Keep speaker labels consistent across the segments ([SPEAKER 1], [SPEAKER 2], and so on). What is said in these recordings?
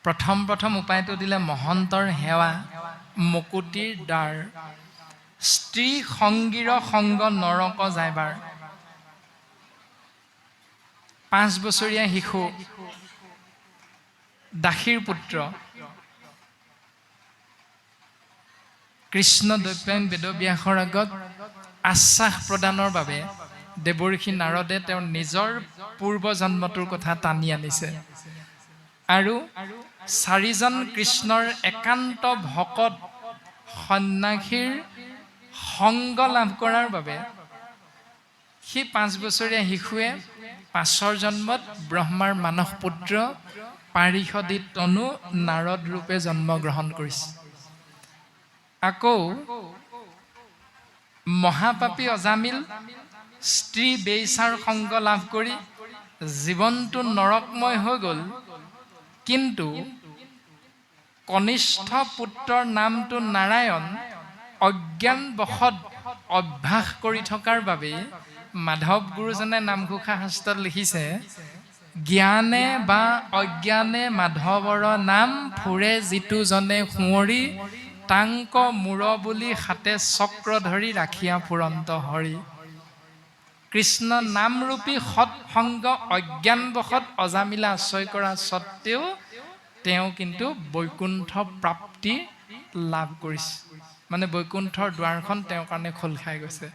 [SPEAKER 1] প্ৰথম উপায়টো দিলে মহন্তৰ সেৱা, মুকুতিৰ দ্বাৰ, স্ত্ৰী সংগীৰ সংগ নৰক যায়বাৰ। 5 বছৰীয়া শিশু, দাসীৰ পুত্ৰ, কৃষ্ণ দৈপায়ন বেদব্যাসৰ আগত আশ্বাস প্ৰদানৰ বাবে দেৱৰ্ষি নাৰদে তেওঁৰ নিজৰ পূৰ্বজন্মটোৰ কথা টানি আনিছে আৰু 4জন কৃষ্ণৰ একান্ত ভকত সন্ন্যাসীৰ সংগ লাভ কৰাৰ বাবে সেই 5 বছৰীয়া শিশুৱে 5ৰ জন্মত ব্ৰহ্মাৰ মানস পুত্ৰ পাৰিষদী তনু নাৰদ ৰূপে জন্মগ্ৰহণ কৰিছে। আকৌ মহাপাপী অজামিল স্ত্ৰী বেইচাৰ সংগ লাভ কৰি জীৱনটো নৰকময় হৈ গ'ল, কিন্তু কনিষ্ঠ পুত্ৰৰ নামটো নাৰায়ণ অজ্ঞানবশত অভ্যাস কৰি থকাৰ বাবে মাধৱ গুৰুজনে নামঘোষা শাস্ত্ৰত লিখিছে, জ্ঞানে বা অজ্ঞানে মাধৱৰ নাম ফুৰে যিটো জনে সুঁৱৰি, তাংক মূৰ বুলি হাতে চক্ৰ ধৰি ৰাখিয়া ফুৰন্ত হৰি। কৃষ্ণ নামৰূপী সৎসংগ অজ্ঞানবশত অজামিলা আশ্ৰয় কৰা স্বত্তেও তেওঁ কিন্তু বৈকুণ্ঠ প্ৰাপ্তি লাভ কৰিছে, মানে বৈকুণ্ঠৰ দুৱাৰখন তেওঁৰ কাৰণে খোল খাই গৈছে।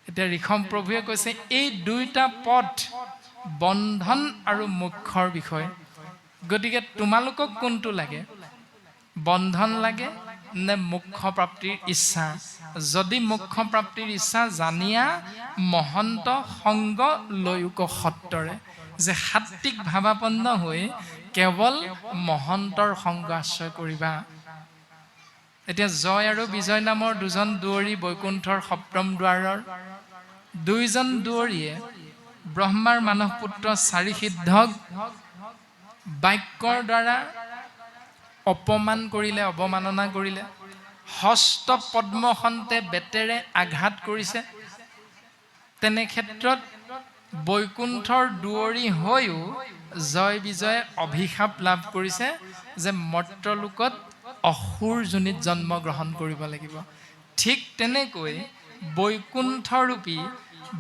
[SPEAKER 1] এতিয়া ঋষম প্ৰভুৱে কৈছে এই দুইটা পথ বন্ধন আৰু মোক্ষৰ বিষয়, গতিকে তোমালোকক কোনটো লাগে, বন্ধন লাগে নে মোক্ষ প্ৰাপ্তিৰ ইচ্ছা? যদি মোক্ষ প্ৰাপ্তিৰ ইচ্ছা, জানিয়া মহন্ত সংগ লৈয়োক সত্তৰে, যে সাত্বিক ভাৱাপন্ন হৈ কেৱল মহন্তৰ সংগ আশ্ৰয় কৰিবা। এতিয়া জয় আৰু বিজয় নামৰ 2জন দুৱৰী বৈকুণ্ঠৰ 7ম দুৱাৰৰ 2জন দুৱৰীয়ে ব্ৰহ্মাৰ মানস পুত্ৰ 4 সিদ্ধক বাক্যৰ দ্বাৰা অপমান কৰিলে, অৱমাননা কৰিলে, হস্ত পদ্মখন্তে বেতেৰে আঘাত কৰিছে। তেনে ক্ষেত্ৰত বৈকুণ্ঠৰ দুৱৰী হৈও জয় বিজয়ে অভিশাপ লাভ কৰিছে যে মৰ্ত্যলোকত অসুৰ যোনিত জন্মগ্ৰহণ কৰিব লাগিব। ঠিক তেনেকৈ বৈকুণ্ঠৰূপী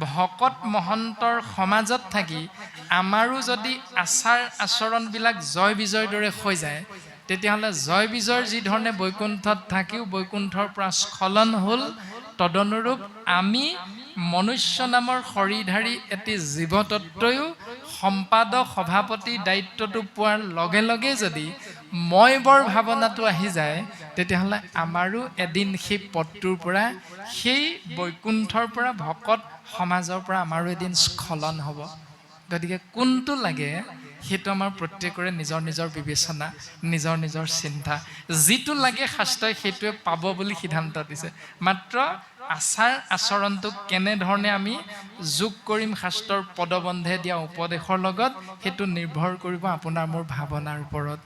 [SPEAKER 1] ভকত মহন্তৰ সমাজত থাকি আমাৰো যদি আচাৰ আচৰণবিলাক জয় বিজয়ৰ দৰে হৈ যায়, তেতিয়াহ'লে জয় বিজয়ৰ যি ধৰণে বৈকুণ্ঠত থাকিও বৈকুণ্ঠৰ পৰা স্খলন হ'ল, তদনুৰূপ আমি মনুষ্য নামৰ শৰীৰধাৰী এটি জীৱতত্বয়ো সম্পাদক সভাপতি দায়িত্বটো পোৱাৰ লগে লগে যদি মই বৰ ভাৱনাটো আহি যায়, তেতিয়াহ'লে আমাৰো এদিন সেই পদটোৰ পৰা, সেই বৈকুণ্ঠৰ পৰা, ভকত সমাজৰ পৰা আমাৰো এদিন স্খলন হ'ব। গতিকে কোনটো লাগে সেইটো আমাৰ প্ৰত্যেকৰে নিজৰ নিজৰ বিবেচনা, নিজৰ নিজৰ চিন্তা। যিটো লাগে শাস্ত্ৰই সেইটোৱে পাব বুলি সিদ্ধান্ত দিছে, মাত্ৰ আচাৰ আচৰণটোক কেনেধৰণে আমি যোগ কৰিম শাস্ত্ৰৰ পদবন্ধে দিয়া উপদেশৰ লগত, সেইটো নিৰ্ভৰ কৰিব আপোনাৰ মোৰ ভাৱনাৰ ওপৰত।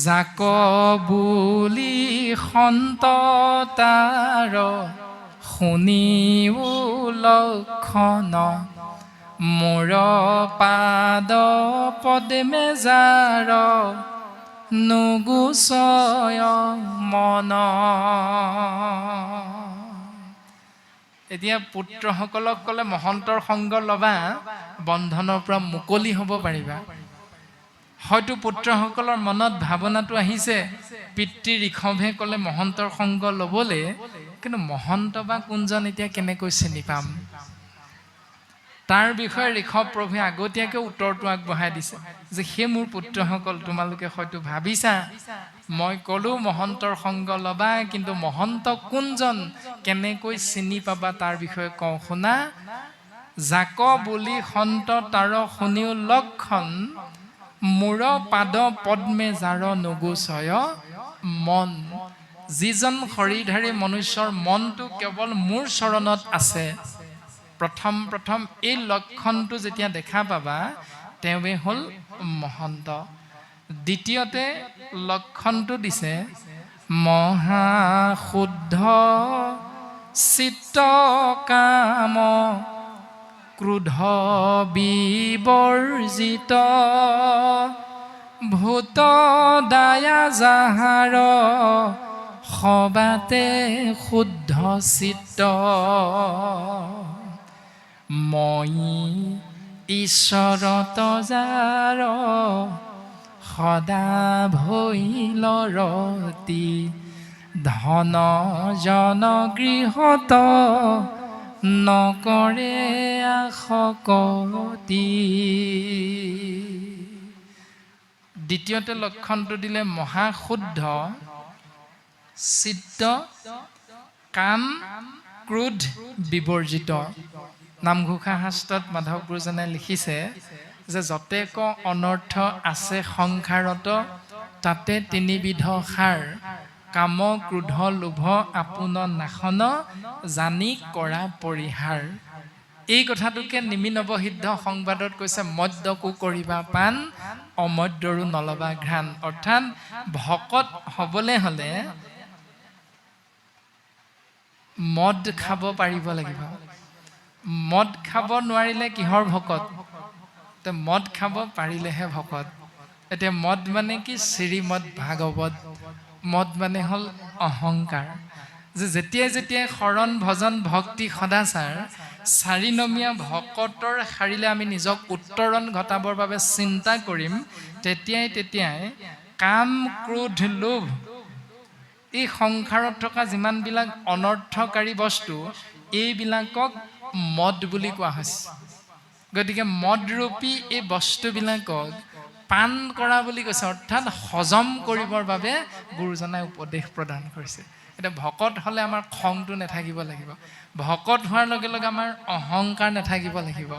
[SPEAKER 1] যাক বুলি সন্ত তাৰ শুনিও লক্ষণ, মোৰ পাদ পদ্মে যাৰ নুগুচয় মন। এতিয়া পুত্ৰসকলক ক'লে মহন্তৰ সংগ ল'বা, বন্ধনৰ পৰা মুকলি হ'ব পাৰিবা। হয়তো পুত্ৰসকলৰ মনত ভাৱনাটো আহিছে, পিতৃ ঋষভে ক'লে মহন্তৰ সংগ ল'বলৈ, কিন্তু মহন্ত বা কোনজন এতিয়া কেনেকৈ চিনি পাম? তাৰ বিষয়ে ঋষভ প্ৰভুৱে আগতীয়াকৈ উত্তৰটো আগবঢ়াই দিছে যে সেই মোৰ পুত্ৰসকল, তোমালোকে হয়তো ভাবিছা মই ক'লোঁ মহন্তৰ সংগ ল'বা, কিন্তু মহন্ত কোনজন কেনেকৈ চিনি পাবা তাৰ বিষয়ে কওঁ শুনা। যাক বুলি সন্ত তাৰ শুনিও লক্ষণ, মোৰ পাদ পদ্মে যাৰ নুগুচয় মন। যিজন শৰীৰধাৰী মনুষ্যৰ মনটো কেৱল মোৰ চৰণত আছে, প্ৰথম এই লক্ষণটো যেতিয়া দেখা পাবা, তেওঁৱে হ'ল মহন্ত। দ্বিতীয়তে লক্ষণটো দিছে মহাশুদ্ধ চিত্ত কাম ক্ৰোধ বিবৰ্জিত ভূত দায়া যাহাৰ সবাতে শুদ্ধ চিত্ত মই ঈশ্বৰত যাৰ সদা ভৈল ৰতি ধন জন গৃহত নকৰে আশকতি। দ্বিতীয়তে লক্ষণটো দিলে মহাশুদ্ধ চিত্ত কাম ক্ৰোধ বিবৰ্জিত। নামঘোষা শাস্ত্ৰত মাধৱ গুৰুজনে লিখিছে যে যতেক অনৰ্থ আছে সংসাৰত তাতে তিনিবিধ সাৰ কাম ক্ৰোধ লোভ আপোন নাশন জানি কৰা পৰিহাৰ। এই কথাটোকে নিমি নৱসিদ্ধ সংবাদত কৈছে মদ্যকো কৰিবা পাণ অমদ্যৰো নলবা ঘ্ৰাণ। অৰ্থাৎ ভকত হ'বলৈ হ'লে মদ খাব পাৰিব লাগিব। মদ খাব নোৱাৰিলে কিহৰ ভকত? মদ খাব পাৰিলেহে ভকত। এতিয়া মদ মানে কি? শ্ৰীমদ ভাগৱত। মদ মানে হ'ল অহংকাৰ। যে যেতিয়াই যেতিয়াই শৰণ ভজন ভক্তি সদাচাৰ চাৰিনমীয়া ভকতৰ শাৰীলে আমি নিজক উত্তৰণ ঘটাবৰ বাবে চিন্তা কৰিম, তেতিয়াই কাম ক্ৰোধ লোভ এই সংসাৰত থকা যিমানবিলাক অনৰ্থকাৰী বস্তু এইবিলাকক মদ বুলি কোৱা হৈছে। গতিকে মদৰূপী এই বস্তুবিলাকক পান কৰা বুলি কৈছে, অৰ্থাৎ হজম কৰিবৰ বাবে গুৰুজনাই উপদেশ প্ৰদান কৰিছে। এতিয়া ভকত হ'লে আমাৰ খংটো নাথাকিব লাগিব। ভকত হোৱাৰ লগে লগে আমাৰ অহংকাৰ নাথাকিব লাগিব।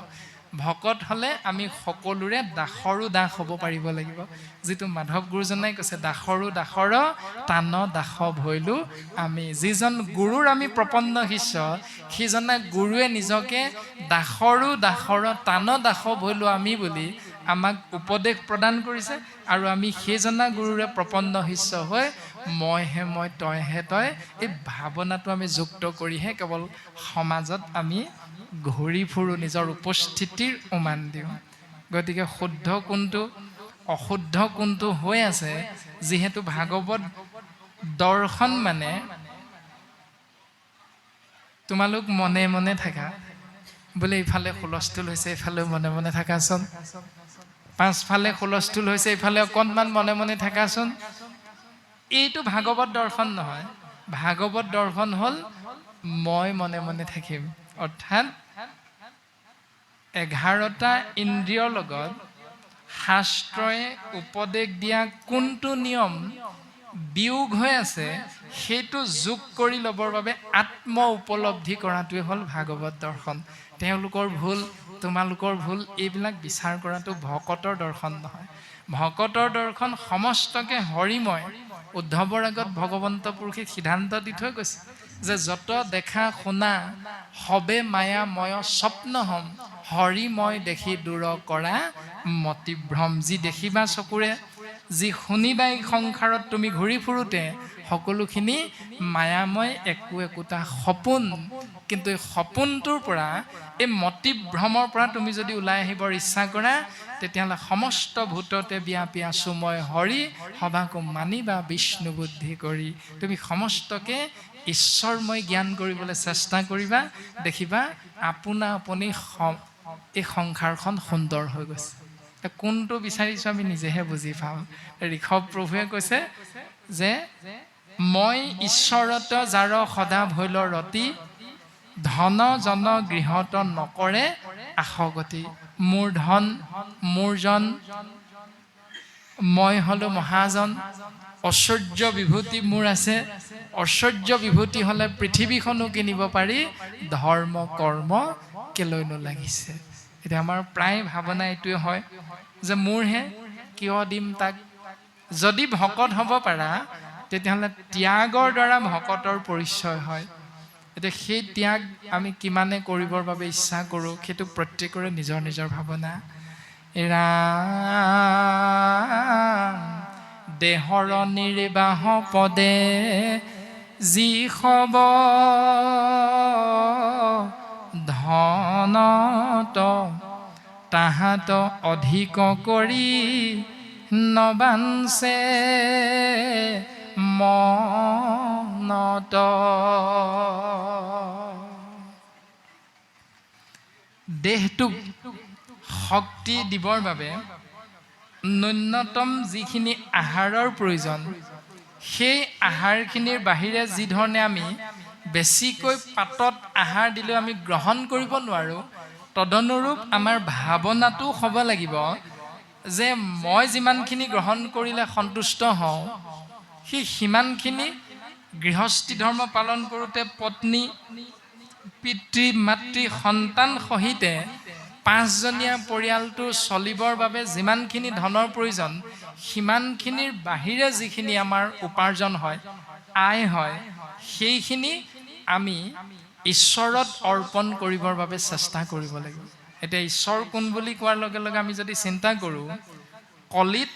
[SPEAKER 1] ভকত হ'লে আমি সকলোৰে দাসৰো দাস হ'ব পাৰিব লাগিব। যিটো মাধৱ গুৰুজনাই কৈছে দাসৰো দাসৰ টান দাস ভৈলো আমি। যিজন গুৰুৰ আমি প্ৰপন্ন শিষ্য সিজনে গুৰুৱে নিজকে দাসৰো দাসৰ টান দাস ভৈলো আমি বুলি আমাক উপদেশ প্ৰদান কৰিছে। আৰু আমি সেইজনা গুৰুৰে প্ৰপন্ন শিষ্য হৈ মইহে মই তইহে তই এই ভাৱনাটো আমি যুক্ত কৰিহে কেৱল সমাজত আমি ঘূৰি ফুৰোঁ, নিজৰ উপস্থিতিৰ উমান দিওঁ। গতিকে শুদ্ধ কোনটো অশুদ্ধ কোনটো হৈ আছে, যিহেতু ভাগৱত দৰ্শন মানে তোমালোক মনে মনে থাকা বোলে, ইফালে হুলস্থুল হৈছে এইফালেও মনে মনে থাকাচোন, পাঁচফালে হুলস্থুল হৈছে এইফালে অকণমান মনে মনে থাকাচোন। এইটো ভাগৱত দৰ্শন নহয়। ভাগৱত দৰ্শন হ'ল মই মনে মনে থাকিম। অৰ্থাৎ 11টা ইন্দ্ৰিয়ৰ লগত শাস্ত্ৰই উপদেশ দিয়া কোনটো নিয়ম বিয়োগ হৈ আছে সেইটো যোগ কৰি ল'বৰ বাবে আত্ম উপলব্ধি কৰাটোৱে হ'ল ভাগৱত দৰ্শন। তেওঁলোকৰ ভুল তোমালোকৰ ভুল এইবিলাক বিচাৰ কৰাটো ভকতৰ দৰ্শন নহয়। ভকতৰ দৰ্শন সমস্তকে হৰিময়। উদ্ধৱৰ আগত ভগৱন্ত পুৰুষে সিদ্ধান্ত দি থৈ গৈছে যে যত দেখা শুনা সবে মায়াময় স্বপ্ন হম হৰিময় দেখি দূৰ কৰা মতিভ্ৰম। যি দেখিবা চকুৰে, যি শুনিবা এই সংসাৰত তুমি ঘূৰি ফুৰোতে সকলোখিনি মায়াময়, একো একোটা সপোন। কিন্তু এই সপোনটোৰ পৰা এই মতিভ্ৰমৰ পৰা তুমি যদি ওলাই আহিবৰ ইচ্ছা কৰা তেতিয়াহ'লে সমস্ত ভূততে ব্যাপী আছো মই হৰি সবাকো মানিবা বিষ্ণু বুদ্ধি কৰি। তুমি সমস্তকে ঈশ্বৰময় জ্ঞান কৰিবলৈ চেষ্টা কৰিবা, দেখিবা আপোনা আপুনি এই সংসাৰখন সুন্দৰ হৈ গৈছে। কোনটো বিচাৰিছোঁ আমি নিজেহে বুজি পাওঁ। ঋষভ প্ৰভুৱে কৈছে যে মই ঈশ্বৰত যাৰ সদা ভৈল ৰতি ধন জন গৃহত নকৰে আশগতি। মোৰ ধন মোৰ জন, মই হ'লো মহাজন, ঐশ্বৰ্য বিভূতি মোৰ আছে। ঐশ্বৰ্য বিভূতি হ'লে পৃথিৱীখনো কিনিব পাৰি, ধৰ্ম কৰ্ম কেলৈনো লাগিছে। এতিয়া আমাৰ প্ৰায় ভাৱনা এইটোৱে হয় যে মোৰহে, কিয় দিম তাক। যদি ভকত হ'ব পাৰা তেতিয়াহ'লে ত্যাগৰ দ্বাৰা ভকতৰ পৰিচয় হয়। এতিয়া সেই ত্যাগ আমি কিমানে কৰিবৰ বাবে ইচ্ছা কৰোঁ সেইটো প্ৰত্যেকৰে নিজৰ নিজৰ ভাৱনা। দেহৰ নিৰ্বাহ পদে যি খব ধনত তাহাত অধিক কৰি নবাঞ্চে মনত। দেহটোক শক্তি দিবৰ বাবে ন্যূনতম যিখিনি আহাৰৰ প্ৰয়োজন, সেই আহাৰখিনিৰ বাহিৰে যি ধৰণে আমি বেছিকৈ পাতত আহাৰ দিলেও আমি গ্ৰহণ কৰিব নোৱাৰোঁ, তদনুৰূপ আমাৰ ভাৱনাটো হ'ব লাগিব যে মই যিমানখিনি গ্ৰহণ কৰিলে সন্তুষ্ট হওঁ, সিমানখিনি গৃহস্থী ধৰ্ম পালন কৰোঁতে পত্নী, পিতৃ, মাতৃ, সন্তান সহিতে 5জনীয়া পৰিয়ালটো চলিবৰ বাবে যিমানখিনি ধনৰ প্ৰয়োজন, সিমানখিনিৰ বাহিৰে যিখিনি আমাৰ উপাৰ্জন হয়, আয় হয়, সেইখিনি আমি ঈশ্বৰত অৰ্পণ কৰিবৰ বাবে চেষ্টা কৰিব লাগিব। এতিয়া ঈশ্বৰ কোন বুলি কোৱাৰ লগে লগে আমি যদি চিন্তা কৰোঁ, কলিত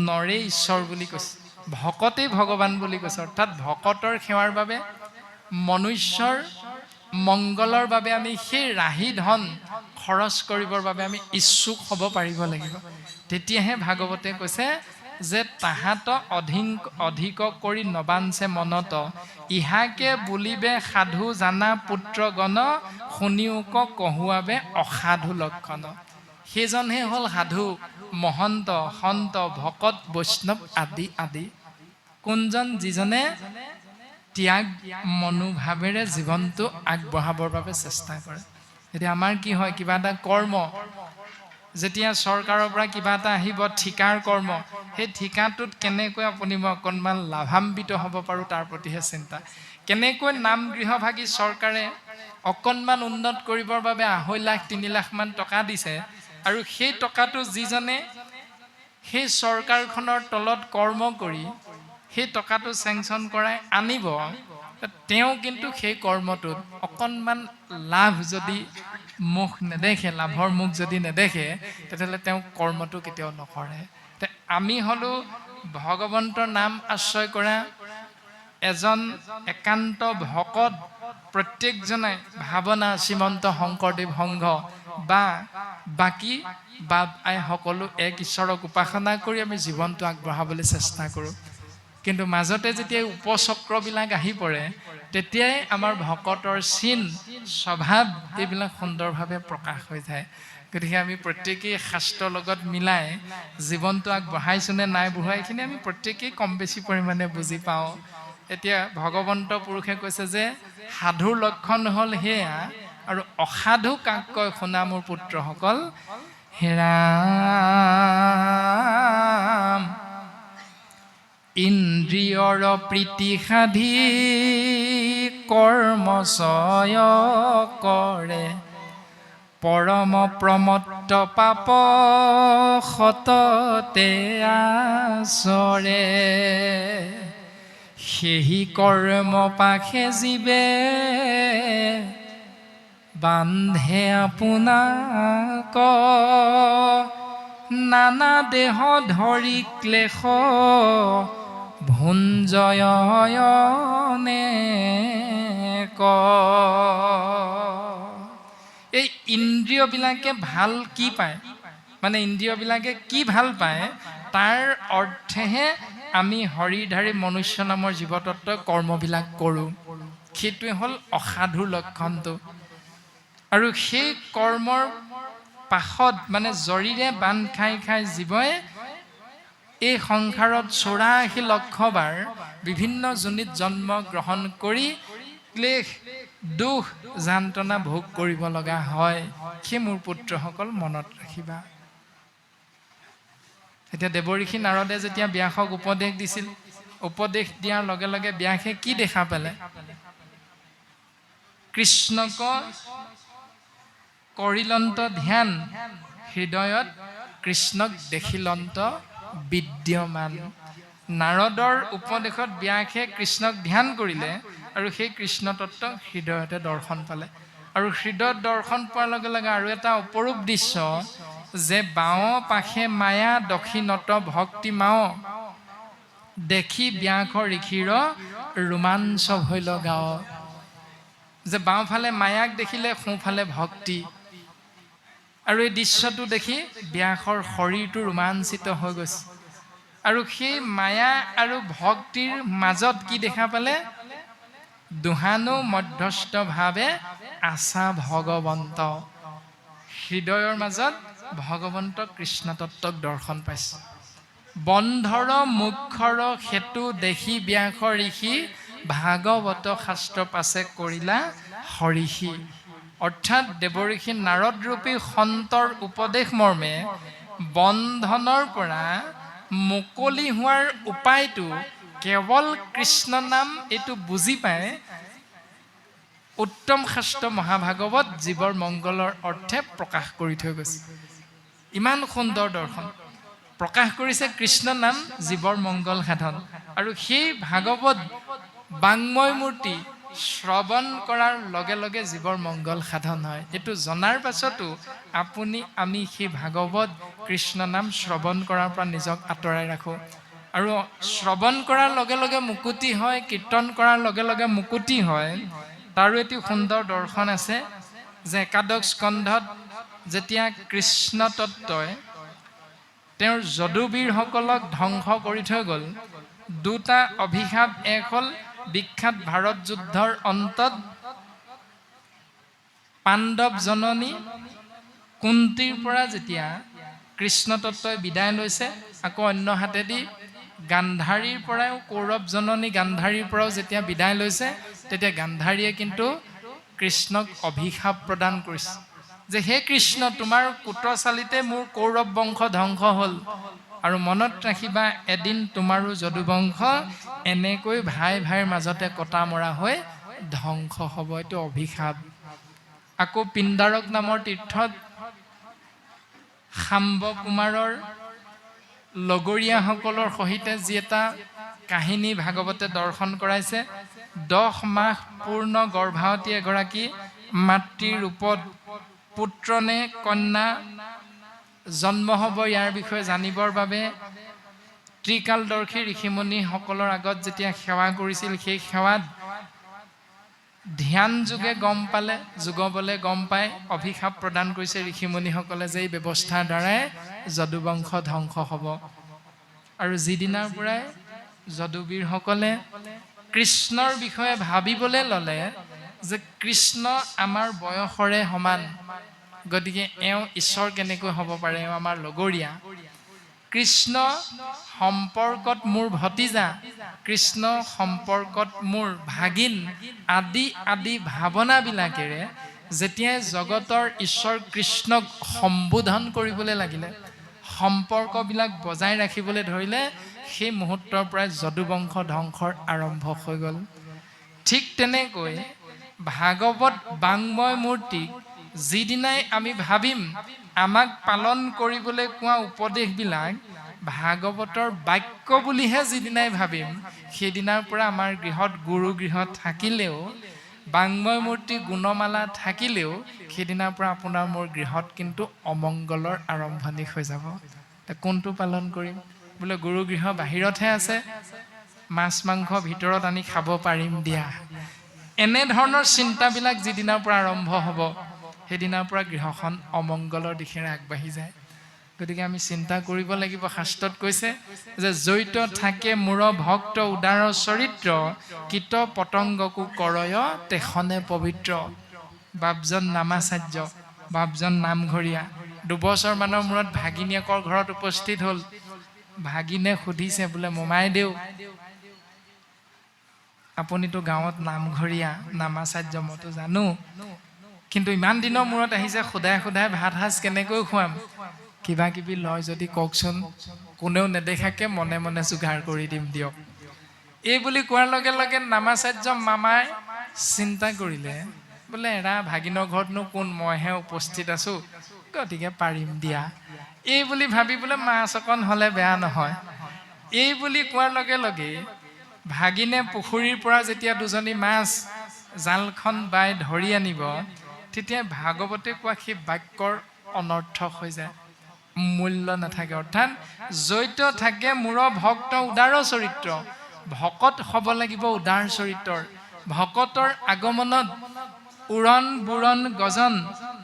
[SPEAKER 1] নৰে ঈশ্বৰ বুলি কৈছে, ভকতেই ভগৱান বুলি কৈছে। অৰ্থাৎ ভকতৰ সেৱাৰ বাবে, মনুষ্যৰ মংগলৰ বাবে আমি সেই ৰাহি ধন খৰচ কৰিবৰ বাবে আমি ইচ্ছুক হ'ব পাৰিব লাগিব। তেতিয়াহে ভাগৱতে কৈছে যে তাহাঁত অধিক কৰি নবাঞ্চে মনত, ইহাকে বুলিবে সাধু জানা পুত্ৰগণ, শুনিওক কহুৱাবে অসাধু লক্ষণ। সেইজনহে হ'ল সাধু, মহন্ত, সন্ত, ভকত, বৈষ্ণৱ আদি আদি। কোনজন? যিজনে ত্যাগ মনোভাৱেৰে জীৱনটো আগবঢ়াবৰ বাবে চেষ্টা কৰে। এতিয়া আমাৰ কি হয়, কিবা এটা কৰ্ম, যেতিয়া চৰকাৰৰ পৰা কিবা এটা আহিব ঠিকাৰ কৰ্ম, সেই ঠিকাটোত কেনেকৈ আপুনি মই অকণমান লাভান্বিত হ'ব পাৰোঁ তাৰ প্ৰতিহে চিন্তা। কেনেকৈ নাম গৃহভাগী চৰকাৰে অকণমান উন্নত কৰিবৰ বাবে 2.5 লাখ 3 লাখমান টকা দিছে, আৰু সেই টকাটো যিজনে সেই চৰকাৰখনৰ তলত কৰ্ম কৰি সেই টকাটো চেংচন কৰাই আনিব, তেওঁ কিন্তু সেই কৰ্মটোত অকণমান লাভ যদি মুখ নেদেখে, লাভৰ মুখ যদি নেদেখে, তেতিয়াহ'লে তেওঁ কৰ্মটো কেতিয়াও নকৰে। আমি হ'লো ভগৱন্তৰ নাম আশ্ৰয় কৰা এজন একান্ত ভকত। প্ৰত্যেকজনে ভাৱনা শ্ৰীমন্ত শংকৰদেৱ সংঘ বা বাকী বাপ আই সকলো এক ঈশ্বৰক উপাসনা কৰি আমি জীৱনটো আগবঢ়াবলৈ চেষ্টা কৰোঁ। কিন্তু মাজতে যেতিয়া উপচক্ৰবিলাক আহি পৰে, তেতিয়াই আমাৰ ভকতৰ চিন, স্বভাৱ এইবিলাক সুন্দৰভাৱে প্ৰকাশ হৈ যায়। গতিকে আমি প্ৰত্যেকেই শাস্ত্ৰৰ লগত মিলাই জীৱনটো আগবঢ়াইছোঁ নে নাই বঢ়োৱা, এইখিনি আমি প্ৰত্যেকেই কম বেছি পৰিমাণে বুজি পাওঁ। এতিয়া ভগৱন্ত পুৰুষে কৈছে যে সাধুৰ লক্ষণ হ'ল সেয়া, আৰু অসাধু কাক কয় শুনা মোৰ পুত্ৰসকল, হেৰাম ইন্দ্ৰিয়ৰ প্ৰীতি সাধি কৰ্মচয় কৰে, পৰম প্ৰমত্ত পাপ সততে আচৰে, সেহি কৰ্ম পাশে জীৱে বান্ধে আপোনাক, নানা দেহ ধৰি ক্লেশ ভুঞ্জয়নে ক। এই ইন্দ্ৰিয়বিলাকে ভাল কি পায়, মানে ইন্দ্ৰিয়বিলাকে কি ভাল পায়, তাৰ অৰ্থেহে আমি হৰিধাৰী মনুষ্য নামৰ জীৱতত্ত্বই কৰ্মবিলাক কৰোঁ। সেইটোৱে হ'ল অসাধুৰ লক্ষণটো। আৰু সেই কৰ্মৰ পাশত মানে জৰীৰে বান্ধ খাই খাই জীৱই এই সংসাৰত 84 লক্ষ বাৰ বিভিন্ন যোনিত জন্ম গ্ৰহণ কৰি ক্লেশ, দুখ, যান্ত্ৰণা ভোগ কৰিব লগা হয়। সেই মোৰ পুত্ৰসকল মনত ৰাখিবা। এতিয়া দেৱঋষি নাৰদে যেতিয়া ব্যাসক উপদেশ দিছিল, উপদেশ দিয়াৰ লগে লগে ব্যাসে কি দেখা পালে? কৃষ্ণক কৰিলন্ত ধ্যান, হৃদয়ত কৃষ্ণক দেখিলন্ত বিদ্যমান। নাৰদৰ উপদেশত ব্যাসে কৃষ্ণক ধ্যান কৰিলে, আৰু সেই কৃষ্ণ তত্ত্ব হৃদয়তে দৰ্শন পালে। আৰু হৃদয়ত দৰ্শন পোৱাৰ লগে লগে আৰু এটা অপৰূপ দৃশ্য, যে বাওঁ পাশে মায়া, দক্ষিণত ভক্তি মাও, দেখি ব্যাস ঋষিৰ ৰোমাঞ্চ ভৈল গাঁও। যে বাওঁফালে মায়াক দেখিলে সোঁফালে ভক্তি। আৰু এই দৃশ্যটো দেখি ব্যাসৰ শৰীৰটো ৰোমাঞ্চিত হৈ গৈছে। আৰু সেই মায়া আৰু ভক্তিৰ মাজত কি দেখা পালে? দুহানো মধ্যস্থভাৱে আছা ভগৱন্ত। হৃদয়ৰ মাজত ভগৱন্ত কৃষ্ণ তত্ত্বক দৰ্শন পাইছে। বন্ধৰ মুখৰ সেতু দেখি ব্যাস ঋষি ভাগৱত শাস্ত্ৰ পাছে কৰিলা হৰিষি। অৰ্থাৎ দেৱঋষি নাৰদ ৰূপী সন্তৰ উপদেশ মৰ্মে বন্ধনৰ পৰা মুকলি হোৱাৰ উপায়টো কেৱল কৃষ্ণ নাম, এইটো বুজি পায় উত্তম শাস্ত্ৰ মহাভাগৱত জীৱৰ মংগলৰ অৰ্থে প্ৰকাশ কৰি থৈ গৈছে। ইমান সুন্দৰ দৰ্শন প্ৰকাশ কৰিছে কৃষ্ণ নাম জীৱৰ মংগল সাধন। আৰু সেই ভাগৱত বাংময় মূৰ্তি শ্ৰৱণ কৰাৰ লগে লগে জীৱৰ মংগল সাধন হয়। এইটো জনাৰ পাছতো আপুনি আমি সেই ভাগৱত কৃষ্ণ নাম শ্ৰৱণ কৰাৰ পৰা নিজক আঁতৰাই ৰাখোঁ। আৰু শ্ৰৱণ কৰাৰ লগে লগে মুকুতি হয়, কীৰ্তন কৰাৰ লগে লগে মুকুতি হয়। তাৰো এটি সুন্দৰ দৰ্শন আছে যে একাদশ স্কন্ধত যেতিয়া কৃষ্ণ তত্ত্বই তেওঁৰ যদুবীৰসকলক ধ্বংস কৰি থৈ গ'ল, দুটা অভিশাপ। এক হ'ল বিখ্যাত ভাৰত যুদ্ধৰ অন্তত পাণ্ডৱ জননী কুন্তীৰ পৰা যেতিয়া কৃষ্ণ তত্ত্বই বিদায় লৈছে, আকৌ অন্য হাতেদি গান্ধাৰীৰ পৰাও কৌৰৱ জননী গান্ধাৰীৰ পৰাও যেতিয়া বিদায় লৈছে, তেতিয়া গান্ধাৰীয়ে কিন্তু কৃষ্ণক অভিশাপ প্ৰদান কৰিছে যে হে কৃষ্ণ, তোমাৰ কুটচালিতে মোৰ কৌৰৱ বংশ ধ্বংস হ'ল। আৰু মনত ৰাখিবা, এদিন তোমাৰো যদুবংশ এনেকৈ ভাই ভাইৰ মাজতে কটা মৰা হৈ ধ্বংস হ'ব। এইটো অভিশাপ। আকৌ পিণ্ডাৰক নামৰ তীৰ্থত শাম্ব কুমাৰৰ লগৰীয়াসকলৰ সহিতে যি এটা কাহিনী ভাগৱতে দৰ্শন কৰাইছে, 10 মাহ পূৰ্ণ গৰ্ভাৱতী এগৰাকী মাতৃৰ ৰূপত পুত্ৰ নে কন্যা জন্ম হ'ব, ইয়াৰ বিষয়ে জানিবৰ বাবে ত্ৰিকালদৰ্শী ঋষিমুনিসকলৰ আগত যেতিয়া সেৱা কৰিছিল, সেই সেৱাত ধ্যান যোগে গম পালে, যোগবলে গম পাই অভিশাপ প্ৰদান কৰিছে ঋষিমুনিসকলে যে এই ব্যৱস্থাৰ দ্বাৰাই যদুবংশ ধ্বংস হ'ব। আৰু যিদিনাৰ পৰাই যদুবীৰসকলে কৃষ্ণৰ বিষয়ে ভাবিবলৈ ল'লে যে কৃষ্ণ আমাৰ বয়সৰে সমান, গতিকে এওঁ ঈশ্বৰ কেনেকৈ হ'ব পাৰে, এওঁ আমাৰ লগৰীয়া, কৃষ্ণ সম্পৰ্কত মোৰ ভতিজা, কৃষ্ণ সম্পৰ্কত মোৰ ভাগিন, আদি আদি ভাৱনাবিলাকেৰে যেতিয়াই জগতৰ ঈশ্বৰ কৃষ্ণক সম্বোধন কৰিবলৈ লাগিলে, সম্পৰ্কবিলাক বজাই ৰাখিবলৈ ধৰিলে, সেই মুহূৰ্তৰ পৰাই যদুবংশ ধ্বংসৰ আৰম্ভ হৈ গ'ল। ঠিক তেনেকৈ ভাগৱত বাংময় মূৰ্তিক যিদিনাই আমি ভাবিম আমাক পালন কৰিবলৈ কোৱা উপদেশবিলাক ভাগৱতৰ বাক্য বুলিহে যিদিনাই ভাবিম, সেইদিনাৰ পৰা আমাৰ গৃহত গুৰু গৃহ থাকিলেও, বাংময় মূৰ্তি গুণমালা থাকিলেও, সেইদিনাৰ পৰা আপোনাৰ মোৰ গৃহত কিন্তু অমংগলৰ আৰম্ভণি হৈ যাব। কোনটো পালন কৰিম? বোলে গুৰু গৃহ বাহিৰতহে আছে, মাছ মাংস ভিতৰত আনি খাব পাৰিম দিয়া। এনেধৰণৰ চিন্তাবিলাক যিদিনাৰ পৰা আৰম্ভ হ'ব, সেইদিনাৰ পৰা গৃহখন অমংগলৰ দিশেৰে আগবাঢ়ি যায়। গতিকে আমি চিন্তা কৰিব লাগিব। শাস্ত্ৰত কৈছে যে জড়িত থাকে মূৰ ভক্ত উদাৰ চৰিত্ৰ, কীট পতংগকো কৰয় তেখনে পবিত্ৰ। বাপজন নামাচাৰ্য, বাপজন নামঘৰীয়া, 2 বছৰমানৰ মূৰত ভাগিনীয়েকৰ ঘৰত উপস্থিত হ'ল। ভাগিনে সুধিছে, বোলে মোমাই দেউ, আপুনিতো গাঁৱত নামঘৰীয়া নামাচাৰ্য, মইতো জানো, কিন্তু ইমান দিনৰ মূৰত আহিছে, সোধাই সোধাই ভাত সাজ কেনেকৈ খুৱাম? কিবা কিবি লয় যদি কওকচোন, কোনেও নেদেখাকে মনে মনে যোগাৰ কৰি দিম দিয়ক। এই বুলি কোৱাৰ লগে লগে নামাচাৰ্য মামাই চিন্তা কৰিলে, বোলে এৰা ভাগিনৰ ঘৰতনো কোন, মইহে উপস্থিত আছো, গতিকে পাৰিম দিয়া। এই বুলি ভাবি বোলে মাছ অকণ হ'লে বেয়া নহয়। এই বুলি কোৱাৰ লগে লগে ভাগিনে পুখুৰীৰ পৰা যেতিয়া 2জনী মাছ জালখন বাই ধৰি আনিব, তেতিয়া ভাগৱতে কোৱা সেই বাক্যৰ অনৰ্থক হৈ যায়, মূল্য নাথাকে। অৰ্থাৎ জড়িত থাকে মূৰ ভক্ত উদাৰ চৰিত্ৰ, ভকত হ'ব লাগিব উদাৰ চৰিত্ৰৰ। ভকতৰ আগমনত উৰণ বুৰণ গজন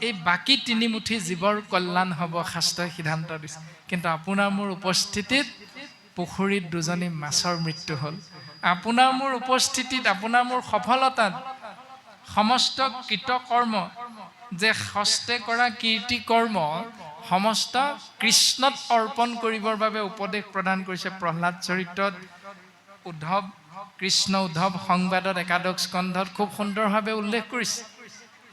[SPEAKER 1] এই বাকী তিনিমুঠি জীৱৰ কল্যাণ হ'ব শাস্ত্ৰই সিদ্ধান্ত দিছে। কিন্তু আপোনাৰ মোৰ উপস্থিতিত পুখুৰীত দুজনী মাছৰ মৃত্যু হ'ল। আপোনাৰ মোৰ উপস্থিতিত, আপোনাৰ মোৰ সফলতাত সমস্ত কৃতকৰ্ম যে হস্তে কৰা কীৰ্তি কৰ্ম সমস্ত কৃষ্ণত অৰ্পণ কৰিবৰ বাবে উপদেশ প্ৰদান কৰিছে। প্ৰহ্লাদ চৰিত্ৰত কৃষ্ণ উদ্ধৱ সংবাদত একাদশ স্কন্ধত খুব সুন্দৰভাৱে উল্লেখ কৰিছে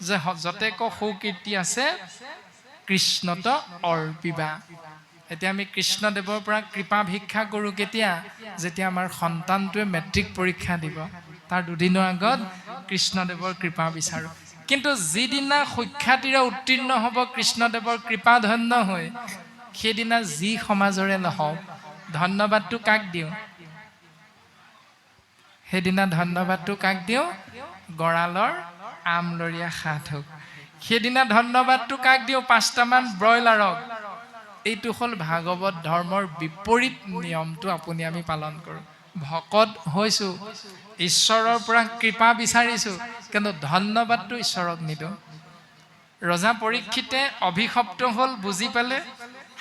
[SPEAKER 1] যে যতেক সুকীৰ্তি আছে কৃষ্ণত অৰ্পিবা। এতিয়া আমি কৃষ্ণদেৱৰ পৰা কৃপা ভিক্ষা কৰোঁ কেতিয়া? যেতিয়া আমাৰ সন্তানটোৱে মেট্ৰিক পৰীক্ষা দিব, তাৰ দুদিনৰ আগত কৃষ্ণদেৱৰ কৃপা বিচাৰোঁ। কিন্তু যিদিনা সুখ্যাতিৰে উত্তীৰ্ণ হ'ব কৃষ্ণদেৱৰ কৃপা ধন্য হৈ, সেইদিনা যি সমাজৰে নহওক ধন্যবাদটো কাক দিওঁ? সেইদিনা ধন্যবাদটো কাক দিওঁ? গঁড়ালৰ আমলৰীয়া সাধুক। সেইদিনা ধন্যবাদটো কাক দিওঁ? 5টামান ব্ৰইলাৰক। এইটো হ'ল ভাগৱত ধৰ্মৰ বিপৰীত নিয়মটো আপুনি আমি পালন কৰোঁ। ভকত হৈছোঁ, ঈশ্বৰৰ পৰা কৃপা বিচাৰিছোঁ, কিন্তু ধন্যবাদটো ঈশ্বৰক নিদিওঁ। ৰজা পৰীক্ষিতে অভিশপ্ত হ'ল বুজি পালে,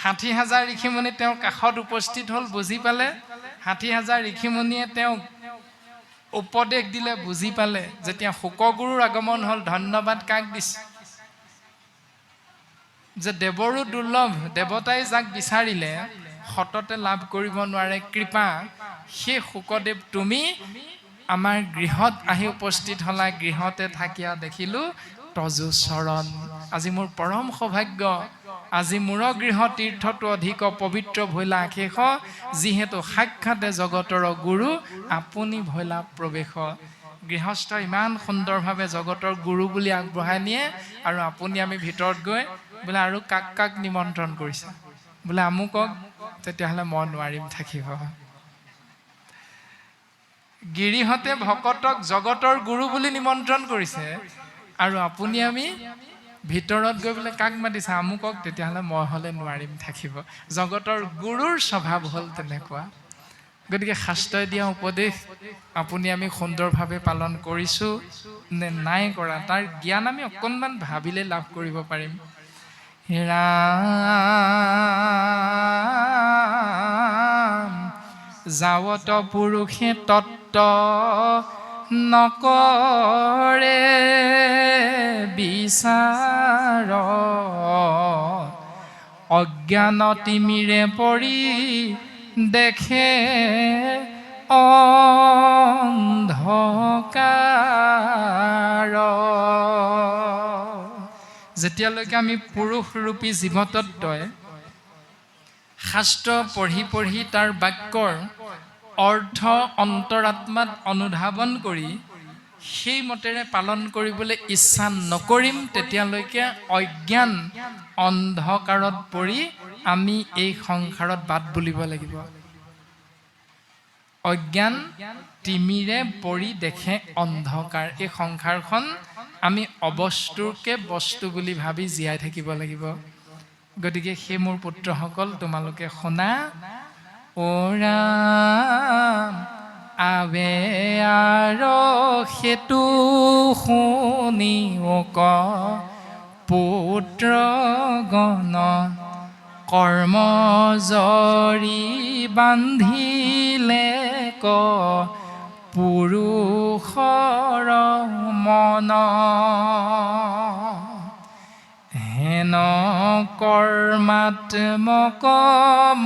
[SPEAKER 1] 60,000 ঋষিমুনি তেওঁৰ কাষত উপস্থিত হ'ল বুজি পালে, 60,000 ঋষিমুনিয়ে তেওঁক উপদেশ দিলে বুজি পালে। যেতিয়া শুকগুৰুৰ আগমন হ'ল ধন্যবাদ কাক দিছে? যে দেৱৰো দুৰ্লভ, দেৱতাই যাক বিচাৰিলে সততে লাভ কৰিব নোৱাৰে কৃপা, সেই শুকদেৱ তুমি আমাৰ গৃহত আহি উপস্থিত হ'লা, গৃহতে থাকিয়া দেখিলোঁ তজু চৰণ। আজি মোৰ পৰম সৌভাগ্য, আজি মূৰ গৃহ তীৰ্থটো অধিক পবিত্ৰ ভৈলা আশেষ, যিহেতু সাক্ষাতে জগতৰ গুৰু আপুনি ভৈলা প্ৰৱেশ। গৃহস্থ ইমান সুন্দৰভাৱে জগতৰ গুৰু বুলি আগবঢ়াই নিয়ে, আৰু আপুনি আমি ভিতৰত গৈ বোলে আৰু কাক কাক নিমন্ত্ৰণ কৰিছে? বোলে আমুকক। তেতিয়াহ'লে মই নোৱাৰিম থাকিব। গিৰিহঁতে ভকতক জগতৰ গুৰু বুলি নিমন্ত্ৰণ কৰিছে, আৰু আপুনি আমি ভিতৰত গৈ বোলে কাক মাতিছে? আমুকক। তেতিয়াহ'লে মই হ'লে নোৱাৰিম থাকিব। জগতৰ গুৰুৰ স্বভাৱ হ'ল তেনেকুৱা। গতিকে শাস্ত্ৰই দিয়া উপদেশ আপুনি আমি সুন্দৰভাৱে পালন কৰিছোঁ নে নাই কৰা, তাৰ জ্ঞান আমি অকণমান ভাবিলে লাভ কৰিব পাৰিম। ৰাম যাৱত পুৰুষে তত্ত্ব নকৰে বিচাৰ, অজ্ঞান তিমিৰে পৰি দেখে অন্ধকাৰ। যেতিয়ালৈকে আমি পুৰুষৰূপী জীৱতত্ত্বই শাস্ত্ৰ পঢ়ি পঢ়ি তাৰ বাক্যৰ অৰ্থ অন্তৰাত্মাত অনুধাৱন কৰি সেই মতেৰে পালন কৰিবলৈ ইচ্ছা নকৰিম, তেতিয়ালৈকে অজ্ঞান অন্ধকাৰত পৰি আমি এই সংসাৰত বাট বুলিব লাগিব। অজ্ঞান তিমিৰে পৰি দেখে অন্ধকাৰ। এই সংসাৰখন আমি অবস্তুকে বস্তু বুলি ভাবি জীয়াই থাকিব লাগিব। গতিকে সেই মোৰ পুত্ৰসকল, তোমালোকে শুনা। অ ৰাম আবে আৰ সেইটো শুনি ক পুত্ৰ গণ, কৰ্ম জৰি বান্ধিলে ক পুৰুষৰ মন, হেন কৰ্মাত্মক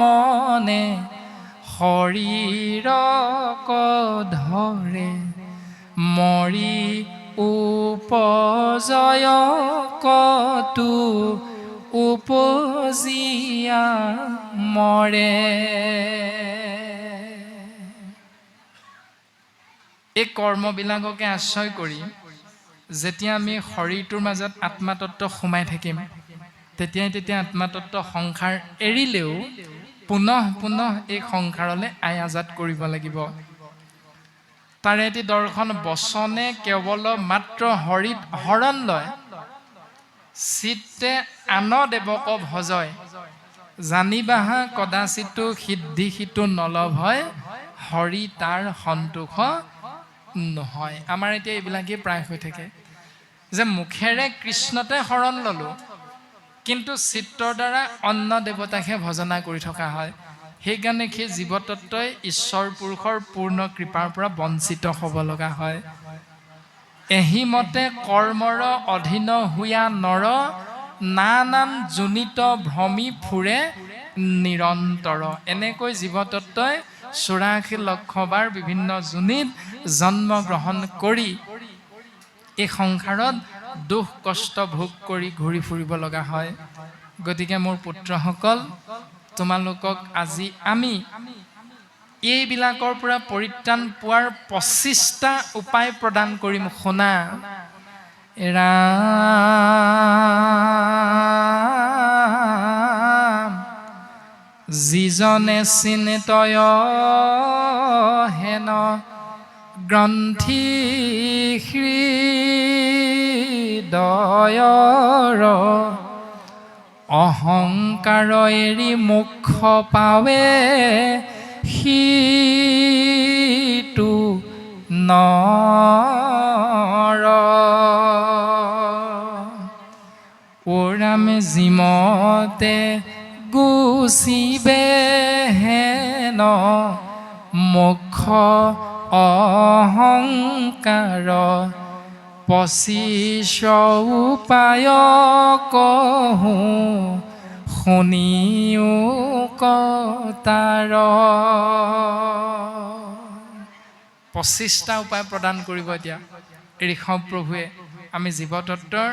[SPEAKER 1] মনে শৰীৰক ধৰে, মৰি উপজয় কতু উপজিয়া মৰে। এই কৰ্মবিলাককে আশ্ৰয় কৰি যেতিয়া আমি শৰীৰটোৰ মাজত আত্মাতত্ত্ব সোমাই থাকিম, তেতিয়া আত্মাতত্ত্ব সংসাৰ এৰিলেও পুনঃ পুনঃ এই সংসাৰলৈ আয়াজাত কৰিব লাগিব। তাৰে এটি দৰ্শন বচনে কেৱল মাত্ৰ হৰিত হৰণ লয়, চিত্তে আন দেৱক ভজয়, জানিবাহা কদাচিতো সিদ্ধি সিটো নলভয়, হৰি তাৰ সন্তোষ নহয়। আমাৰ এতিয়া এইবিলাকেই প্ৰায় হৈ থাকে। যে মুখেৰে কৃষ্ণতে শৰণ ল'লোঁ, কিন্তু চিত্ৰৰ দ্বাৰা অন্য দেৱতাকহে ভজনা কৰি থকা হয়। সেইকাৰণে সেই জীৱতত্বই ঈশ্বৰ পুৰুষৰ পূৰ্ণ কৃপাৰ পৰা বঞ্চিত হ'ব লগা হয়। এহিমতে কৰ্মৰ অধীন হুয়া নৰ, নানান জোনিত ভ্ৰমি ফুৰে নিৰন্তৰ। এনেকৈ জীৱতত্বই ৮৪ লক্ষ বাৰ বিভিন্ন জোনিত জন্ম গ্ৰহণ কৰি এই সংসাৰত দুখ কষ্ট ভোগ কৰি ঘূৰি ফুৰিব লগা হয়। গতিকে মোৰ পুত্ৰসকল, তোমালোকক আজি আমি এইবিলাকৰ পৰা পৰিত্ৰাণ পোৱাৰ ২৫টা উপায় প্ৰদান কৰিম। শুনা। ৰাম যিজনে চিন্তয় হেন গ্ৰন্থি হৃদয়ৰ, অহংকাৰ এৰি মোক্ষ পাৱে সিটো নৰ। ওৰাম জিমতে গুচিবে হেন মোক্ষ অহংকাৰ, ২৫ উপায় কহোঁ শুনিও কতাৰ। ২৫টা উপায় প্ৰদান কৰিব এতিয়া ঋষভ প্ৰভুৱে। আমি জীৱতত্বৰ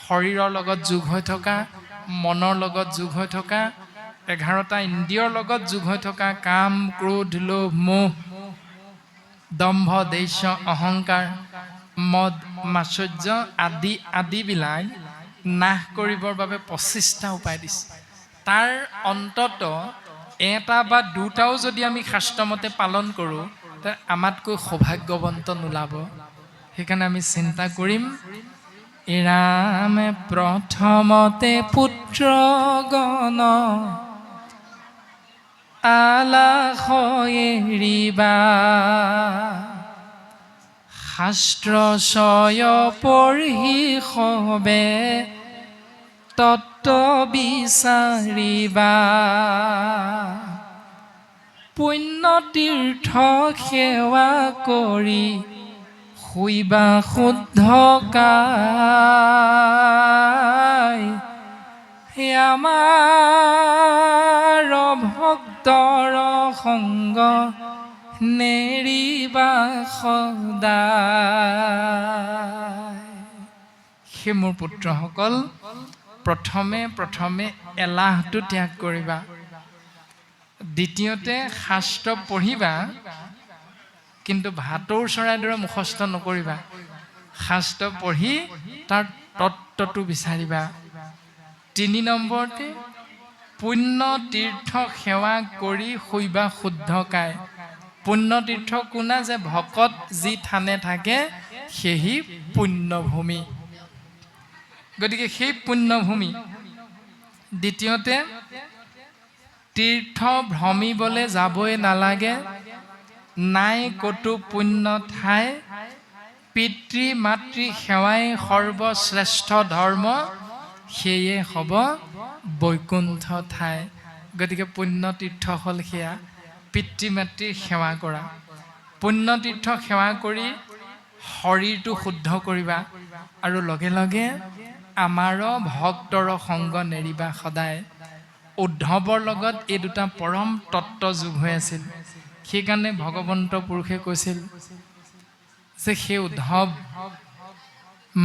[SPEAKER 1] শৰীৰৰ লগত যোগ হৈ থকা, মনৰ লগত যোগ হৈ থকা, 11টা ইন্দ্ৰিয়ৰ লগত যোগ হৈ থকা কাম, ক্ৰোধ, লোভ, মোহ, দম্ভ, দেশ্য, অহংকাৰ, মদ, মাশ্চৰ্য আদিবিলাক নাশ কৰিবৰ বাবে ২৫টা উপায় দিছে। তাৰ অন্তত এটা বা দুটাও যদি আমি শাস্ত্ৰমতে পালন কৰোঁ, তে আমাতকৈ সৌভাগ্যৱন্ত নোলাব। সেইকাৰণে আমি চিন্তা কৰিম। ৰামে প্ৰথমতে পুত্ৰগণ আলাস এৰিবা, শাস্ত্ৰ ছয় পঢ়ি সবে তত্ত্ব বিচাৰিবা, পুণ্য তীৰ্থ সেৱা কৰি শুইবা শুদ্ধ কায়, আমাৰ ভক্তৰ সংগ নেৰিবা সদায়। সেই মোৰ পুত্ৰসকল, প্ৰথমে এলাহটো ত্যাগ কৰিবা। দ্বিতীয়তে শাস্ত্ৰ পঢ়িবা, কিন্তু ভাটৌৰ চৰাইৰ দৰে মুখস্থ নকৰিবা। শাস্ত্ৰ পঢ়ি তাৰ তত্ত্বটো বিচাৰিবা। ৩ নম্বৰতে পুণ্য তীৰ্থ সেৱা কৰি শুইবা শুদ্ধ কায়। পুণ্য তীৰ্থ কোনা? যে ভকত যি থানে থাকে সেহি পুণ্যভূমি। গতিকে সেই পুণ্যভূমি। দ্বিতীয়তে তীৰ্থ ভ্ৰমিবলৈ যাবই নালাগে, নাই ক'তো পুণ্য ঠাই, পিতৃ মাতৃ সেৱাই সৰ্বশ্ৰেষ্ঠ ধৰ্ম, সেয়ে হ'ব বৈকুণ্ঠ ঠাই। গতিকে পুণ্যতীৰ্থ হ'ল সেয়া, পিতৃ মাতৃৰ সেৱা কৰা। পুণ্যতীৰ্থ সেৱা কৰি শৰীৰটো শুদ্ধ কৰিবা, আৰু লগে লগে আমাৰো ভক্তৰ সংগ নেৰিবা সদায়। উদ্ধৱৰ লগত এই দুটা পৰম তত্ত্ব যোগ হৈ আছিল। সেইকাৰণে ভগৱন্ত পুৰুষে কৈছিল যে সেই উদ্ধৱ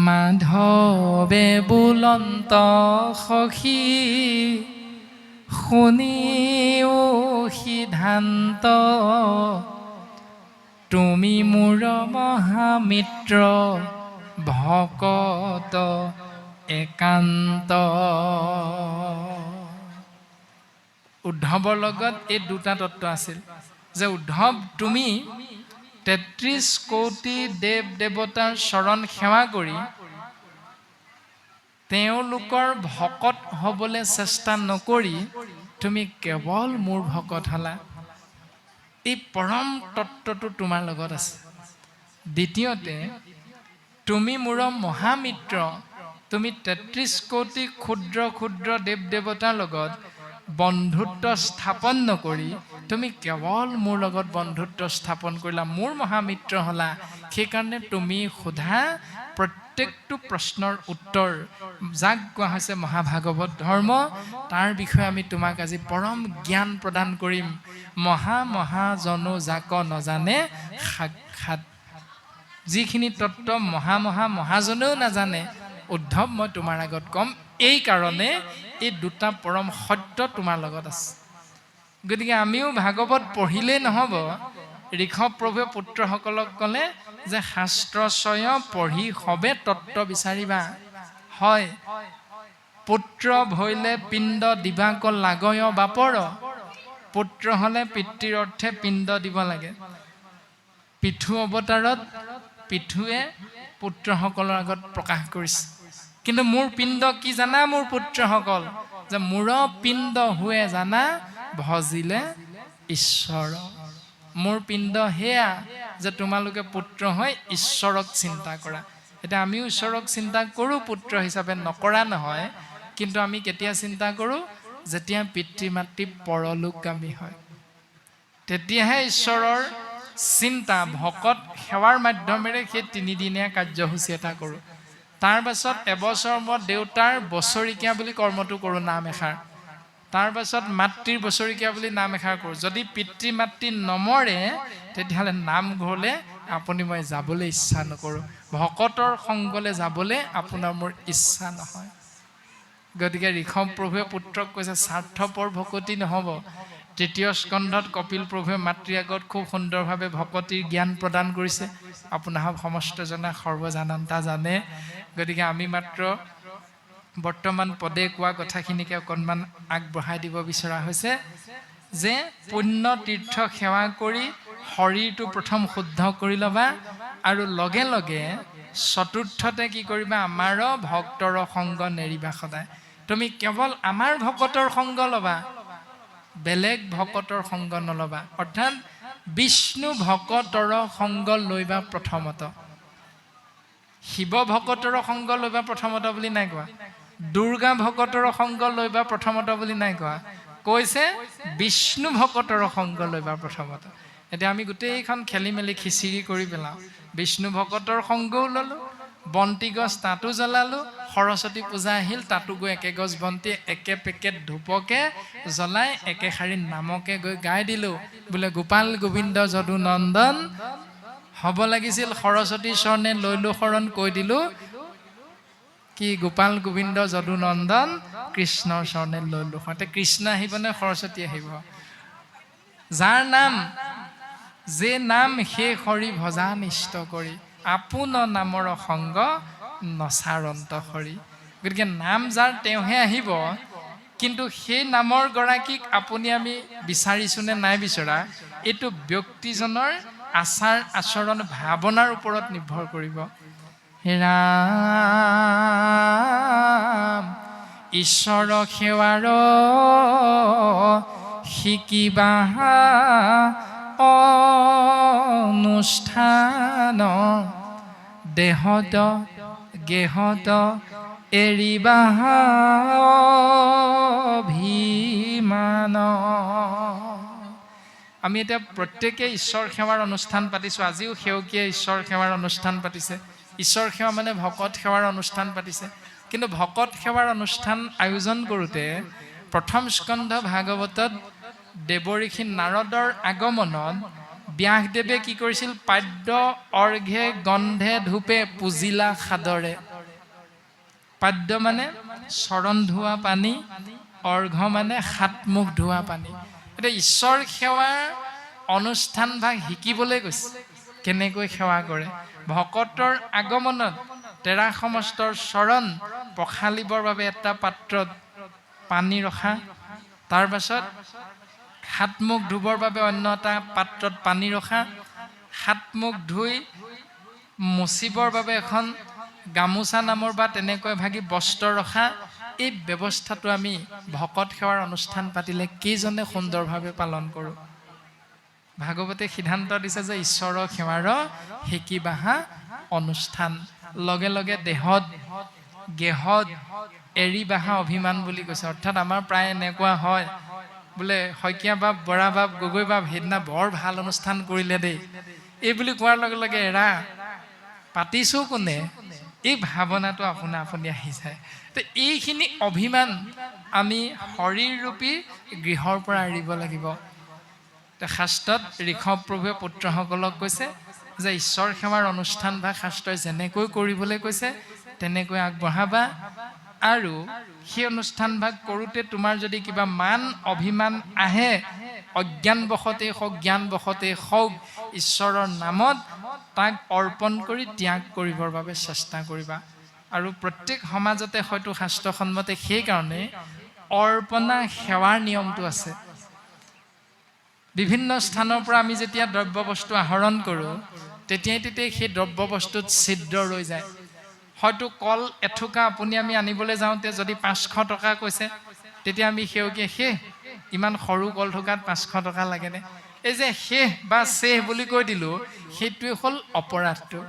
[SPEAKER 1] মাধৱে বুলন্ত সখী, শুনিও সিদ্ধান্ত, তুমি মোৰ মহামিত্ৰ ভকত একান্ত। উদ্ধৱৰ লগত এই দুটা তত্ত্ব আছিল যে উদ্ধৱ, তুমি ৩৩ কোটি দেৱ দেৱতাৰ চৰণ সেৱা কৰি তেওঁলোকৰ ভকত হ'বলৈ চেষ্টা নকৰি তুমি কেৱল মোৰ ভকত হ'লা। এই পৰম তত্ত্বটো তোমাৰ লগত আছে। দ্বিতীয়তে তুমি মোৰ মহামিত্ৰ, তুমি 33 কোটি ক্ষুদ্ৰ ক্ষুদ্ৰ দেৱ দেৱতাৰ লগত বন্ধুত্ব স্থাপন নকৰি তুমি কেৱল মোৰ লগত বন্ধুত্ব স্থাপন কৰিলা, মোৰ মহামিত্ৰ হলা। সেইকাৰণে তুমি সোধা প্ৰত্যেকটো প্ৰশ্নৰ উত্তৰ, যাক কোৱা হৈছে মহাভাগৱত ধৰ্ম, তাৰ বিষয়ে আমি তোমাক আজি পৰম জ্ঞান প্ৰদান কৰিম। মহাজনো যাক নজানে সাক্ষাৎ। যিখিনি তত্ত্ব মহাজনেও নাজানে, উদ্ধৱ মই তোমাৰ আগত ক'ম। এই কাৰণে এই দুটা পৰম সত্য তোমাৰ লগত আছে। গতিকে আমিও ভাগৱত পঢ়িলেই নহ'ব। ঋষভ প্ৰভুৱে পুত্ৰসকলক ক'লে যে শাস্ত্ৰচয় পঢ়ি সবে তত্ত্ব বিচাৰিবা। হয়, পুত্ৰ ভৈলে পিণ্ড দিবাক লাগয় বাপৰ। পুত্ৰ হ'লে পিতৃৰ অৰ্থে পিণ্ড দিব লাগে। পিঠু অৱতাৰত পিঠুৱে পুত্ৰসকলৰ আগত প্ৰকাশ কৰিছে। কিন্তু মোৰ পিণ্ড কি জানা মোৰ পুত্ৰসকল, যে মোৰ পিণ্ড হুৱে জানা ভজিলে ঈশ্বৰ। মোৰ পিণ্ড সেয়া যে তোমালোকে পুত্ৰ হৈ ঈশ্বৰক চিন্তা কৰা। এতিয়া আমিও ঈশ্বৰক চিন্তা কৰোঁ পুত্ৰ হিচাপে, নকৰা নহয়। কিন্তু আমি কেতিয়া চিন্তা কৰোঁ? যেতিয়া পিতৃ মাতৃ পৰলোকগামী হয়, তেতিয়াহে ঈশ্বৰৰ চিন্তা ভকত সেৱাৰ মাধ্যমেৰে সেই 3 দিনীয়া কাৰ্যসূচী এটা কৰোঁ। তাৰ পাছত এবছৰ মূৰত দেউতাৰ বছৰিকীয়া বুলি কৰ্মটো কৰোঁ, নাম এষাৰ। তাৰ পাছত মাতৃৰ বছৰিকীয়া বুলি নাম এষাৰ কৰোঁ। যদি পিতৃ মাতৃ নমৰে তেতিয়াহ'লে নামঘৰলৈ আপুনি মই যাবলৈ ইচ্ছা নকৰোঁ। ভকতৰ সংগলৈ যাবলৈ আপোনাৰ মোৰ ইচ্ছা নহয়। গতিকে ঋষভ প্ৰভুৱে পুত্ৰক কৈছে স্বাৰ্থপৰ ভকতি নহ'ব। 3য় স্কন্ধত কপিল প্ৰভুৱে মাতৃৰ আগত খুব সুন্দৰভাৱে ভকতিৰ জ্ঞান প্ৰদান কৰিছে। আপোনাক সমস্তজনে সৰ্বজানন্তা জানে। গতিকে আমি মাত্ৰ বৰ্তমান পদে কোৱা কথাখিনিকে অকণমান আগবঢ়াই দিব বিচৰা হৈছে যে পুণ্য তীৰ্থ সেৱা কৰি শৰীৰটো প্ৰথম শুদ্ধ কৰি ল'বা, আৰু লগে লগে চতুৰ্থতে কি কৰিবা? আমাৰ ভক্তৰ সংগ নেৰিবা সদায়। তুমি কেৱল আমাৰ ভকতৰ সংগ ল'বা, বেলেগ ভকতৰ সংগ নল'বা। অৰ্থাৎ বিষ্ণু ভকতৰ সংগ লৈবা প্ৰথমত। শিৱ ভকতৰ সংগ লৈবা প্ৰথমত বুলি নাই কোৱা। দুৰ্গা ভকতৰ সংগ লৈবা প্ৰথমত বুলি নাই কোৱা। কৈছে বিষ্ণু ভকতৰ সংগ লৈবা প্ৰথমত। এতিয়া আমি গোটেইখন খেলি মেলি খিচিৰি কৰি পেলাওঁ। বিষ্ণু ভকতৰ সংগও ল'লোঁ, বন্তি গছ তাতো জ্বলালোঁ। সৰস্বতী পূজা আহিল, তাতো গৈ একে গছ বন্তি একে পেকেট ধূপকে জ্বলাই একে শাৰী নামকে গৈ গাই দিলোঁ। বোলে গোপাল গোবিন্দ যদু নন্দন হ'ব লাগিছিল সৰস্বতীৰ চৰণে লৈলো শৰণ, কৈ দিলোঁ কি গোপাল গোবিন্দ যদু নন্দন কৃষ্ণৰ চৰণে লৈলো শৰণ। এতিয়া কৃষ্ণ আহিব নে সৰস্বতী আহিব? যাৰ নাম যে নাম সেই হৰি ভজা নিষ্ট কৰি, আপোন নামৰ সংগ নচাৰন্ত হৰি। গতিকে নাম যাৰ তেওঁহে আহিব। কিন্তু সেই নামৰ গৰাকীক আপুনি আমি বিচাৰিছোঁ নে নাই বিচৰা, এইটো ব্যক্তিজনৰ আচাৰ আচৰণ ভাৱনাৰ ওপৰত নিৰ্ভৰ কৰিব। ৰাম ঈশ্বৰ সেৱাৰ শিকিবা অনুষ্ঠান, দেহত গেহত এৰিবা অভিমান। আমি এতিয়া প্ৰত্যেকেই ঈশ্বৰ সেৱাৰ অনুষ্ঠান পাতিছোঁ। আজিও সেৱকীয়ে ঈশ্বৰ সেৱাৰ অনুষ্ঠান পাতিছে। ঈশ্বৰ সেৱা মানে ভকত সেৱাৰ অনুষ্ঠান পাতিছে। কিন্তু ভকত সেৱাৰ অনুষ্ঠান আয়োজন কৰোঁতে প্ৰথম স্কন্ধ ভাগৱতত দেৱঋষি নাৰদৰ আগমনত ব্যাসদেৱে কি কৰিছিল? পাদ্য অৰ্ঘে গন্ধে ধূপে পূজিলা সাদৰে। পাদ্য মানে চৰণ ধোৱা পানী, অৰ্ঘ মানে হাত মুখ ধোৱা পানী। এতিয়া ঈশ্বৰ সেৱাৰ অনুষ্ঠান ভাগ শিকিবলৈ গৈছে, কেনেকৈ সেৱা কৰে। ভকতৰ আগমনত তেৰা সমস্তৰ চৰণ পখালিবৰ বাবে এটা পাত্ৰত পানী ৰখা, তাৰ পাছত হাত মুখ ধুবৰ বাবে অন্য এটা পাত্ৰত পানী ৰখা, হাত মুখ ধুই মুচিবৰ বাবে এখন গামোচা নামৰ বা তেনেকৈ ভাগি বস্ত্ৰ ৰখা। এই ব্যৱস্থাটো আমি ভকত সেৱাৰ অনুষ্ঠান পাতিলে কেইজনে সুন্দৰভাৱে পালন কৰোঁ? ভাগৱতে সিদ্ধান্ত দিছে যে ঈশ্বৰৰ সেৱাৰ হেকি বাহা অনুষ্ঠান লগে লগে দেহত গেহত এৰি বাহা অভিমান বুলি কৈছে। অৰ্থাৎ আমাৰ প্ৰায় এনেকুৱা হয় বোলে শইকীয়া বাপ, বৰা বাপ, গগৈ বাপ সেইদিনা বৰ ভাল অনুষ্ঠান কৰিলে দেই, এই বুলি কোৱাৰ লগে লগে এৰা পাতিছোঁ কোনে, এই ভাৱনাটো আপোনা আপুনি আহি যায়। তো এইখিনি অভিমান আমি শৰীৰৰূপী গৃহৰ পৰা এৰিব লাগিব। শাস্ত্ৰত ঋষভ প্ৰভুৱে পুত্ৰসকলক কৈছে যে ঈশ্বৰ সেৱাৰ অনুষ্ঠান বা শাস্ত্ৰই যেনেকৈ কৰিবলৈ কৈছে তেনেকৈ আগবঢ়াবা, আৰু সেই অনুষ্ঠান ভাগ কৰোঁতে তোমাৰ যদি কিবা মান অভিমান আহে, অজ্ঞানবশতেই হওক জ্ঞানবশতেই হওক, ঈশ্বৰৰ নামত তাক অৰ্পণ কৰি ত্যাগ কৰিবৰ বাবে চেষ্টা কৰিবা। আৰু প্ৰত্যেক সমাজতে হয়তো শাস্ত্ৰসন্মতে সেইকাৰণে অৰ্পণা সেৱাৰ নিয়মটো আছে। বিভিন্ন স্থানৰ পৰা আমি যেতিয়া দ্ৰব্য বস্তু আহৰণ কৰোঁ তেতিয়াই সেই দ্ৰব্য বস্তুত ছিদ্ৰ ৰৈ যায়। হয়তো কল এথোকা আমি আনিবলৈ যাওঁতে যদি 500 টকা কৈছে, তেতিয়া আমি সেউকে ইমান সৰু কল থোকাত 500 টকা লাগেনে, এই যে বা বুলি কৈ দিলোঁ, সেইটোৱে হ'ল অপৰাধটো।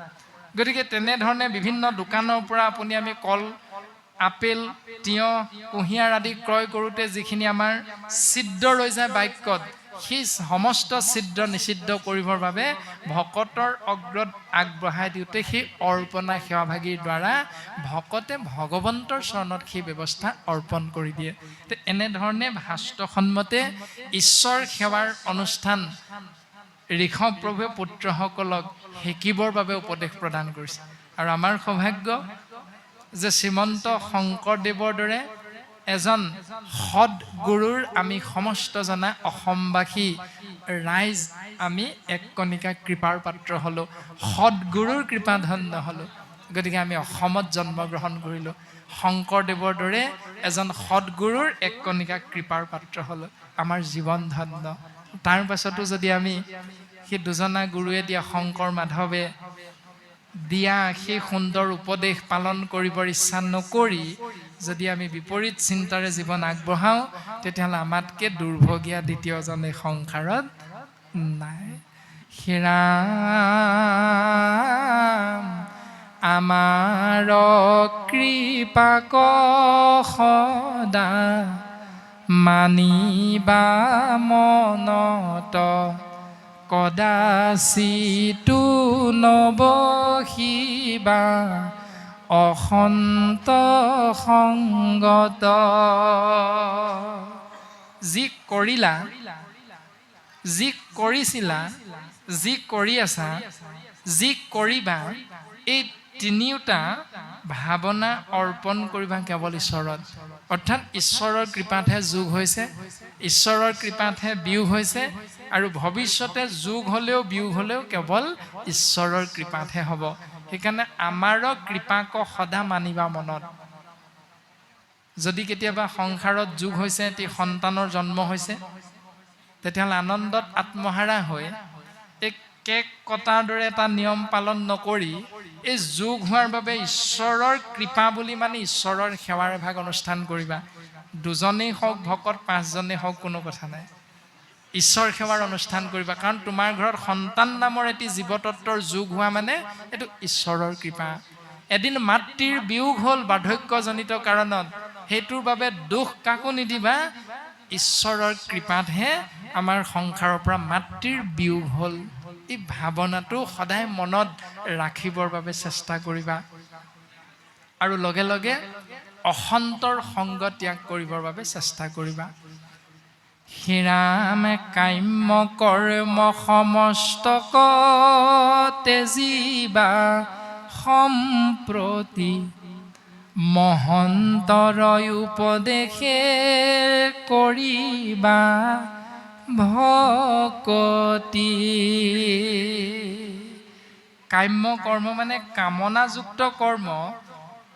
[SPEAKER 1] গতিকে তেনেধৰণে বিভিন্ন দোকানৰ পৰা আমি কল, আপেল, তিয়ঁহ, কুঁহিয়াৰ আদি ক্ৰয় কৰোঁতে যিখিনি আমাৰ ছিদ্ৰ ৰৈ যায় বাক্যত, সেই সমস্ত ছিদ্ৰ নিষিদ্ধ কৰিবৰ বাবে ভকতৰ অগ্ৰত আগবঢ়াই দিওঁতে সেই অৰ্পণা সেৱাভাগীৰ দ্বাৰা ভকতে ভগৱন্তৰ চৰণত সেই ব্যৱস্থা অৰ্পণ কৰি দিয়ে। তো এনেধৰণে শাস্ত্ৰসন্মতে ঈশ্বৰ সেৱাৰ অনুষ্ঠান ঋষভ প্ৰভুৱে পুত্ৰসকলক শিকিবৰ বাবে উপদেশ প্ৰদান কৰিছে। আৰু আমাৰ সৌভাগ্য যে শ্ৰীমন্ত শংকৰদেৱৰ দৰে এজন সদগুৰুৰ আমি সমস্ত জনা অসমবাসী ৰাইজ আমি এক কণিকা কৃপাৰ পাত্ৰ হ'লোঁ, সদগুৰুৰ কৃপাধন্য হ'লোঁ। গতিকে আমি অসমত জন্মগ্ৰহণ কৰিলোঁ, শংকৰদেৱৰ দৰে এজন সদগুৰুৰ এক কণিকা কৃপাৰ পাত্ৰ হ'লোঁ, আমাৰ জীৱন ধন্য। তাৰ পাছতো যদি আমি সেই দুজনা গুৰুৱে দিয়া, শংকৰ মাধৱে দিয়া সেই সুন্দৰ উপদেশ পালন কৰিবৰ ইচ্ছা নকৰি যদি আমি বিপৰীত চিন্তাৰে জীৱন আগবঢ়াওঁ, তেতিয়াহ'লে আমাতকৈ দুৰ্ভগীয়া দ্বিতীয়জন এই সংসাৰত নাই। ৰাম আমাৰ কৃপাক সদা মানিবা মনত, কদাচিতো নবহিবা অসন্ত সংগত। যি কৰিলা, যি কৰিছিলা, যি কৰি আছা, যি কৰিবা, এই তিনিওটা ভাৱনা অৰ্পণ কৰিবা কেৱল ঈশ্বৰত। অৰ্থাৎ ঈশ্বৰৰ কৃপাতহে যোগ হৈছে, ঈশ্বৰৰ কৃপাতহে বিয়োগ হৈছে, আৰু ভৱিষ্যতে যোগ হ'লেও বিয়োগ হ'লেও কেৱল ঈশ্বৰৰ কৃপাতহে হ'ব। সেইকাৰণে আমাৰ কৃপাক সদা মানিবা মনত। যদি কেতিয়াবা সংসাৰত যোগ হৈছে, এটি সন্তানৰ জন্ম হৈছে, তেতিয়াহ'লে আনন্দত আত্মহাৰা হৈ এই কেক কটাৰ দৰে এটা নিয়ম পালন নকৰি এই যোগ হোৱাৰ বাবে ঈশ্বৰৰ কৃপা বুলি মানি ঈশ্বৰৰ সেৱাৰ এভাগ অনুষ্ঠান কৰিবা। দুজনেই হওক ভকত, 5জনেই হওক, কোনো কথা নাই, ঈশ্বৰ সেৱাৰ অনুষ্ঠান কৰিবা। কাৰণ তোমাৰ ঘৰত সন্তান নামৰ এটি জীৱতত্বৰ যোগ হোৱা মানে এইটো ঈশ্বৰৰ কৃপা। এদিন মাতৃৰ বিয়োগ হ'ল বাৰ্ধক্যজনিত কাৰণত, সেইটোৰ বাবে দুখ কাকো নিদিবা, ঈশ্বৰৰ কৃপাতহে আমাৰ সংসাৰৰ পৰা মাতৃৰ বিয়োগ হ'ল। এই ভাৱনাটো সদায় মনত ৰাখিবৰ বাবে চেষ্টা কৰিবা। আৰু লগে লগে অসন্তৰ সংগ ত্যাগ কৰিবৰ বাবে চেষ্টা কৰিবা। শ্ৰীৰাম কাম্য কৰ্ম সমস্তক তেজিবা সম্প্ৰতি, মহন্তৰ উপদেশে কৰিবা ভকতি। কাম্য কৰ্ম মানে কামনাযুক্ত কৰ্ম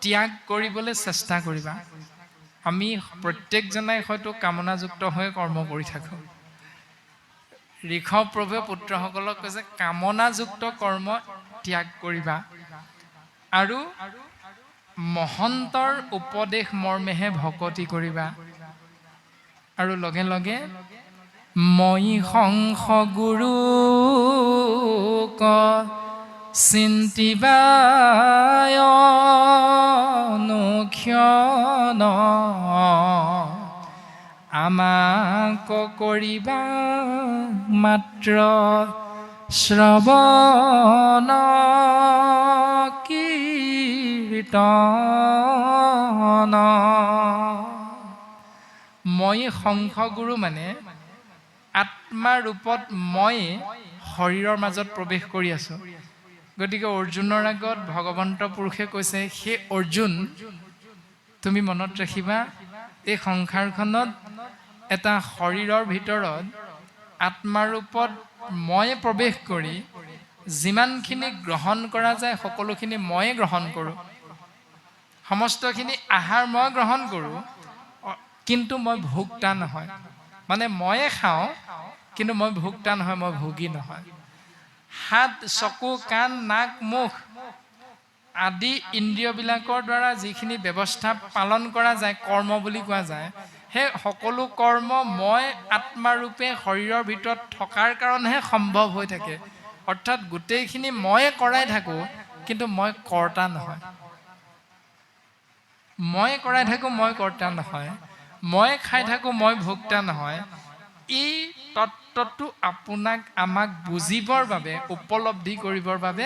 [SPEAKER 1] ত্যাগ কৰিবলৈ চেষ্টা কৰিবা। আমি প্ৰত্যেকজনাই হয়তো কামনাযুক্ত হৈ কৰ্ম কৰি থাকোঁ। ঋষভ প্ৰভুৱে পুত্ৰসকলক কৈছে কামনাযুক্ত কৰ্ম ত্যাগ কৰিবা, আৰু মহন্তৰ উপদেশ মৰ্মেহে ভকতি কৰিবা। আৰু লগে লগে মই সংস গুৰুক চিন্তিবায় অনুক্ষণ আমাক কৰিবা মাত্ৰ শ্ৰৱণ কীৰ্তন। মই সংস গুৰু মানে আত্মা ৰূপত মই শৰীৰৰ মাজত প্ৰৱেশ কৰি আছো। গতিকে অৰ্জুনৰ আগত ভগৱন্ত পুৰুষে কৈছে, সেই অৰ্জুন তুমি মনত ৰাখিবা, এই সংসাৰখনত এটা শৰীৰৰ ভিতৰত আত্মাৰূপত মই প্ৰৱেশ কৰি যিমানখিনি গ্ৰহণ কৰা যায় সকলোখিনি ময়ে গ্ৰহণ কৰোঁ, সমস্তখিনি আহাৰ মই গ্ৰহণ কৰোঁ, কিন্তু মই ভোক্তা নহয়। মানে ময়ে খাওঁ কিন্তু মই ভোক্তা নহয়, মই ভোগী নহয়। হাত, চকু, কাণ, নাক, মুখ আদি ইন্দ্ৰিয়বিলাকৰ দ্বাৰা যিখিনি ব্যৱস্থা পালন কৰা যায়, কৰ্ম বুলি কোৱা যায়, সেই সকলো কৰ্ম মই আত্মাৰূপে শৰীৰৰ ভিতৰত থকাৰ কাৰণেহে সম্ভৱ হৈ থাকে। অৰ্থাৎ গোটেইখিনি ময়ে কৰাই থাকোঁ, কিন্তু মই কৰ্তা নহয়। মই কৰাই থাকোঁ, মই কৰ্তা নহয়। মই খাই থাকোঁ, মই ভোক্তা নহয়। এই তত্ত্বটো আমাক বুজিবৰ বাবে, উপলব্ধি কৰিবৰ বাবে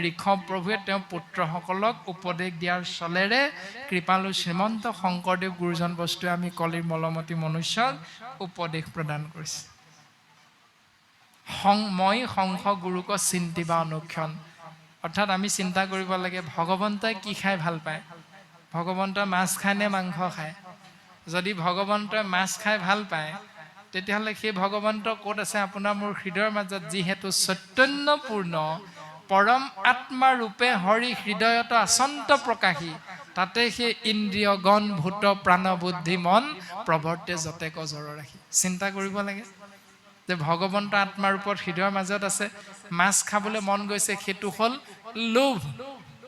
[SPEAKER 1] ঋষভ প্ৰভুৱে তেওঁ পুত্ৰসকলক উপদেশ দিয়াৰ চলেৰে কৃপালু শ্ৰীমন্ত শংকৰদেৱ গুৰুজন বস্তুৱে আমি কলিৰ মলমতী মনুষ্যক উপদেশ প্ৰদান কৰিছে। মই সংস গুৰুক চিন্তিবা অনুক্ষণ। অৰ্থাৎ আমি চিন্তা কৰিব লাগে, ভগৱন্তই কি খাই ভাল পায়? ভগৱন্তই মাছ খায় নে মাংস খায়? যদি ভগৱন্তই মাছ খাই ভাল পায়, তেতিয়াহ'লে সেই ভগৱন্ত ক'ত আছে? আপোনাৰ মোৰ হৃদয়ৰ মাজত, যিহেতু চৈতন্যপূৰ্ণ পৰম আত্মা ৰূপে হৰি হৃদয়ত আচন্ত প্ৰকাশী, তাতে সেই ইন্দ্ৰিয় গণ ভূত প্ৰাণ বুদ্ধি মন প্ৰৱৰ্তে যতে কজৰ ৰাখি। চিন্তা কৰিব লাগে যে ভগৱন্ত আত্মাৰ ৰূপত হৃদয়ৰ মাজত আছে, মাছ খাবলৈ মন গৈছে, সেইটো হ'ল লোভ।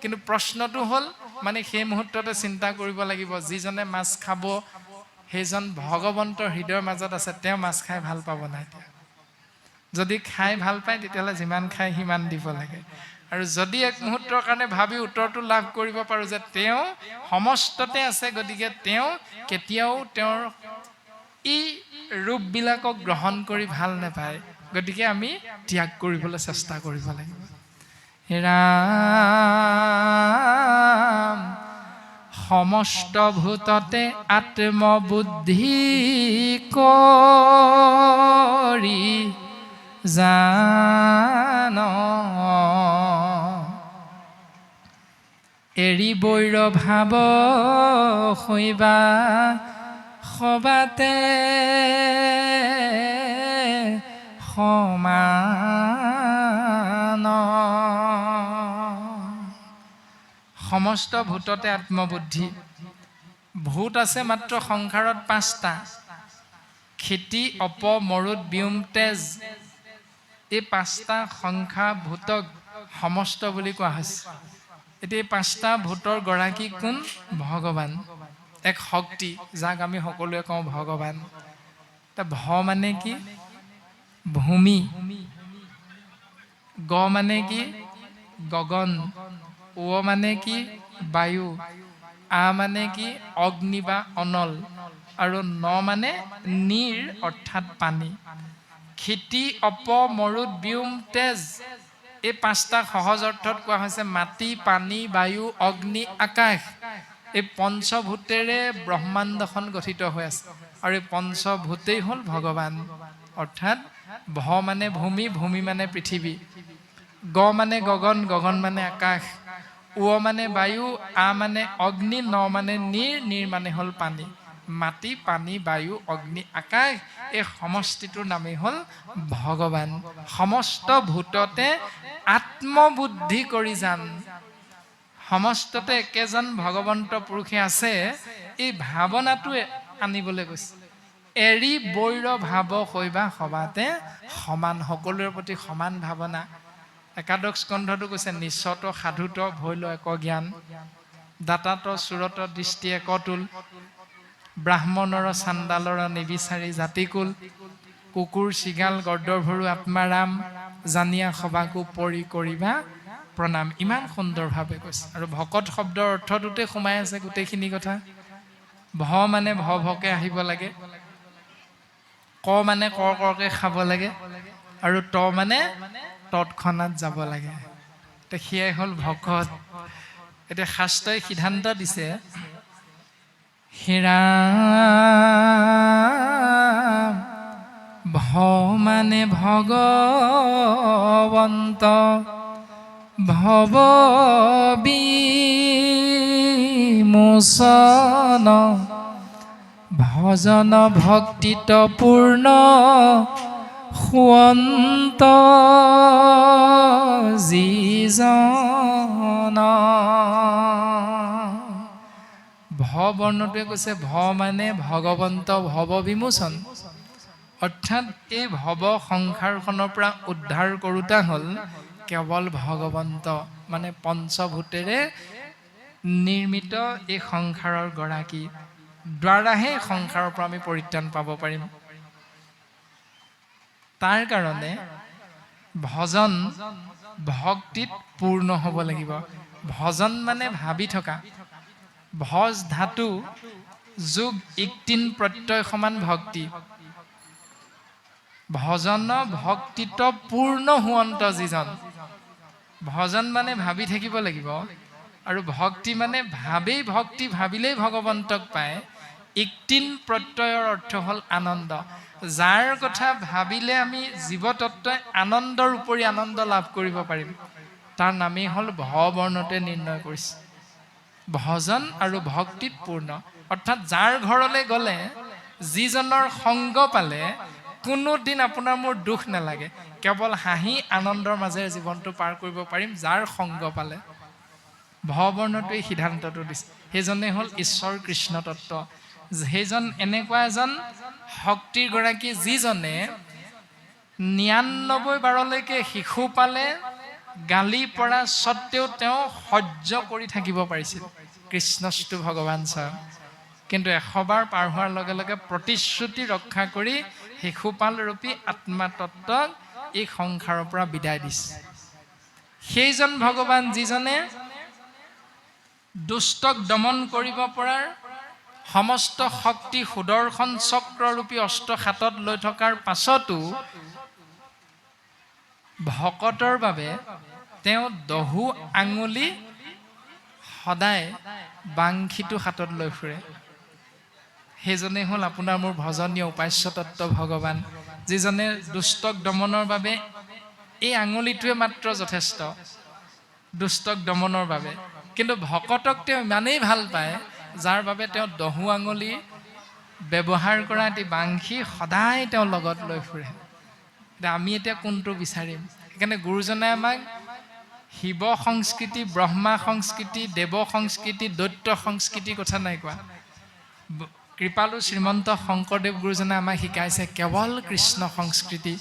[SPEAKER 1] কিন্তু প্ৰশ্নটো হ'ল, মানে সেই মুহূৰ্ততে চিন্তা কৰিব লাগিব, যিজনে মাছ খাব সেইজন ভগৱন্তৰ হৃদয়ৰ মাজত আছে, তেওঁ মাছ খাই ভাল পাব নাই? যদি খাই ভাল পায় তেতিয়াহ'লে যিমান খায় সিমান দিব লাগে। আৰু যদি এক মুহূৰ্তৰ কাৰণে ভাবি উত্তৰটো লাভ কৰিব পাৰোঁ যে তেওঁ সমস্ততে আছে, গতিকে তেওঁ কেতিয়াও তেওঁৰ এই ৰূপবিলাকক গ্ৰহণ কৰি ভাল নাপায়, গতিকে আমি ত্যাগ কৰিবলৈ চেষ্টা কৰিব লাগিব। ৰাম সমস্ত ভূততে আত্মবুদ্ধি কৰি জান, এৰি বৈৰ ভাৱ শৈবা সবাতে সমান। সমস্ত ভূততে আত্মবুদ্ধি। ভূত আছে মাত্ৰ সংসাৰত 5টা: ক্ষিতি, অপ, মৰুত, ব্যোম, তেজ। এই 5টা সংখ্যা ভূতক সমস্ত বুলি কোৱা হৈছে। এতিয়া এই 5টা ভূতৰ গৰাকী কোন? ভগৱান, এক শক্তি, যাক আমি সকলোৱে কওঁ ভগৱান। ভ মানে কি? ভূমি। গ মানে কি? গগন। ও মানে কি? বায়ু। আ মানে কি? অগ্নি বা অনল। আৰু ন মানে নীৰ অৰ্থাৎ পানী। ক্ষিতি, অপ, মৰুত, ব্যোম, তেজ। এই 5টা সহজ অৰ্থত কোৱা হৈছে মাটি, পানী, বায়ু, অগ্নি, আকাশ। এই পঞ্চভূতেৰে ব্ৰহ্মাণ্ডখন গঠিত হৈ আছে, আৰু এই পঞ্চভূতেই হ'ল ভগৱান। অৰ্থাৎ ভ মানে ভূমি, ভূমি মানে পৃথিৱী। গ মানে গগন, গগন মানে আকাশ। ও মানে বায়ু, আ মানে অগ্নি, ন মানে নীৰ, নীৰ মানে হ'ল পানী। মাটি, পানী, বায়ু, অগ্নি, আকাশ, এই সমষ্টিটোৰ নামেই হ'ল ভগৱান। সমস্ত ভূততে আত্মবুদ্ধি কৰি জান। সমস্ততে একেজন ভগৱন্ত পুৰুষে আছে, এই ভাৱনাটো আনিবলৈ গৈছে। এৰি বৈৰ ভাৱ শৈবা সবাতে সমান। সকলোৰে প্ৰতি সমান ভাৱনা। একাদশ স্কন্ধটো কৈছে, নিশ্বত সাধুত ভৈল এক জ্ঞান, দাতাত চুৰত দৃষ্টি একতুল, ব্ৰাহ্মণৰ চাণ্ডালৰ নিবিচাৰি জাতিকুল। কুকুৰ চিগাল গৰ্দভৰু আত্মাৰাম জানিয়া সবাকো পৰি কৰিবা প্ৰণাম। ইমান সুন্দৰভাৱে কৈছে। আৰু ভকত শব্দৰ অৰ্থটোতে সোমাই আছে গোটেইখিনি কথা। ভ মানে ভকে আহিব লাগে, ক মানে কৰকে খাব লাগে, আৰু ত মানে তৎক্ষণাত যাব লাগে। সেয়াই হ'ল ভকত। এতিয়া শাস্ত্ৰই সিদ্ধান্ত দিছে, হেৰা ভ মানে ভগৱন্ত, ভৱ বিমোচন, ভজন ভক্তিত পূৰ্ণ সুৱন্ত যিজন। ভ বৰ্ণটোৱে কৈছে ভ মানে ভগৱন্ত, ভৱ বিমোচন। অৰ্থাৎ এই ভৱ সংসাৰখনৰ পৰা উদ্ধাৰ কৰোঁতা হ'ল কেৱল ভগৱন্ত, মানে পঞ্চভূতেৰে নিৰ্মিত এই সংসাৰৰ গৰাকী দ্বাৰাহে সংসাৰৰ পৰা আমি পৰিত্ৰাণ পাব পাৰিম। তাৰ কাৰণে ভজন ভক্তিত পূৰ্ণ হ'ব লাগিব। ভজন মানে ভাবি থকা। ভজ ধাতু যোগ ইক্তিন প্ৰত্যয় সমান ভক্তি। ভজন ভক্তিত পূৰ্ণ সুৱন্ত যিজন। ভজন মানে ভাবি থাকিব লাগিব, আৰু ভক্তি মানে ভাবেই ভক্তি, ভাবিলেই ভগৱন্তক পায়। ইক্তিন প্ৰত্যয়ৰ অৰ্থ হ'ল আনন্দ। যাৰ কথা ভাবিলে আমি জীৱতত্ত্বই আনন্দৰ উপৰি আনন্দ লাভ কৰিব পাৰিম, তাৰ নামেই হ'ল ভ বৰ্ণটোৱে নিৰ্ণয় কৰিছে। ভজন আৰু ভক্তিত পূৰ্ণ, অৰ্থাৎ যাৰ ঘৰলৈ গ'লে, যিজনৰ সংগ পালে কোনোদিন আপোনাৰ মোৰ দুখ নালাগে, কেৱল হাঁহি আনন্দৰ মাজেৰে জীৱনটো পাৰ কৰিব পাৰিম যাৰ সংগ পালে। ভ বৰ্ণটোৱে সিদ্ধান্তটো দিছে। সেইজনে হ'ল ঈশ্বৰ কৃষ্ণ তত্ত্ব। সেইজন এনেকুৱা এজন শক্তিৰ গৰাকী, যিজনে ৯৯ বাৰলৈকে শিশু পালে, গালি পৰা স্বত্তেও তেওঁ সহ্য কৰি থাকিব পাৰিছিল। কৃষ্ণস্তু ভগৱান স্বয়ং। কিন্তু ১০০ বাৰ পাৰ হোৱাৰ লগে লগে প্ৰতিশ্ৰুতি ৰক্ষা কৰি শিশুপাল ৰূপী আত্মাতত্ত্বক এই সংসাৰৰ পৰা বিদায় দিছে। সেইজন ভগৱান, যিজনে দুষ্টক দমন কৰিব পৰাৰ সমস্ত শক্তি সুদৰ্শন চক্ৰৰূপী অস্ত্ৰ হাতত লৈ থকাৰ পাছতো ভকতৰ বাবে তেওঁ দহু আঙুলি সদায় বাংশীটো হাতত লৈ ফুৰে। সেইজনেই হ'ল আপোনাৰ মোৰ ভজনীয় উপাস্য তত্ত্ব ভগৱান, যিজনে দুষ্টক দমনৰ বাবে এই আঙুলিটোৱে মাত্ৰ যথেষ্ট, দুষ্টক দমনৰ বাবে। কিন্তু ভকতক তেওঁ ইমানেই ভাল পায়, যাৰ বাবে তেওঁ দহু আঙুলি ব্যৱহাৰ কৰা এটি বাংশী সদায় তেওঁ লগত লৈ ফুৰে। আমি এতিয়া কোনটো বিচাৰিম? সেইকাৰণে গুৰুজনে আমাক শিৱ সংস্কৃতি, ব্ৰহ্মা সংস্কৃতি, দেৱ সংস্কৃতি, দৈত্য সংস্কৃতিৰ কথা নাই কোৱা। কৃপালু শ্ৰীমন্ত শংকৰদেৱ গুৰুজনে আমাক শিকাইছে কেৱল কৃষ্ণ সংস্কৃতি।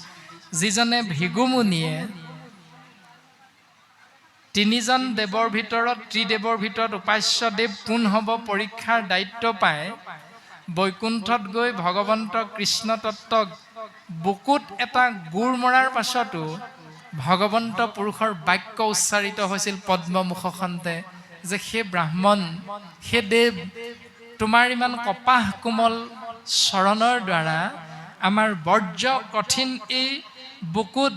[SPEAKER 1] যিজনে ভৃগুমুনিয়ে তিনিজন দেৱৰ ভিতৰত, ত্ৰিদেৱৰ ভিতৰত উপাস্য দেৱ কোন হ'ব পৰীক্ষাৰ দায়িত্ব পায়, বৈকুণ্ঠত গৈ ভগৱন্ত কৃষ্ণ তত্ত্বক বুকুত এটা গুৰ মৰাৰ পাছতো ভগৱন্ত পুৰুষৰ বাক্য উচ্চাৰিত হৈছিল পদ্মমুখখনতে, যে সেই ব্ৰাহ্মণ, সেই দেৱ, তোমাৰ ইমান কপাহ কোমল চৰণৰ দ্বাৰা আমাৰ বৰ্জ্য কঠিন এই বুকুত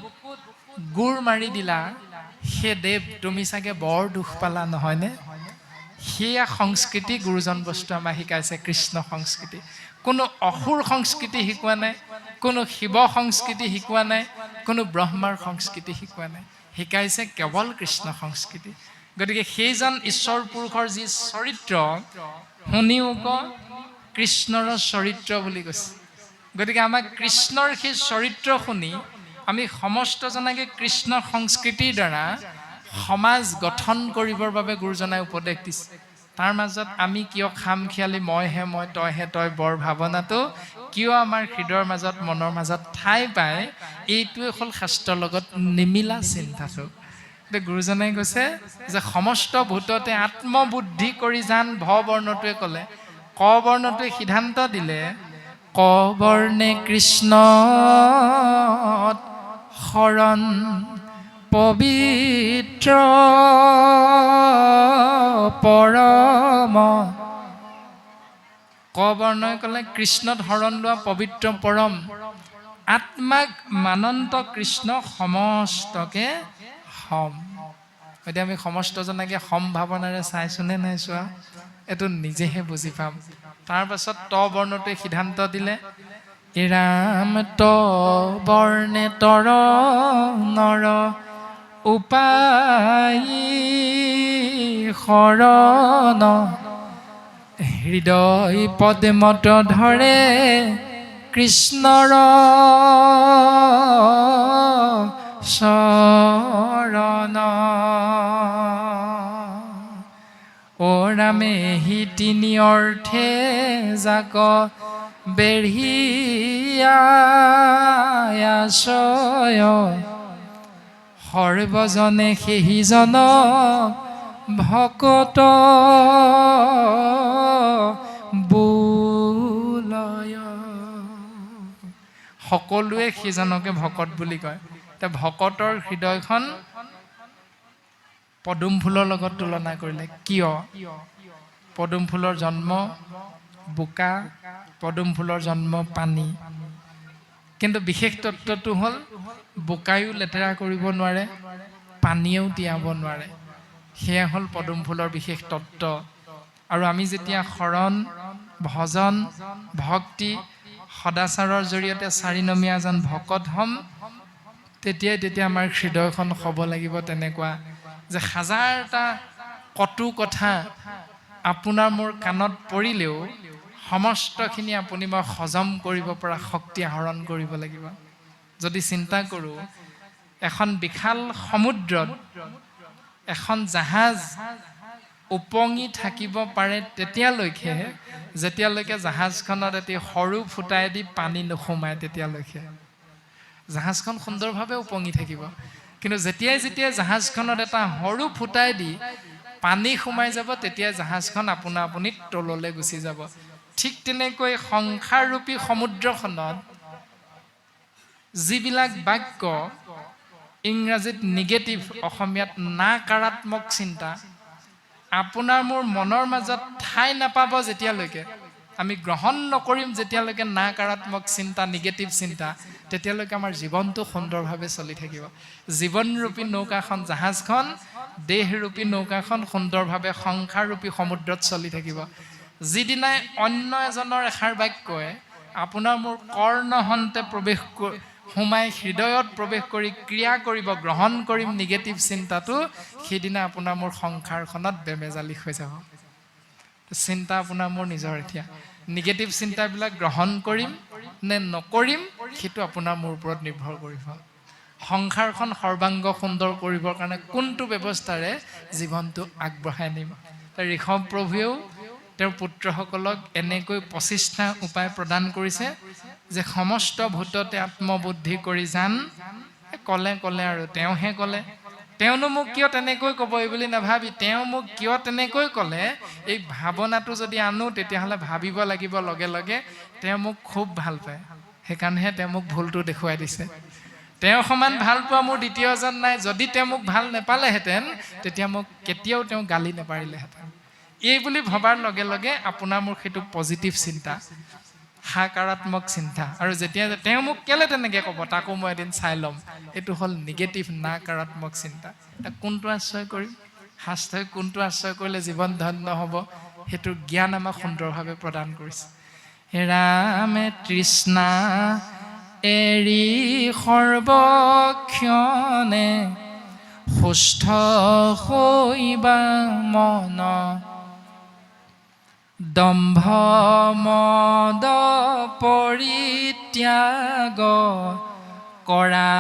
[SPEAKER 1] গুৰ মাৰি দিলা, সেই দেৱ তুমি চাগে বৰ দুখ পালা নহয়নে? সেয়া সংস্কৃতি গুৰুজন বস্তু আমাক শিকাইছে, কৃষ্ণ সংস্কৃতি। কোনো অসুৰ সংস্কৃতি শিকোৱা নাই, কোনো শিৱ সংস্কৃতি শিকোৱা নাই, কোনো ব্ৰহ্মাৰ সংস্কৃতি শিকোৱা নাই, শিকাইছে কেৱল কৃষ্ণ সংস্কৃতি। গতিকে সেইজন ঈশ্বৰ পুৰুষৰ যি চৰিত্ৰ শুনিও কৃষ্ণৰ চৰিত্ৰ বুলি কৈছে। গতিকে আমাক কৃষ্ণৰ সেই চৰিত্ৰ শুনি আমি সমস্তজনাকে কৃষ্ণ সংস্কৃতিৰ দ্বাৰা সমাজ গঠন কৰিবৰ বাবে গুৰুজনাই উপদেশ দিছে। তাৰ মাজত আমি কিয় খাম খেয়ালি মইহে মই, তইহে তই বৰ ভাৱনাটো কিয় আমাৰ হৃদয়ৰ মাজত, মনৰ মাজত ঠাই পায়, এইটোৱে হ'ল শাস্ত্ৰৰ লগত নিমিলা চিন্তাটো। গুৰুজনাই কৈছে যে সমস্ত ভূততে আত্মবুদ্ধি কৰি জান, ভ বৰ্ণটোৱে ক'লে। ক বৰ্ণটোৱে সিদ্ধান্ত দিলে কবৰ্ণে কৃষ্ণ শৰণ পবিত্ৰ পৰম। কবৰ্ণই ক'লে কৃষ্ণত শৰণ লোৱা পবিত্ৰ পৰম। আত্মাক মানন্ত কৃষ্ণ সমস্তকে সম। এতিয়া আমি সমস্তজনকে সম ভাৱনাৰে চাইছোনে নাই চোৱা? এইটো নিজেহে বুজি পাম। তাৰ পাছত ত বৰ্ণটোৱে সিদ্ধান্ত দিলে, ৰাম ত বৰ্ণে তৰ নৰ উপায় শৰণ হৃদয় পদ্মত ধৰে কৃষ্ণৰ শৰণ। ও ৰামে হি তিনি অৰ্থে জাক বেঢ়িয়াছয় সৰ্বজনে সেহিজন ভকত বোলয়। সকলোৱে সিজনকে ভকত বুলি কয়। এতিয়া ভকতৰ হৃদয়খন পদুম ফুলৰ লগত তুলনা কৰিলে। কিয়? পদুম ফুলৰ জন্ম বোকা, পদুম ফুলৰ জন্ম পানী। কিন্তু বিশেষ তত্ত্বটো হ'ল বোকায়ো লেতেৰা কৰিব নোৱাৰে, পানীয়েও তিয়াব নোৱাৰে। সেয়া হ'ল পদুম ফুলৰ বিশেষ তত্ত্ব। আৰু আমি যেতিয়া শৰণ, ভজন, ভক্তি, সদাচাৰৰ জৰিয়তে চাৰিনমীয়া এজন ভকত হ'ম, তেতিয়া আমাৰ হৃদয়খন হ'ব লাগিব তেনেকুৱা যে হাজাৰটা কটু কথা আপোনাৰ মোৰ কাণত পৰিলেও সমস্তখিনি আপুনি মই হজম কৰিব পৰা শক্তি আহৰণ কৰিব লাগিব। যদি চিন্তা কৰোঁ, এখন বিশাল সমুদ্ৰত এখন জাহাজ উপঙি থাকিব পাৰে তেতিয়ালৈকে যেতিয়ালৈকে জাহাজখনত এটি সৰু ফুটাই দি পানী নোসোমায়, তেতিয়ালৈকে জাহাজখন সুন্দৰভাৱে উপঙি থাকিব। কিন্তু যেতিয়াই জাহাজখনত এটা সৰু ফুটাই দি পানী সোমাই যাব, তেতিয়াই জাহাজখন আপোনা আপুনি তললৈ গুচি যাব। ঠিক তেনেকৈ সংসাৰৰূপী সমুদ্ৰখনত যিবিলাক বাক্য ইংৰাজীত নিগেটিভ, অসমীয়াত নাকাৰাত্মক চিন্তা আপোনাৰ মোৰ মনৰ মাজত ঠাই নাপাব, যেতিয়ালৈকে আমি গ্ৰহণ নকৰিম, যেতিয়ালৈকে নাকাৰাত্মক চিন্তা, নিগেটিভ চিন্তা, তেতিয়ালৈকে আমাৰ জীৱনটো সুন্দৰভাৱে চলি থাকিব। জীৱনৰূপী নৌকাখন, জাহাজখন, দেহৰূপী নৌকাখন সুন্দৰভাৱে সংসাৰৰূপী সমুদ্ৰত চলি থাকিব। যিদিনাই অন্য এজনৰ এষাৰ বাক্যই আপোনাৰ মোৰ কৰ্ণহন্তে সোমাই হৃদয়ত প্ৰৱেশ কৰি ক্ৰিয়া কৰিব, গ্ৰহণ কৰিম নিগেটিভ চিন্তাটো, সেইদিনা আপোনাৰ মোৰ সংসাৰখনত বেমেজালি হৈ যাব। চিন্তা আপোনাৰ মোৰ নিজৰ। এতিয়া নিগেটিভ চিন্তাবিলাক গ্ৰহণ কৰিম নে নকৰিম, সেইটো আপোনাৰ মোৰ ওপৰত নিৰ্ভৰ কৰিব। সংসাৰখন সৰ্বাংগ সুন্দৰ কৰিবৰ কাৰণে কোনটো ব্যৱস্থাৰে জীৱনটো আগবঢ়াই নিম। ঋষভ প্ৰভুৱেও তেওঁৰ পুত্ৰসকলক এনেকৈ 25টা উপায় প্ৰদান কৰিছে যে সমস্ত ভূততে আত্মবুদ্ধি কৰি জান। ক'লে আৰু তেওঁহে ক'লে, তেওঁনো মোক কিয় তেনেকৈ ক'ব এই বুলি নাভাবি, তেওঁ মোক কিয় তেনেকৈ ক'লে, এই ভাৱনাটো যদি আনো, তেতিয়াহ'লে ভাবিব লাগিব লগে লগে তেওঁ মোক খুব ভাল পায়, সেইকাৰণেহে তেওঁ মোক ভুলটো দেখুৱাই দিছে। তেওঁৰ সমান ভাল পোৱা মোৰ দ্বিতীয়জন নাই। যদি তেওঁ মোক ভাল নেপালেহেঁতেন, তেতিয়া মোক কেতিয়াও তেওঁ গালি নেপাৰিলেহেঁতেন। এই বুলি ভবাৰ লগে লগে আপোনাৰ মোৰ সেইটো পজিটিভ চিন্তা, সাকাৰাত্মক চিন্তা। আৰু যেতিয়া তেওঁ মোক কেলে তেনেকৈ ক'ব, তাকো মই এদিন চাই ল'ম, এইটো হ'ল নিগেটিভ নাকাৰাত্মক চিন্তা। এতিয়া কোনটো আশ্ৰয় কৰিম? শাস্ত্ৰই কোনটো আশ্ৰয় কৰিলে জীৱন ধন্য হ'ব, সেইটোৰ জ্ঞান আমাক সুন্দৰভাৱে প্ৰদান কৰিছে। ৰামে তৃষ্ণা এৰি সৰ্বক্ষণে সুস্থ হৈবা মন, দম্ভ মদ পৰিত্যাগ কৰা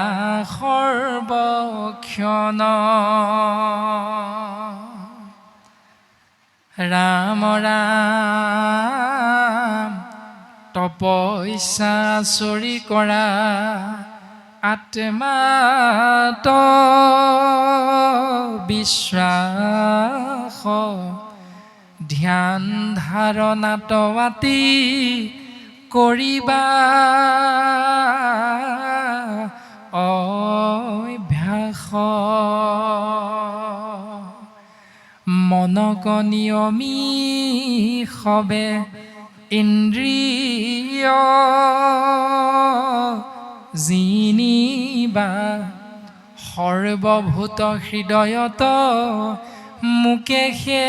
[SPEAKER 1] সৰ্বক্ষণ। ৰাম ৰাম তপস্যা চৰি কৰা আত্মাত বিশ্বাস, ধ্যান ধাৰণাত আতি কৰিবা অভ্যাস মনক নিয়মী সবে ইন্দ্ৰিয় জিনিবা সৰ্বভূত হৃদয়ত মুকেশে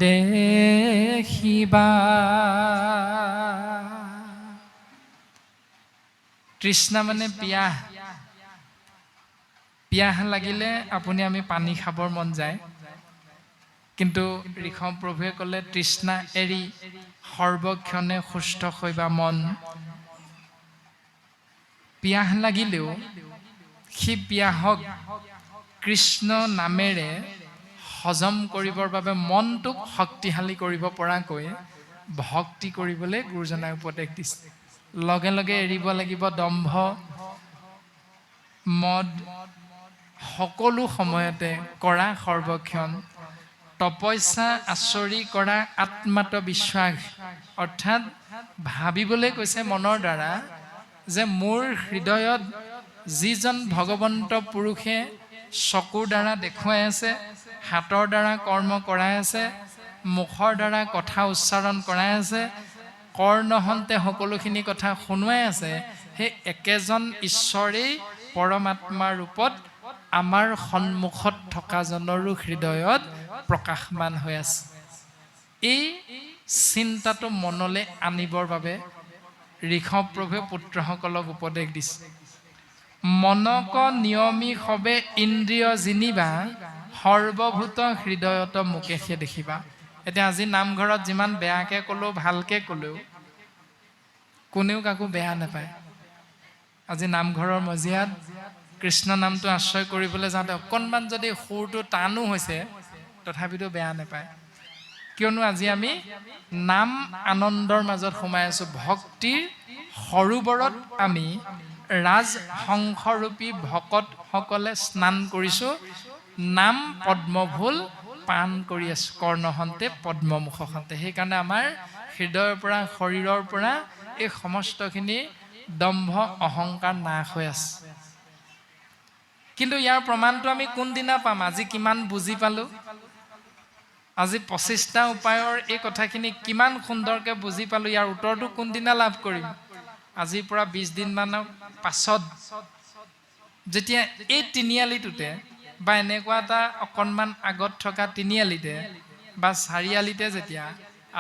[SPEAKER 1] দেখিবা। তৃষ্ণা মানে পিয়াহ। পিয়াহ লাগিলে আমি পানী খাবৰ মন যায়, কিন্তু ঋষভ প্ৰভুৱে ক'লে তৃষ্ণা এৰি সৰ্বক্ষণে সুস্থ হৈবা মন। পিয়াহ লাগিলেও সেই পিয়াহক কৃষ্ণ নামেৰে হজম কৰিবৰ বাবে মনটোক শক্তিশালী কৰিব পৰাকৈ ভক্তি কৰিবলৈ গুৰুজনাই উপদেশ দিছে। লগে লগে এৰিব লাগিব দম্ভ, মদ, সকলো সময়তে কৰা সৰ্বক্ষণ, তপস্যা আচৰি কৰা আত্মাত বিশ্বাস, অৰ্থাৎ ভাবিবলৈ কৈছে মনৰ দ্বাৰা যে মোৰ হৃদয়ত যিজন ভগৱন্ত পুৰুষে চকুৰ দ্বাৰা দেখুৱাই আছে, হাতৰ দ্বাৰা কৰ্ম কৰাই আছে, মুখৰ দ্বাৰা কথা উচ্চাৰণ কৰাই আছে, কৰ্ণহন্তে সকলোখিনি কথা শুনোৱাই আছে, সেই একেজন ঈশ্বৰেই পৰমাত্মা ৰূপত আমাৰ সন্মুখত থকাজনৰো হৃদয়ত প্ৰকাশমান হৈ আছে। এই চিন্তাটো মনলৈ আনিবৰ বাবে ঋষভ প্ৰভুৱে পুত্ৰসকলক উপদেশ দিছে। মনক নিয়মী সবে ইন্দ্ৰিয় জিনিবা সৰ্বভূত হৃদয়ত মুকেশে দেখিবা। এতিয়া আজি নামঘৰত যিমান বেয়াকে ক'লেও ভালকে ক'লেও কোনেও কাকো বেয়া নাপায়। আজি নামঘৰৰ মজিয়াত কৃষ্ণ নামটো আশ্ৰয় কৰিবলৈ যাওঁতে অকণমান যদি সুৰটো টানো হৈছে তথাপিতো বেয়া নাপায়, কিয়নো আজি আমি নাম আনন্দৰ মাজত সোমাই আছো। ভক্তিৰ সৰোবৰত আমি ৰাজহংসৰূপী ভকতসকলে স্নান কৰিছোঁ, নাম পদ্মফুল পান কৰি আছো, কৰ্ণহন্তে পদ্মমুখহন্তে। সেইকাৰণে আমাৰ হৃদয়ৰ পৰা শৰীৰৰ পৰা এই সমস্তখিনি দম্ভ অহংকাৰ নাশ হৈ আছে। কিন্তু ইয়াৰ প্ৰমাণটো আমি কোনদিনা পাম? আজি কিমান বুজি পালোঁ? আজি 25টা উপায়ৰ এই কথাখিনি কিমান সুন্দৰকৈ বুজি পালোঁ? ইয়াৰ উত্তৰটো কোনদিনা লাভ কৰিম? আজিৰ পৰা 20 দিনমানৰ পাছত যেতিয়া এই তিনিআলিটোতে বা এনেকুৱা এটা অকণমান আগত থকা তিনিআলিতে বা চাৰিআলিতে যেতিয়া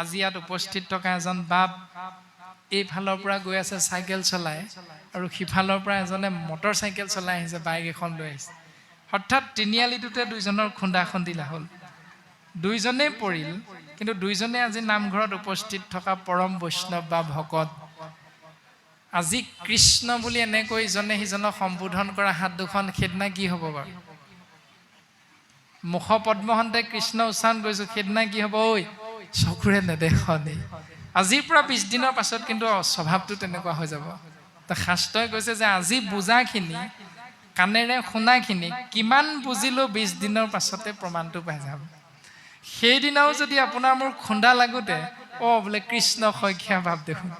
[SPEAKER 1] আজি ইয়াত উপস্থিত থকা এজন বাপ এইফালৰ পৰা গৈ আছে চাইকেল চলাই, আৰু সিফালৰ পৰা এজনে মটৰ চাইকেল চলাই আহিছে, বাইক এখন লৈ আহিছে। হঠাৎ তিনিআলিটোতে দুইজনৰ খুন্দা খুন্দিলা হ'ল, দুইজনেই পৰিল, কিন্তু দুইজনে আজি নামঘৰত উপস্থিত থকা পৰম বৈষ্ণৱ বা ভকত। আজি কৃষ্ণ বুলি এনেকৈ ইজনে সিজনক সম্বোধন কৰা হাত দুখন সেইদিনা কি হ'ব বাৰু? মুখ পদ্মহন্তে কৃষ্ণ উচ্চাৰণ কৰিছোঁ, সেইদিনা কি হ'ব? ঐ চকুৰে নেদেখনি। আজিৰ পৰা 20 দিনৰ পাছত কিন্তু স্বভাৱটো তেনেকুৱা হৈ যাব। শাস্ত্ৰই কৈছে যে আজি বুজাখিনি, কাণেৰে শুনাখিনি কিমান বুজিলোঁ 20 দিনৰ পাছতে প্ৰমাণটো পাই যাব। সেইদিনাও যদি আপোনাৰ মোৰ খুন্দা লাগোতে বোলে কৃষ্ণ শইকীয়া ভাৱ দেখোন,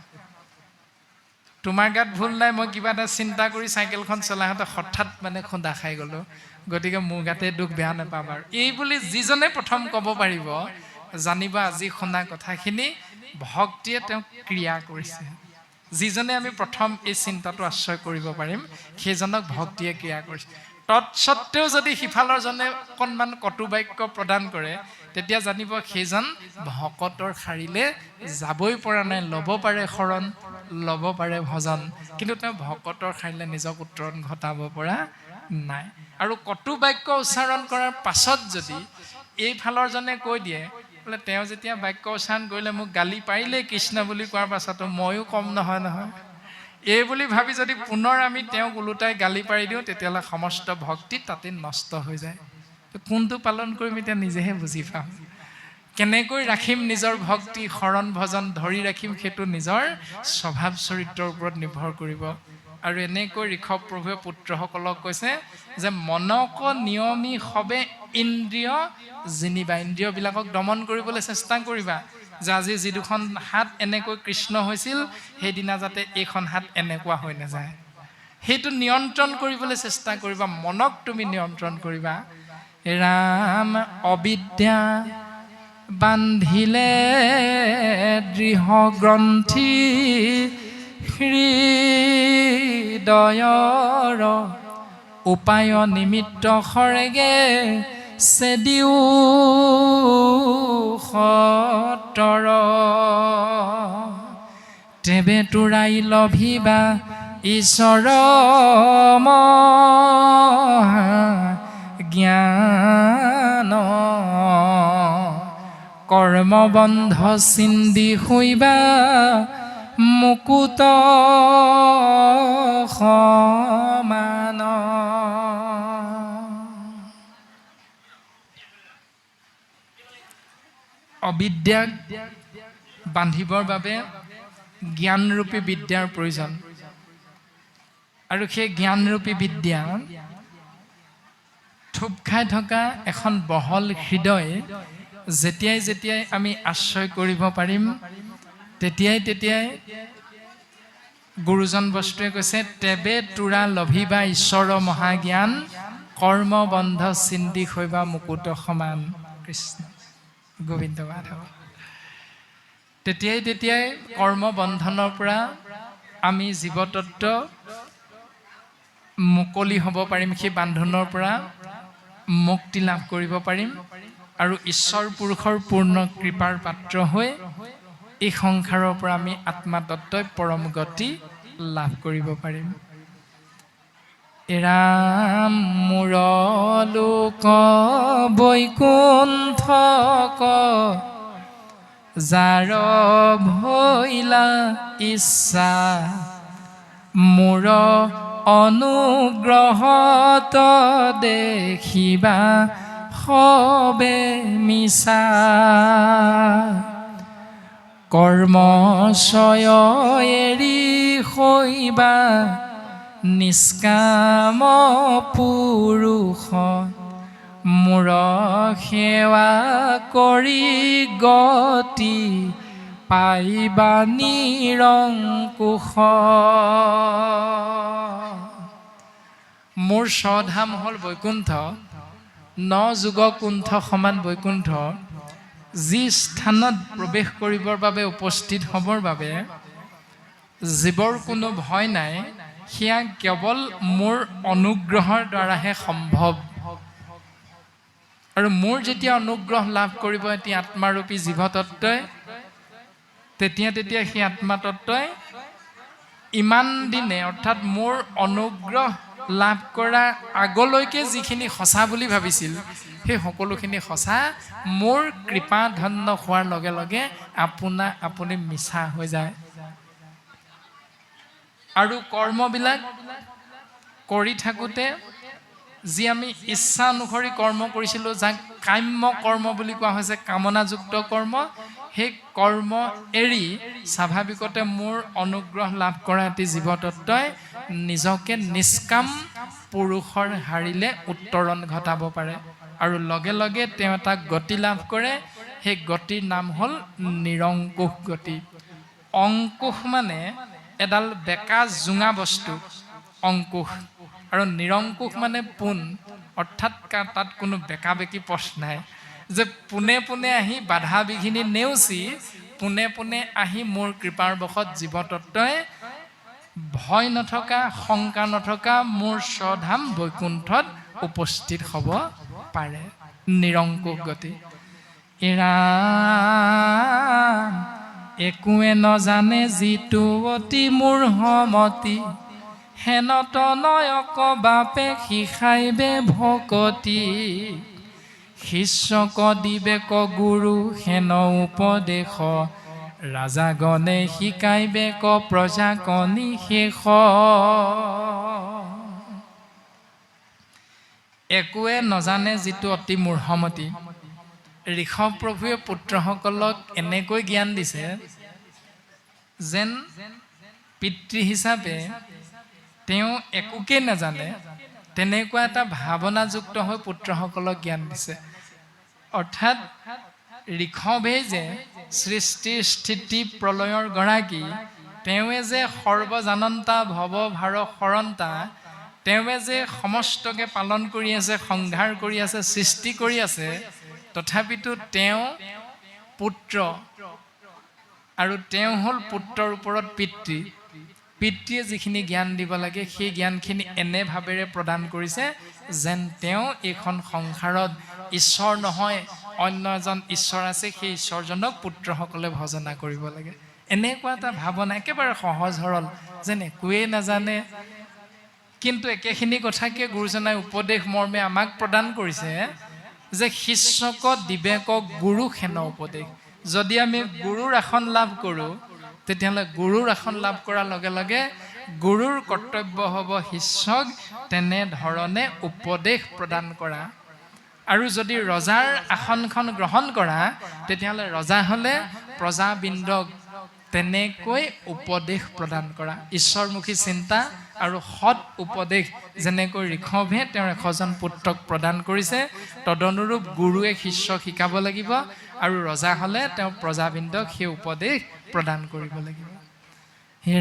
[SPEAKER 1] তোমাৰ গাত ভুল নাই, মই কিবা এটা চিন্তা কৰি চাইকেলখন চলাওঁতে হঠাৎ খুন্দা খাই গ'লোঁ, গতিকে মোৰ গাতে দুখ, বেয়া নাপাবা। এই বুলি যিজনে প্ৰথম ক'ব পাৰিব, জানিবা আজি শুনা কথাখিনি ভক্তিয়ে তেওঁক ক্ৰিয়া কৰিছে। যিজনে আমি প্ৰথম এই চিন্তাটো আশ্ৰয় কৰিব পাৰিম, সেইজনক ভক্তিয়ে ক্ৰিয়া কৰিছে। তৎসত্ত্বেও যদি সিফালৰ জনে অকণমান কটু বাক্য প্ৰদান কৰে, তেতিয়া জানিব সেইজন ভকতৰ শাৰীলে যাবই পৰা নাই। ল'ব পাৰে শৰণ, ল'ব পাৰে ভজন, কিন্তু তেওঁ ভকতৰ শাৰীলে নিজক উত্তৰণ ঘটাব পৰা নাই। আৰু কটু বাক্য উচ্চাৰণ কৰাৰ পাছত যদি এইফালৰ জনে কৈ দিয়ে বোলে তেওঁ যেতিয়া বাক্য উচ্চাৰণ কৰিলে মোক গালি পাৰিলে কৃষ্ণ বুলি কোৱাৰ পাছতো ময়ো কম নহয়, এই বুলি ভাবি যদি পুনৰ আমি তেওঁক ওলোটাই গালি পাৰি দিওঁ, তেতিয়াহ'লে সমস্ত ভক্তি তাতে নষ্ট হৈ যায়। কোনটো পালন কৰিম এতিয়া নিজেহে বুজি পাম। কেনেকৈ ৰাখিম নিজৰ ভক্তি, শৰণ ভজন ধৰি ৰাখিম, সেইটো নিজৰ স্বভাৱ চৰিত্ৰৰ ওপৰত নিৰ্ভৰ কৰিব। আৰু এনেকৈ ঋষভ প্ৰভুৱে পুত্ৰসকলক কৈছে যে মনক নিয়মী সবে ইন্দ্ৰিয় জিনিবা, ইন্দ্ৰিয়বিলাকক দমন কৰিবলৈ চেষ্টা কৰিবা। যে আজি যি দুখন হাত এনেকৈ কৃষ্ণ হৈছিল সেইদিনা যাতে এইখন হাত এনেকুৱা হৈ নাযায় সেইটো নিয়ন্ত্ৰণ কৰিবলৈ চেষ্টা কৰিবা মনক তুমি নিয়ন্ত্ৰণ কৰিবা ৰাম অবিদ্যা বান্ধিলে দৃঢ় গ্ৰন্থি হৃদয়ৰ উপায় নিমিত্ত সৰেগে চেদিও সতৰ তেবে তোৰাই লভিবা ঈশ্বৰ জ্ঞান কৰ্মবন্ধ চিন্দি হৈবা মুকুত সমান অবিদ্যাক বান্ধিবৰ বাবে জ্ঞানৰূপী বিদ্যাৰ প্ৰয়োজন আৰু সেই জ্ঞানৰূপী বিদ্যা থুপ খাই থকা এখন বহল হৃদয় যেতিয়াই যেতিয়াই আমি আশ্ৰয় কৰিব পাৰিম তেতিয়াই গুৰুজন বস্তুৱে কৈছে তেবে তোৰা লভিবা ঈশ্বৰ মহাজ্ঞান কৰ্মবন্ধ চিন্তি হৈবা মুকুত সমান কৃষ্ণ গোবিন্দ মাধৱ তেতিয়াই কৰ্মবন্ধনৰ পৰা আমি জীৱতত্ত্ব মুকলি হ'ব পাৰিম সেই বান্ধনৰ পৰা মুক্তি লাভ কৰিব পাৰিম আৰু ঈশ্বৰ পুৰুষৰ পূৰ্ণ কৃপাৰ পাত্ৰ হৈ এই সংসাৰৰ পৰা আমি আত্মাতত্ত্বই পৰম গতি লাভ কৰিব পাৰিম ৰাম মোৰ লোক বৈকুণ্ঠক যাৰ ভৈলা ইচ্ছা মোৰ অনুগ্ৰহত দেখিবা সবে মিছা কৰ্মচয় এৰি হৈবা নিষ্কাম পুৰুষ মোৰ সেৱা কৰি গতি পাইবা নিৰংকুশ মোৰ স্বধাম হ'ল বৈকুণ্ঠ ন যুগ কুণ্ঠ সমান বৈকুণ্ঠ যি স্থানত প্ৰৱেশ কৰিবৰ বাবে উপস্থিত হ'বৰ বাবে জীৱৰ কোনো ভয় নাই সেয়া কেৱল মোৰ অনুগ্ৰহৰ দ্বাৰাহে সম্ভৱ আৰু মোৰ যেতিয়া অনুগ্ৰহ লাভ কৰিব এতিয়া আত্মাৰূপী জীৱতত্ত্বই তেতিয়া সেই আত্মাতত্ত্বই ইমান দিনে অৰ্থাৎ মোৰ অনুগ্ৰহ লাভ কৰা আগলৈকে যিখিনি সঁচা বুলি ভাবিছিল সেই সকলোখিনি সঁচা মোৰ কৃপা ধন্য হোৱাৰ লগে লগে আপুনি মিছা হৈ যায় আৰু কৰ্মবিলাক কৰি থাকোঁতে যি আমি ইচ্ছা অনুসৰি কৰ্ম কৰিছিলোঁ যাক কাম্য কৰ্ম বুলি কোৱা হৈছে কামনাযুক্ত কৰ্ম সেই কৰ্ম এৰি স্বাভাৱিকতে মোৰ অনুগ্ৰহ লাভ কৰা এটি জীৱতত্ত্বই নিজকে নিষ্কাম পুৰুষৰ হাৰিলে উত্তৰণ ঘটাব পাৰে আৰু লগে লগে তেওঁ এটা গতি লাভ কৰে সেই গতিৰ নাম হ'ল নিৰংকুশ গতি অংকুশ মানে এডাল বেকা জোঙা বস্তু অংকুশ আৰু নিৰংকুশ মানে পোন অৰ্থাৎ তাত কোনো বেকা বেকি পথ নাই যে পোনে পোনে আহি বাধা বিঘিনি নেওচি পোনে আহি মোৰ কৃপাৰ বশত জীৱতত্ত্বই ভয় নথকা শংকা নথকা মোৰ স্বধাম বৈকুণ্ঠত উপস্থিত হ'ব পাৰে নিৰংকুশ গতি ৰাম একোৱে নজানে যিটো অতি মূঢ়মতি হেনত নয়ক বাপে শিখাইবে ভকতি শিষ্যক দিবেক গুৰু হেন উপদেশ ৰাজাগণে শিকাইবেক প্ৰজাকণি শেষ একোৱে নজানে যিটো অতি মূঢ়মতি ঋষভ প্ৰভুৱে পুত্ৰসকলক এনেকৈ জ্ঞান দিছে যেন পিতৃ হিচাপে তেওঁ একোকে নাজানে তেনেকুৱা এটা ভাৱনাযুক্ত হৈ পুত্ৰসকলক জ্ঞান দিছে অৰ্থাৎ ঋষভে যে সৃষ্টি স্থিতি প্ৰলয়ৰ গৰাকী, তেওঁৱে যে সৰ্বজানন্তা ভৱভাৰ হৰন্তা, তেওঁৱে যে সমস্তকে পালন কৰি আছে, সংহাৰ কৰি আছে, সৃষ্টি কৰি আছে, তথাপিতো তেওঁ পুত্ৰ, আৰু তেওঁ হ'ল পুত্ৰৰ ওপৰত পিতৃ। পিতৃয়ে যিখিনি জ্ঞান দিব লাগে সেই জ্ঞানখিনি এনে ভাৱেৰে প্ৰদান কৰিছে যেন তেওঁ এইখন সংসাৰত ঈশ্বৰ নহয়, অন্য এজন ঈশ্বৰ আছে, সেই ঈশ্বৰজনক পুত্ৰসকলে ভজনা কৰিব লাগে। এনেকুৱা এটা ভাৱনা, একেবাৰে সহজ সৰল, যেন একোৱেই নাজানে, কিন্তু একেখিনি কথাকে গুৰুজনাই উপদেশ মৰ্মে আমাক প্ৰদান কৰিছে যে শিষ্যক দিবেক গুৰু সেন উপদেশ। যদি আমি গুৰুৰ আসন লাভ কৰোঁ, তেতিয়াহ'লে গুৰুৰ আসন লাভ কৰাৰ লগে লগে গুৰুৰ কৰ্তব্য হ'ব শিষ্যক তেনেধৰণে উপদেশ প্ৰদান কৰা। আৰু যদি ৰজাৰ আসনখন গ্ৰহণ কৰা, তেতিয়াহ'লে ৰজা হ'লে প্ৰজাবৃন্দক তেনেকৈ উপদেশ প্ৰদান কৰা। ঈশ্বৰমুখী চিন্তা আৰু সৎ উপদেশ যেনেকৈ ঋষভে তেওঁৰ 100জন পুত্ৰক প্ৰদান কৰিছে, তদনুৰূপ গুৰুৱে শিষ্যক শিকাব লাগিব, আৰু ৰজা হ'লে তেওঁ প্ৰজাবৃন্দক সেই উপদেশ প্ৰদান কৰিব লাগিব।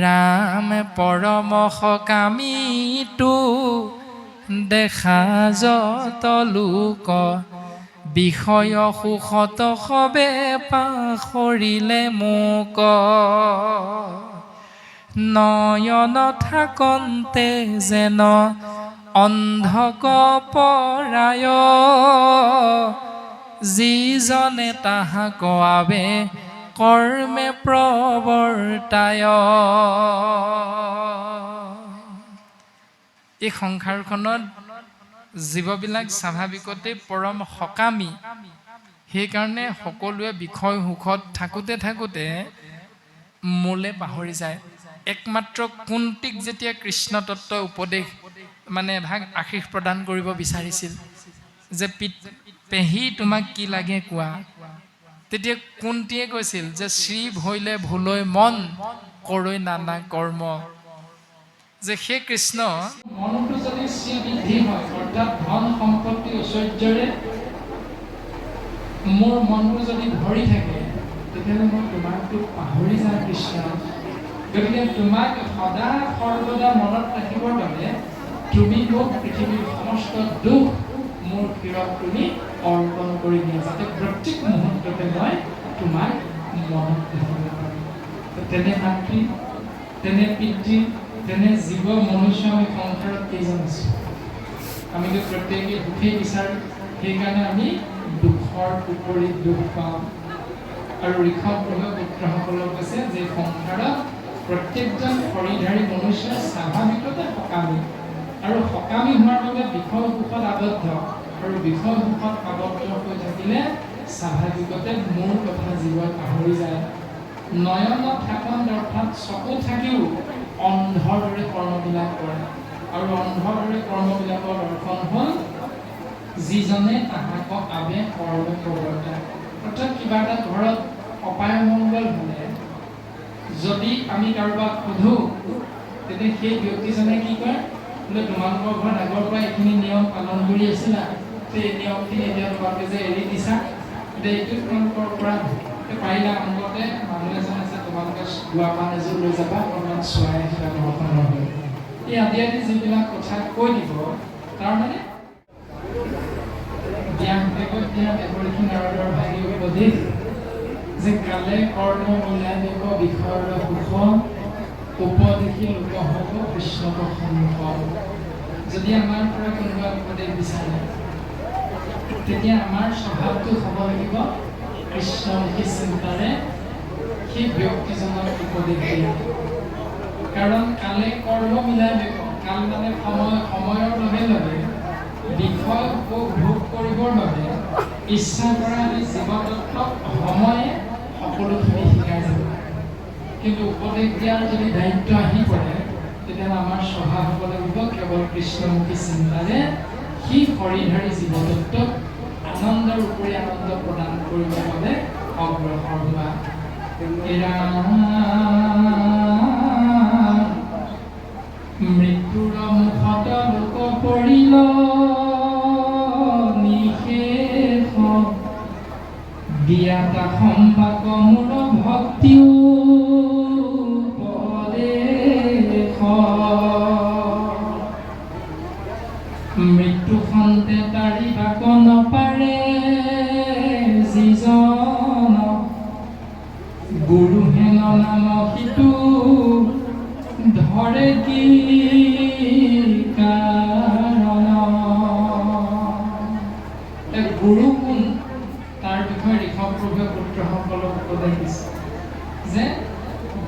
[SPEAKER 1] ৰাম পৰম সকামীটো দেখা যত লোক, বিষয় সুখত সবে পাহৰিলে মোক। নয়ন থাকন্তে যেন অন্ধক পৰায়, যিজনে তাহাক আবে কৰ্মে প্ৰৱৰ্তায়। এই সংসাৰখনত জীৱবিলাক স্বাভাৱিকতে পৰম সকামী, সেইকাৰণে সকলোৱে বিষয় সুখত থাকোঁতে থাকোঁতে মোলে পাহৰি যায়। একমাত্ৰ কুন্তীক যেতিয়া কৃষ্ণ তত্ত্ব উপদেশ মানে এভাগ আশীষ প্ৰদান কৰিব বিচাৰিছিল যে পেহী তোমাক কি লাগে কোৱা, তেতিয়া কুন্তীয়ে কৈছিল যে শ্ৰী ভৈলে ভুলৈ মন, কৰৈ নানা কৰ্ম। যে সেই কৃষ্ণ মনটো যদি শ্ৰীবৃদ্ধি হয়, অৰ্থাৎ ধন সম্পত্তি ঐশ্বৰ্যৰে মোৰ মনটো যদি ভৰি থাকে, তেতিয়াহ'লে মই তোমাকতো পাহৰি যাওঁ কৃষ্ণ। গতিকে তোমাক সদা সৰ্বদা মনত ৰাখিবৰ বাবে তুমি মোক পৃথিৱীৰ সমস্ত দুখ মোৰ শিৰত তুমি অৰ্পণ কৰি দিয়া, যাতে প্ৰত্যেক মুহূৰ্ততে মই তোমাক মনত ৰাখিব পাৰোঁ। তেনে মাতৃ, তেনে পিতৃ, তেনে জীৱ মনুষ্য আমি সংসাৰত কেইজন আছোঁ? আমিতো প্ৰত্যেকেই দুখেই বিচাৰোঁ, সেইকাৰণে আমি দুখৰ উপৰি দুখ পাওঁ। আৰু ঋষভ পুত্ৰসকলক কৈছে যে সংসাৰত প্ৰত্যেকজন শৰীৰধাৰী মনুষ্য স্বাভাৱিকতে সকামী, আৰু সকামী হোৱাৰ বাবে বিষয় সুখত আবদ্ধ, আৰু বিষয় সুখত আবদ্ধ হৈ থাকিলে স্বাভাৱিকতে মোৰ কথা জীৱই পাহৰি যায়। নয়নত থাকন অৰ্থাৎ চকু থাকিও অন্ধৰ দৰে কৰ্মবিলাক কৰে, আৰু অন্ধৰ দৰে কৰ্মবিলাকৰ দৰ্শন হ'ল যিজনে তাহাক আবে কৰ্মে প্ৰৱৰ্তায়। অৰ্থাৎ কিবা এটা ঘৰত অপায় মংগল হ'লে যদি আমি কাৰোবাক সোধোঁ, তেতিয়া সেই ব্যক্তিজনে কি কয়, বোলে তোমালোকৰ ঘৰত আগৰ পৰা এইখিনি নিয়ম পালন কৰি আছিলা, এই নিয়মখিনি এতিয়া তোমালোকে যে এৰি দিছা, এতিয়া এইটো তোমালোকৰ পৰা পাৰিলা অংগতে মানুহ এজন আছে, তোমালোকে দুৱাৰমান এযোৰ লৈ যাবা, অকণমান চোৱাই আহিবা ঘৰখনৰ হৈ। এই আদি আদি যিবিলাক কথা কৈ দিব, তাৰমানে ব্যাসদেৱত দিয়া দেৱৰ্ষি নাৰদৰ ভাগি উপদেশ যে কালে কৰ্ম মিলাদেৱ বিষয়ৰ সুখ, উপদেশী লোক হ'ব কৃষ্ণক সন্মুখ। যদি আমাৰ পৰা কোনোবা উপদেশ বিচাৰে, তেতিয়া আমাৰ স্বভাৱটো হ'ব লাগিব কৃষ্ণমুখী চিন্তাৰে সেই ব্যক্তিজনক উপদেশ দিয়া। কাৰণ কালে কৰ্ম মিলাদেৱ, কাল মানে সময়, সময়ৰ লগে লগে বিষয় উপভোগ কৰিবৰ বাবে ইচ্ছা কৰা আমি জীৱতত্ত্বক সময়ে সকলোখিনি শিকাই যাব। কিন্তু উপদেশ দিয়াৰ যদি দায়িত্ব আহি পৰে, তেতিয়াহ'লে আমাৰ স্বভাৱ হ'ব লাগিব কেৱল কৃষ্ণমুখী চিন্তাৰে সি শৰীৰধাৰী জীৱতত্ত্বক আনন্দৰ উপৰি আনন্দ প্ৰদান কৰিবৰ বাবে অগ্ৰসৰ হোৱা। মৃত্যুৰ মুখত লোক পৰিল নিশেষ, দিয়া হৰে কি কাৰণ গুৰু কোন তাৰ বিষয়ে ঋষভ প্ৰভুৱে পুত্ৰসকলক উপদেশ দিছে যে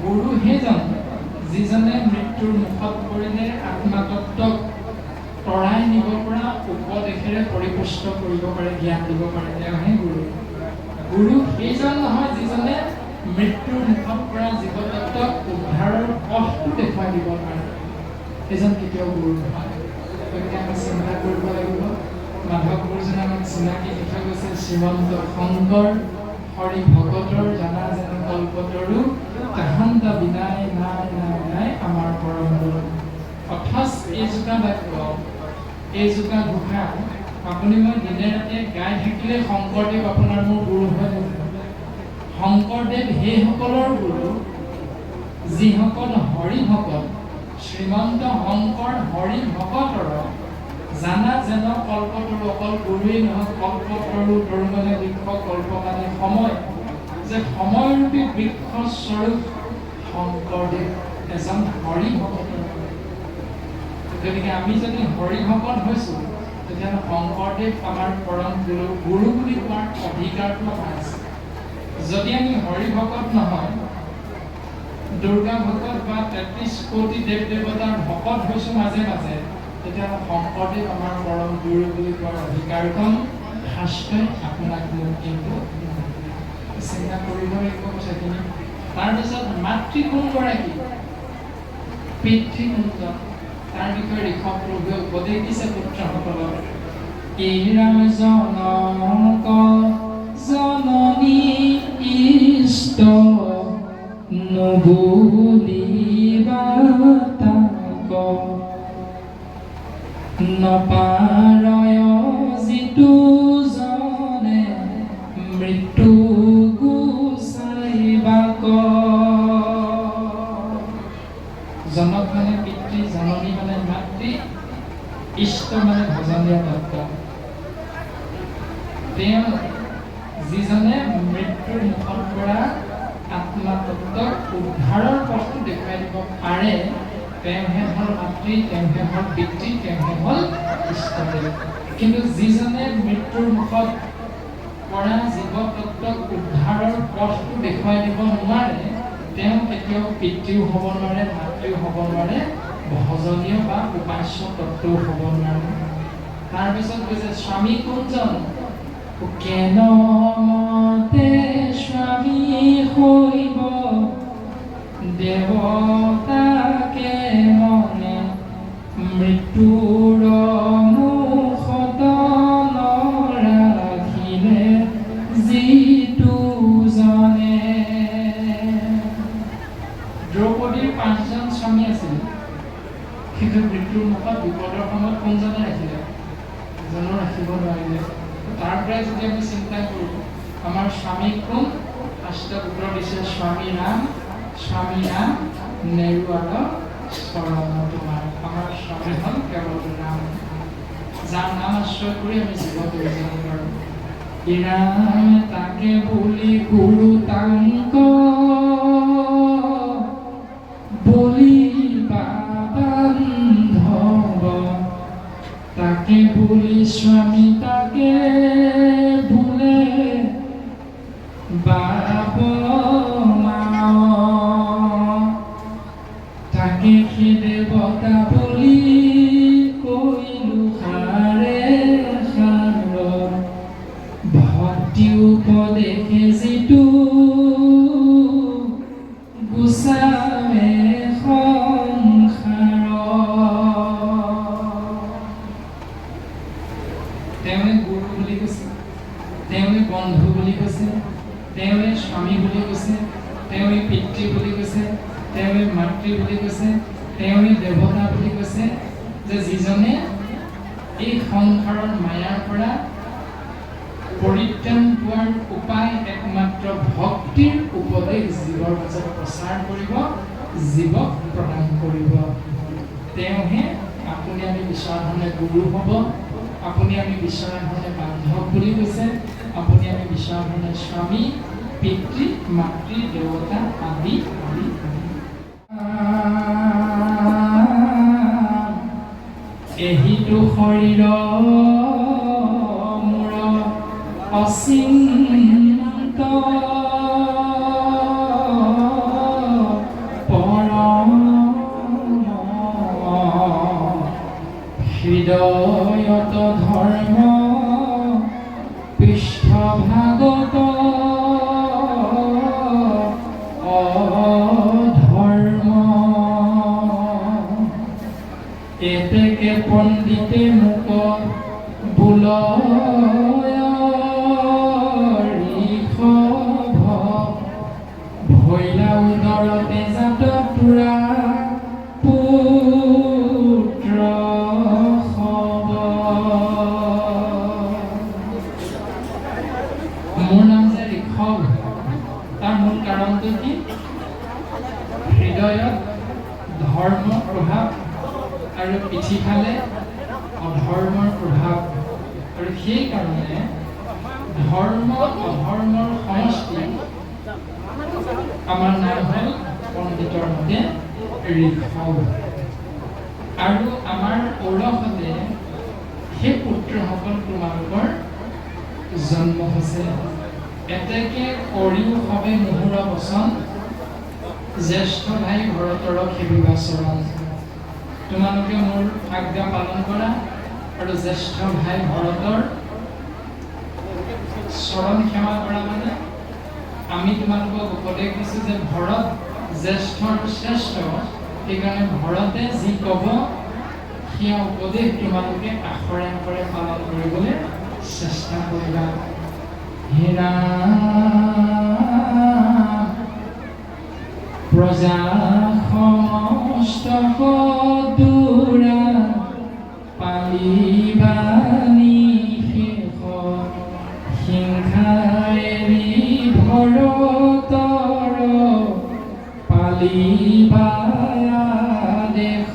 [SPEAKER 1] গুৰু সেইজন যিজনে মৃত্যুৰ মুখত পৰিলে আত্মাতত্বক তৰাই নিব পৰা উপদেশেৰে পৰিপুষ্ট কৰিব পাৰে, জ্ঞান দিব পাৰে, তেওঁহে গুৰু। গুৰু সেইজন নহয় যিজনে মৃত্যুৰ মুখত পৰা জীৱতত্বক উদ্ধাৰৰ পথটো দেখুৱাই দিব পাৰে, সেইজন কেতিয়াও গুৰু নহয়। গতিকে আমি চিন্তা কৰিব লাগিব। মাধৱ গুৰুজনে আমাক চিনাকি দি থৈ গৈছে শ্ৰীমন্ত শংকৰ হৰি ভকতৰ জানা যেন কল্পতৰু তাহান্ত বিনাই নাই নাই নাই আমাৰ পৰম গুৰু। অথচ এই জোকা বাক্য, এই জোকা ঘোষা আপুনি মই দিনে ৰাতিয়ে গাই থাকিলে শংকৰদেৱ আপোনাৰ মোৰ গুৰু হৈ থাকিব। শংকৰদেৱ সেইসকলৰ গুৰু যিসকল হৰি ভকত, শ্ৰীমন্ত শংকৰ হৰি ভকতৰ জানা যেন কল্পতৰু, অকল গুৰুৱেই নহয়, কল্পতৰু, তৰু মানে বৃক্ষ, কল্প মানে সময়, যে সময়ৰূপী বৃক্ষ স্বৰূপ শংকৰদেৱ এজন হৰি ভকত। গতিকে আমি যদি হৰি ভকত হৈছোঁ তেতিয়াহ'লে শংকৰদেৱ আমাৰ পৰম গুৰু, গুৰু বুলি কোৱাৰ অধিকাৰটো আমাৰ আছে। যদি আমি হৰি ভকত নহয়, দুৰ্গা ভকত বা ৩৩ কোটি দেৱ দেৱতাৰ ভকত হৈছোঁ মাজে মাজে, তেতিয়াহ'লে শংকৰদেৱ আমাৰ পৰম গুৰু বুলি কোৱাৰ অধিকাৰখন শাস্ত্ৰই আপোনাক মোক কিন্তু চিন্তা কৰিব লাগিব কথাখিনি। তাৰপিছত মাতৃ কোনগৰাকী? পিতৃ কোনজন? তাৰ বিষয়ে ঋষভ প্ৰভুৱে উপদেশ দিছে পুত্ৰসকলক। এৰা জনক জননী ইষ্ট নবুলিবা তাক নপাৰয় যিটো জনে মৃত্যু গুচাইবাক। জনক মানে পিতৃ, জননী মানে মাতৃ, ইষ্ট মানে ভজনীয় তত্ত্ব। তেওঁ যিজনে মৃত্যুৰ মুখত পৰা আত্মাতত্ত্বক উদ্ধাৰৰ পথটো দেখুৱাই দিব পাৰে, তেওঁহে হ'ল মাতৃ, তেওঁহে হ'ল পিতৃ, তেওঁহে হ'ল ইষ্টদেৱ। কিন্তু যিজনে মৃত্যুৰ মুখত পৰা জীৱতত্ত্বক উদ্ধাৰৰ পথটো দেখুৱাই দিব নোৱাৰে, তেওঁ কেতিয়াও পিতৃও হ'ব নোৱাৰে, মাতৃও হ'ব নোৱাৰে, ভজনীয় বা উপাস্য তত্ত্বও হ'ব নোৱাৰে। তাৰপিছত কৈছে স্বামী কোনজন? কেন মতে স্বামী হৈব দেৱতাকে মনে মৃত্যুৰ মুখত নৰাখিলে যিটো জনে। দ্ৰৌপদীৰ ৫জন স্বামী আছিল, কিন্তু মৃত্যুৰ মুখত বিপদৰ সময়ত কোনজনে ৰাখিলে? এজনো ৰাখিব নোৱাৰিলে। তাৰ পৰাই যদি আমি চিন্তা কৰোঁ, আমাৰ স্বামী কোন? শাস্ত্ৰত উত্তৰ দিছে স্বামী ৰাম, স্বামী ৰাম নেৰুৱাৰ চৰণ তোমাৰ। আমাৰ স্বামী হ'ল কেৱল ৰাম, যাৰ নাম আশ্ৰয় কৰি আমি জীৱন কৰিব পাৰোঁ। ৰাম তাকে বুলি গুৰু তাংক বলি বান্ধৱ, তাকে বুলি স্বামী তাকে বোলে বাপ মাও, তাকে সে দেৱতা বুলি কৈলো সাৰে সাৰ, ভক্তি উপদেশে যিটো গুচাৱে সংসাৰ। তেওঁৱে গুৰু বুলি কৈছে, তেওঁৱে বন্ধু বুলি কৈছে, তেওঁৱে স্বামী বুলি কৈছে, তেওঁৱে পিতৃ বুলি কৈছে, তেওঁৱে মাতৃ বুলি কৈছে, তেওঁৱে দেৱতা বুলি কৈছে, যে যিজনে এই সংসাৰৰ মায়াৰ পৰা পৰিত্ৰাণ পোৱাৰ উপায় একমাত্ৰ ভক্তিৰ উপদেশ জীৱৰ মাজত প্ৰচাৰ কৰিব, জীৱক প্ৰদান কৰিব। তেওঁহে আপুনি আমি বিচৰা ধৰণে গুৰু হ'ব, আপুনি আমি বিচৰা ধৰণে বান্ধৱ বুলি কৈছে, আপুনি আমি বিচৰা ধৰণে স্বামী, পিতৃ, মাতৃ, দেৱতা আদি আদি। প্ৰতিটো শৰীৰ মোৰ অচিন্ত পৰম হৃদয়ত ধৰ্ম পৃষ্ঠভাগত অধৰ্ম এতেকে পণ্ডিতে মোক ভৈলা উদৰতে জাত তোৰা পুত্ৰ হব। মোৰ নাম যে ঋষভ, তাৰ মূল কাৰণটো কি? হৃদয়ত ধৰ্ম প্ৰভাৱ আৰু পিঠিফালে অধৰ্মৰ প্ৰভাৱ, আৰু সেইকাৰণে ধৰ্ম অধৰ্মৰ সমষ্টি আমাৰ নাম হ'ল পণ্ডিতৰ মতে ঋষভ। আৰু আমাৰ ঔৰসতে সেই পুত্ৰসকল তোমালোকৰ জন্ম হৈছে। এতেকে কৰিও সবে মুহুৰ বচন, জ্যেষ্ঠ ভাই ভৰতৰ সেবিবা চৰণ। তোমালোকে মোৰ আজ্ঞা পালন কৰা আৰু জ্যেষ্ঠ ভাই ভৰতৰ চৰণ সেৱা কৰা। মানে আমি তোমালোকক উপদেশ দিছোঁ যে ভৰত জ্যেষ্ঠ আৰু শ্ৰেষ্ঠ, সেইকাৰণে ভৰতে যি ক'ব সেয়া উপদেশ তোমালোকে আখৰে আখৰে পালন কৰিবলৈ চেষ্টা কৰিবা। হেৰা প্ৰজা সমস্ত দূৰা পালিবা নিশেষ, হিংসাৰেৰি ভৰতৰ পালিবা দেশ।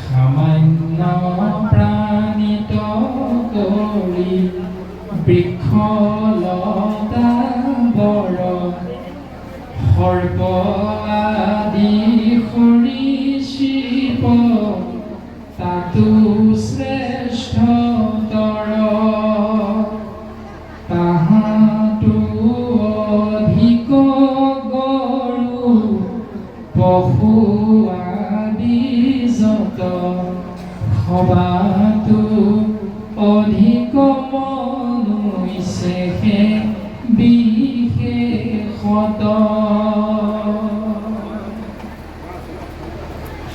[SPEAKER 1] সামান্য প্ৰাণিত কৰি বৃক্ষলতা বৰ, সৰ্প আদি সৰীসৃপ তাতো শ্ৰেষ্ঠতৰ, তাহাতো অধিক গৰু পশু আদি যত, সবাতো অধিক মনুষ্যে বিশেষত।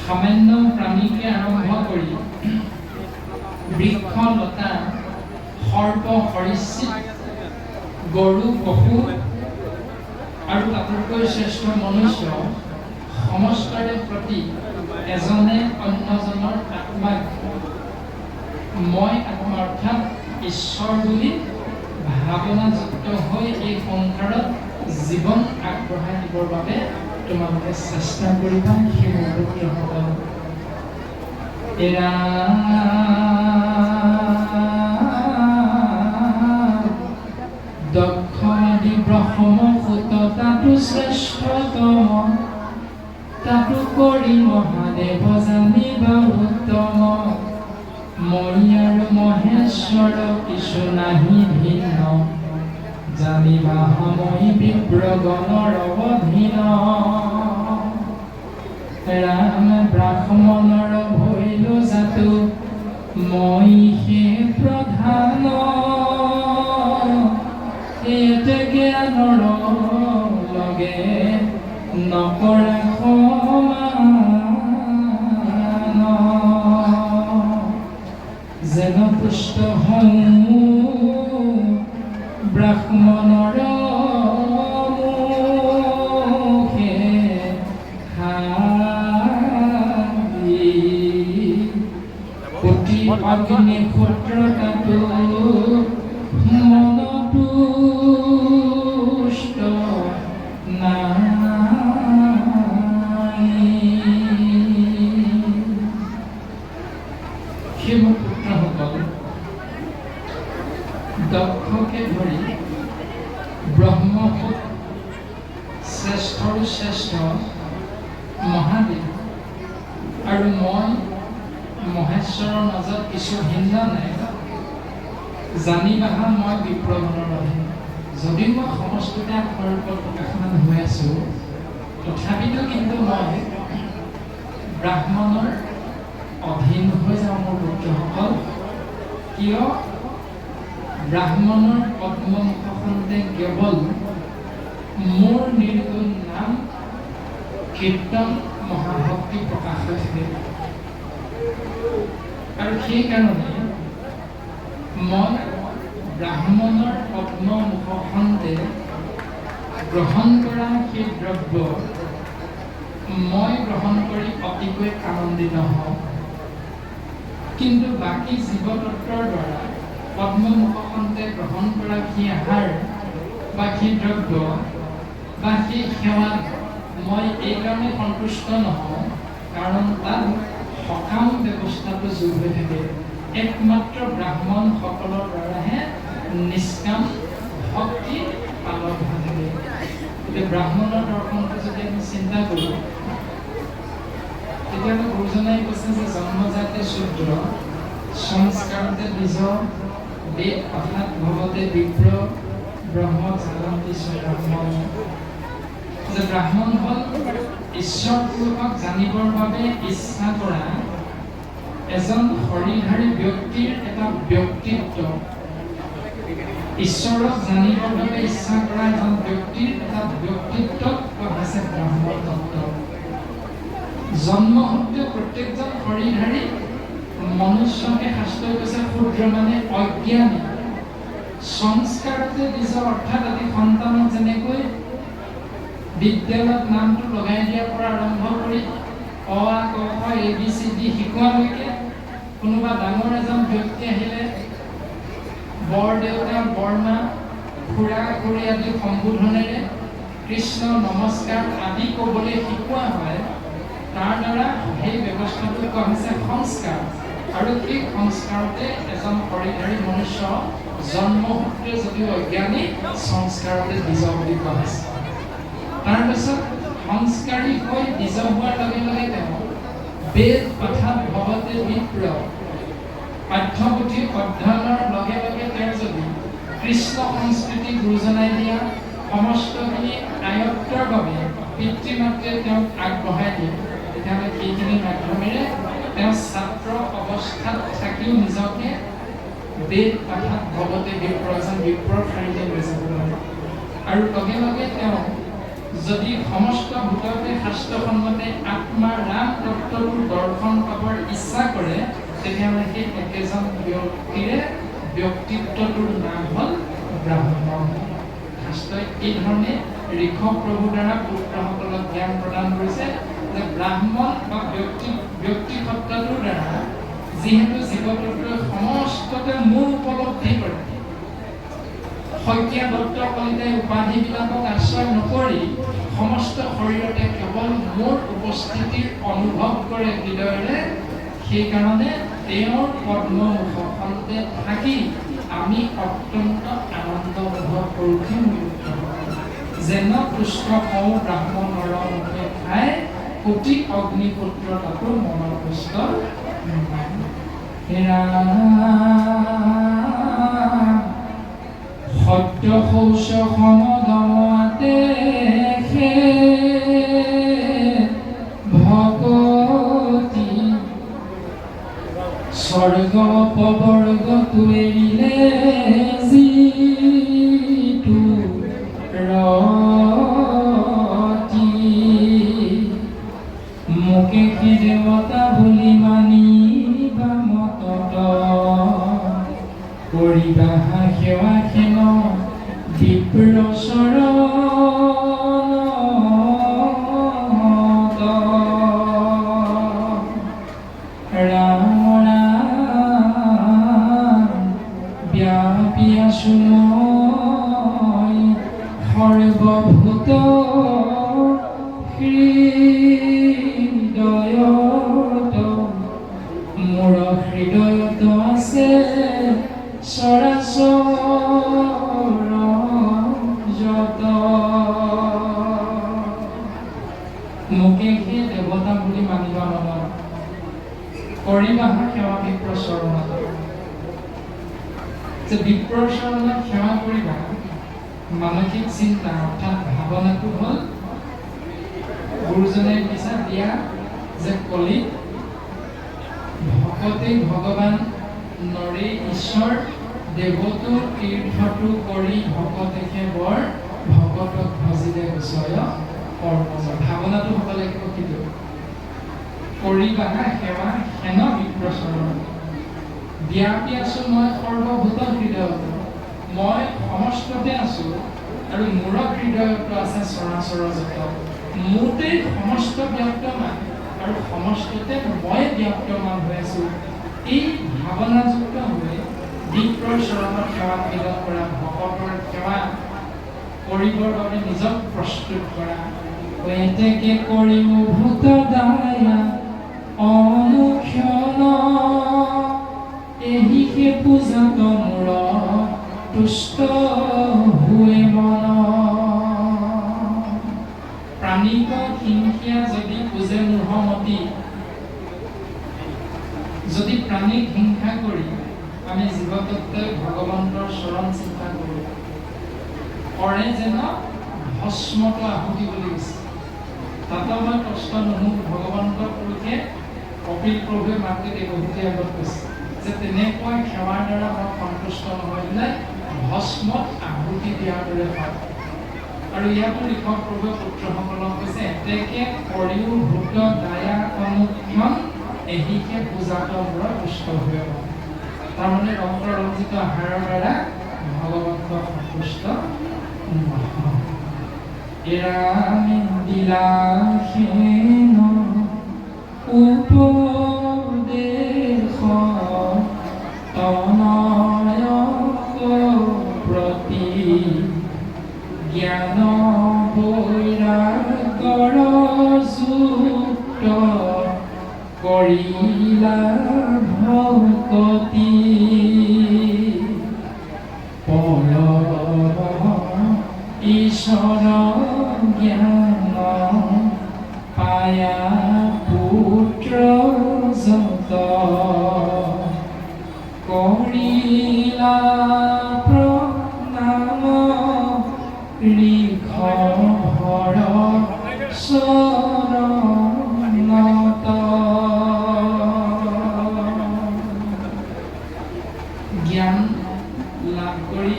[SPEAKER 1] সামান্য প্ৰাণীকে আৰম্ভ কৰি বৃক্ষ লতা সৰ্প সৰীসৃপ গৰু পশু আৰু তাতোতকৈ শ্ৰেষ্ঠ মনুষ্য সমস্তৰে প্ৰতি এজনে অন্যজনৰ আত্মাক মই আত্মা অৰ্থাৎ ঈশ্বৰ বুলি ভাৱনাযুক্ত হৈ এই সংসাৰত জীৱন আগবঢ়াই দিবৰ বাবে তোমালোকে চেষ্টা কৰিবা। সেই মুহূৰ্তসকল এৰা দক্ষ আদি ব্ৰহ্ম সুত তাতো শ্ৰেষ্ঠতম, তাতো কৰি মহাদেৱ জানিবা উত্তম। মই আৰু মহেশ্বৰ কিছু নাহি ভিন্ন, জানিবা সময় বিপ্ৰগণৰ অধীন। ৰাম ব্ৰাহ্মণৰ ভৈলো জাতো, মই হে প্ৰধান। এতে জ্ঞানৰ লগে নকৰা সমান, যেন পুষ্ট হওঁ ব্ৰাহ্মণৰ মুখে হাৰি, অতি অগ্নিহোত্ৰ তাতো মনতুষ্ট নাই। সেই মোৰ পুত্ৰসকল দক্ষকে ধৰি ব্ৰহ্মপুত শ্ৰেষ্ঠৰো শ্ৰেষ্ঠ মহাদেৱ আৰু মই মহেশ্বৰৰ মাজত কিছু ভিন্ন নাই। জানি বাহা মই বিপ্ৰগণৰ অধীন। যদিও মই সমষ্টিতে আপোনাৰ ওপৰত প্ৰকাশমান হৈ আছোঁ, তথাপিতো কিন্তু মই ব্ৰাহ্মণৰ অধীন হৈ যাওঁ মোৰ পুত্ৰসকল। কিয়? ব্ৰাহ্মণৰ পদ্মমুখখনতে কেৱল মোৰ নিৰ্গুণ নাম কীৰ্তন মহাভক্তি প্ৰকাশ হৈ থাকে। আৰু সেইকাৰণে মই ব্ৰাহ্মণৰ পদ্মমুখখনতে গ্ৰহণ কৰা সেই দ্ৰব্য মই গ্ৰহণ কৰি অতিকৈ আনন্দিত হওঁ। কিন্তু বাকী জীৱতত্বৰ দ্বাৰা পদ্মমুখখনতে গ্ৰহণ কৰা সেই আহাৰ বা সেই দ্ৰব্য বা সেই সেৱাত মই এইকাৰণে সন্তুষ্ট নহওঁ, কাৰণ তাত সকাম ব্যৱস্থাটো যোগ হৈ থাকে। একমাত্ৰ ব্ৰাহ্মণসকলৰ দ্বাৰাহে নিষ্কাম ভক্তি পালন হৈ থাকে। গতিকে ব্ৰাহ্মণৰ দৰ্শনটো যদি আমি চিন্তা কৰোঁ, তেতিয়াতো গুৰুজনাই কৈছে যে জন্মজাতে শূদ্ৰ সংস্কাৰতে দ্বিজ বেদ পাঠাত ভৱতে বিপ্ৰ ব্ৰহ্ম জানন্তি ব্ৰাহ্মণ। যে ব্ৰাহ্মণ হ'ল ঈশ্বৰপূৰ্বক জানিবৰ বাবে ইচ্ছা কৰা এজন শৰীৰধাৰী ব্যক্তিৰ এটা ব্যক্তিত্ব। ঈশ্বৰক জানিবৰ বাবে ইচ্ছা কৰা এজন ব্যক্তিৰ এটা ব্যক্তিত্বক কোৱা হৈছে ব্ৰাহ্মণ তত্ত্ব। জন্মসূত্ৰে প্ৰত্যেকজন শৰীৰধাৰী মনুষ্যকে শাস্ত্ৰই কৈছে ক্ষুদ্ৰ মানে অজ্ঞানী। সংস্কাৰতে দ্বিজ অৰ্থাৎ এটি সন্তানক যেনেকৈ বিদ্যালয়ত নামটো লগাই দিয়াৰ পৰা আৰম্ভ কৰি অ আ ক খ ABCD শিকোৱালৈকে কোনোবা ডাঙৰ এজন ব্যক্তি আহিলে বৰদেউতা বৰমা খুৰা খুৰী আদি সম্বোধনেৰে কৃষ্ণ নমস্কাৰ আদি ক'বলৈ শিকোৱা হয়। তাৰ দ্বাৰা সেই ব্যৱস্থাটো কোৱা হৈছে সংস্কাৰ। আৰু সেই সংস্কাৰতে এজন শৰীৰধাৰী মনুষ্য জন্মসূত্ৰে যদিও অজ্ঞানী, সংস্কাৰতে দ্বিজ বুলি কোৱা হৈছে। তাৰপিছত সংস্কাৰী হৈ দ্বিজ হোৱাৰ লগে লগে তেওঁ বেদ পাঠাত ভৱতে বিপ্ৰ পাঠ্যপুথি অধ্যয়নৰ লগে লগে তেওঁ যদি কৃষ্ণ সংস্কৃতি গুৰুজনাই দিয়া সমস্তখিনি আয়ত্তৰ বাবে পিতৃ মাতৃয়ে তেওঁক আগবঢ়াই দিয়ে, তেতিয়াহ'লে সেইখিনিৰ মাধ্যমেৰে তেওঁ ছাত্ৰ অৱস্থাত থাকিও নিজকে বেদ পাঠাত ভৱতে বিপ্ৰ এজন বিপ্ৰৰ শাৰীতে লৈ যাব পাৰে। আৰু লগে লগে তেওঁ যদি সমস্ত ভূততে শাস্ত্ৰসন্মতে আত্মা ৰাম তত্ত্বটোৰ দৰ্শন পাবৰ ইচ্ছা কৰে, তেতিয়াহ'লে সেই একেজন ব্যক্তিৰে ব্যক্তিত্বটোৰ নাম হ'ল ব্ৰাহ্মণ। শাস্ত্ৰই এই ধৰণে ঋষভ প্ৰভুৰ দ্বাৰা পুত্ৰসকলক জ্ঞান প্ৰদান কৰিছে যে ব্ৰাহ্মণ বা ব্যক্তিসত্তাটোৰ দ্বাৰা যিহেতু জীৱতত্ত্বই সমস্ততে মূল উপলব্ধি কৰে, শইকীয়া দত্ত কলিতাই উপাধিবিলাকক আশ্ৰয় নকৰি সমস্ত শৰীৰতে কেৱল মোৰ উপস্থিতিৰ অনুভৱ কৰে হৃদয়েৰে। সেইকাৰণে তেওঁৰ পদ্মমুখখনতে থাকি আমি অত্যন্ত আনন্দ অনুভৱ কৰোঁ। যেন পুষ্প কওঁ ব্ৰাহ্মণৰ মুখে খাই কোটি অগ্নিপুত্ৰ তাতো মনৰ পুষ্ট সত্য শৌচ সমদমতে ভগতি স্বৰ্গ পবৰ্গটো এৰিলে যিটো ৰতি মোকে কি দেৱতা বুলি মানিবা মতত কৰিবা সেৱা ক্ষেম বিপ্ৰ চৰণত ৰাম ৰাম ব্যাপী আছো মই সৰ্বভূত হৃদয়ত মোৰ হৃদয়ত আছে চৰাচৰ যত মোকে সেই দেৱতা বুলি মানিবা মনত। কৰিবাহা সেৱা বিপ্ৰ চৰণত, যে বিপ্ৰৰ চৰণত সেৱা কৰিবা মানসিক চিন্তা অৰ্থাৎ ভাৱনাটো হ'ল গুৰুজনে দিছা দিয়া যে কলি ভকতে ভগৱান নৰে ঈশ্বৰ দেৱতো তীৰ্থটো কৰি ভকতেহে বৰ ভকতক ভজিলে বিষয় কৰ্ম। ভাৱনাটো হ'ব লাগিব কিন্তু কৰিবা সেৱা হেন বিপ্ৰ চৰণত, ব্যাপী আছো মই সৰ্বভূত হৃদয়ত, মই সমস্ততে আছো আৰু মূৰ হৃদয়ত আছে চৰাচৰ যত, মোতেই সমস্ত ব্যক্তমান আৰু সমস্ততে মই ব্যক্তমান হৈ আছো। এই ভাৱনাযুক্ত হৈ বিপ্ৰৰ চৰণত সেৱা মিলন কৰা, ভকতৰ সেৱা কৰিবৰ বাবে নিজক প্ৰস্তুত কৰা। এতেকে কৰিও ভূত দায়া অনুক্ষণ, এহিকে পূজাত মূৰ তুষ্ট হুৱে মন। প্ৰাণীক হিংসা যদি পূজে মূঢ়মতি, যদি প্ৰাণীক হিংসা কৰি আমি জীৱতত্ত্বই ভগৱন্তৰ চৰণ চিন্তা কৰোঁ, কৰে যেন ভস্মটো আহুতি বুলি কৈছে। তাতো মই কষ্ট নহওঁ, ভগৱন্ত পুৰুষে কপিল প্ৰভুৱে মাতৃ দেৱভূতি আগত কৈছে যে তেনেকুৱা সেৱাৰ দ্বাৰা মই সন্তুষ্ট নহয় পেলাই ভস্মত আহুতি দিয়াৰ দৰে হয়। আৰু ইয়াতো লিখক প্ৰভুৱে পুত্ৰসকলক কৈছে এতেকে কৰিও ভূত দায়া অনুক্ষণ, এহিকে পূজাত মূৰ তুষ্ট হৈ পাব। তাৰমানে ৰক্ত ৰঞ্জিত আহাৰৰ দ্বাৰা ভগৱন্ত সন্তুষ্ট নহয়। এৰা দিলা হেন উপদেশ তনয়ক প্ৰতি, জ্ঞান বৈৰাগৰ যুক্ত কৰিলা ভকতি। ঈশ্বৰ জ্ঞান পায়া পুত্ৰ যত, কৰিলা প্ৰণাম ঋষ ভৰ চৰণত। জ্ঞান লাভ কৰি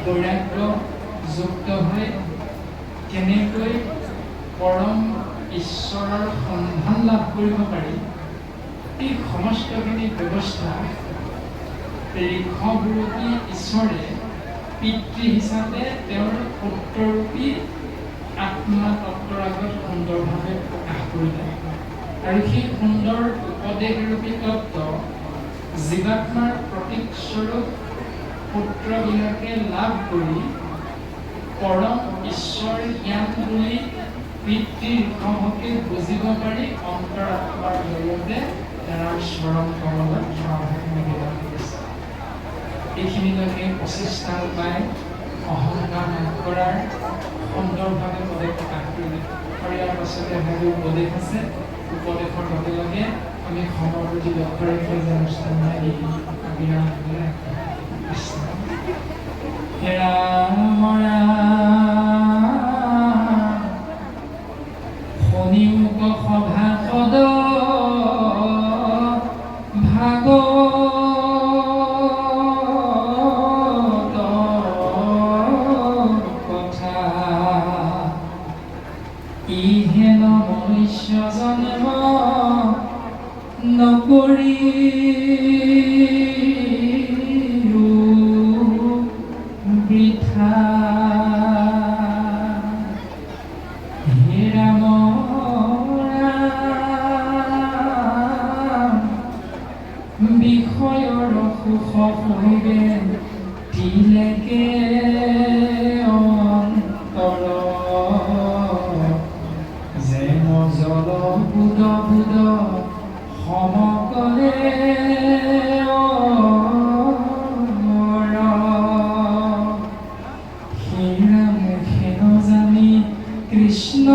[SPEAKER 1] বৈৰাগ্য যুক্ত হৈ কেনেকৈ পৰম ঈশ্বৰৰ সন্ধান লাভ কৰিব পাৰি, এই সমস্তখিনি ব্যৱস্থা ঋষভৰূপী ঈশ্বৰে পিতৃ হিচাপে তেওঁৰ পুত্ৰৰূপী আত্মা তত্ত্বৰ আগত সুন্দৰভাৱে প্ৰকাশ কৰিলে। আৰু সেই সুন্দৰ উপদেশৰূপী তত্ত্ব জীৱাত্মাৰ প্ৰতীকস্বৰূপ পুত্ৰবিলাকে লাভ কৰি পৰম ঈশ্বৰ জ্ঞান বুলি পিতৃ ঋষভকে বুজিব পাৰি অন্তৰাত্মাৰ জৰিয়তে তেওঁৰ চৰণ কমলত সেৱাভাগ নিবেদন কৰিছে। এইখিনিলৈকে প্ৰচেষ্টা উপায় অহংকাৰ নাশ কৰাৰ সুন্দৰভাৱে উপদেশ প্ৰকাশ কৰিলে। আৰু ইয়াৰ পাছতে হয়তো উপদেশ আছে, উপদেশৰ লগে লগে আমি সময়ৰ প্ৰতি লক্ষ্য ৰাখি যে অনুষ্ঠান বিৰাম হেৰা মৰা শনি মুখ সভা পদ ভাগত কথা, ইহেন মনুষ্য জন্ম নকৰি বৃথা। হে ৰাম বিষয়ৰ সুখ শুনিবে তিলেকে অন্তৰ, যেন জল বুদ বুদ সমকলে হীৰা মুখে নজানি কৃষ্ণ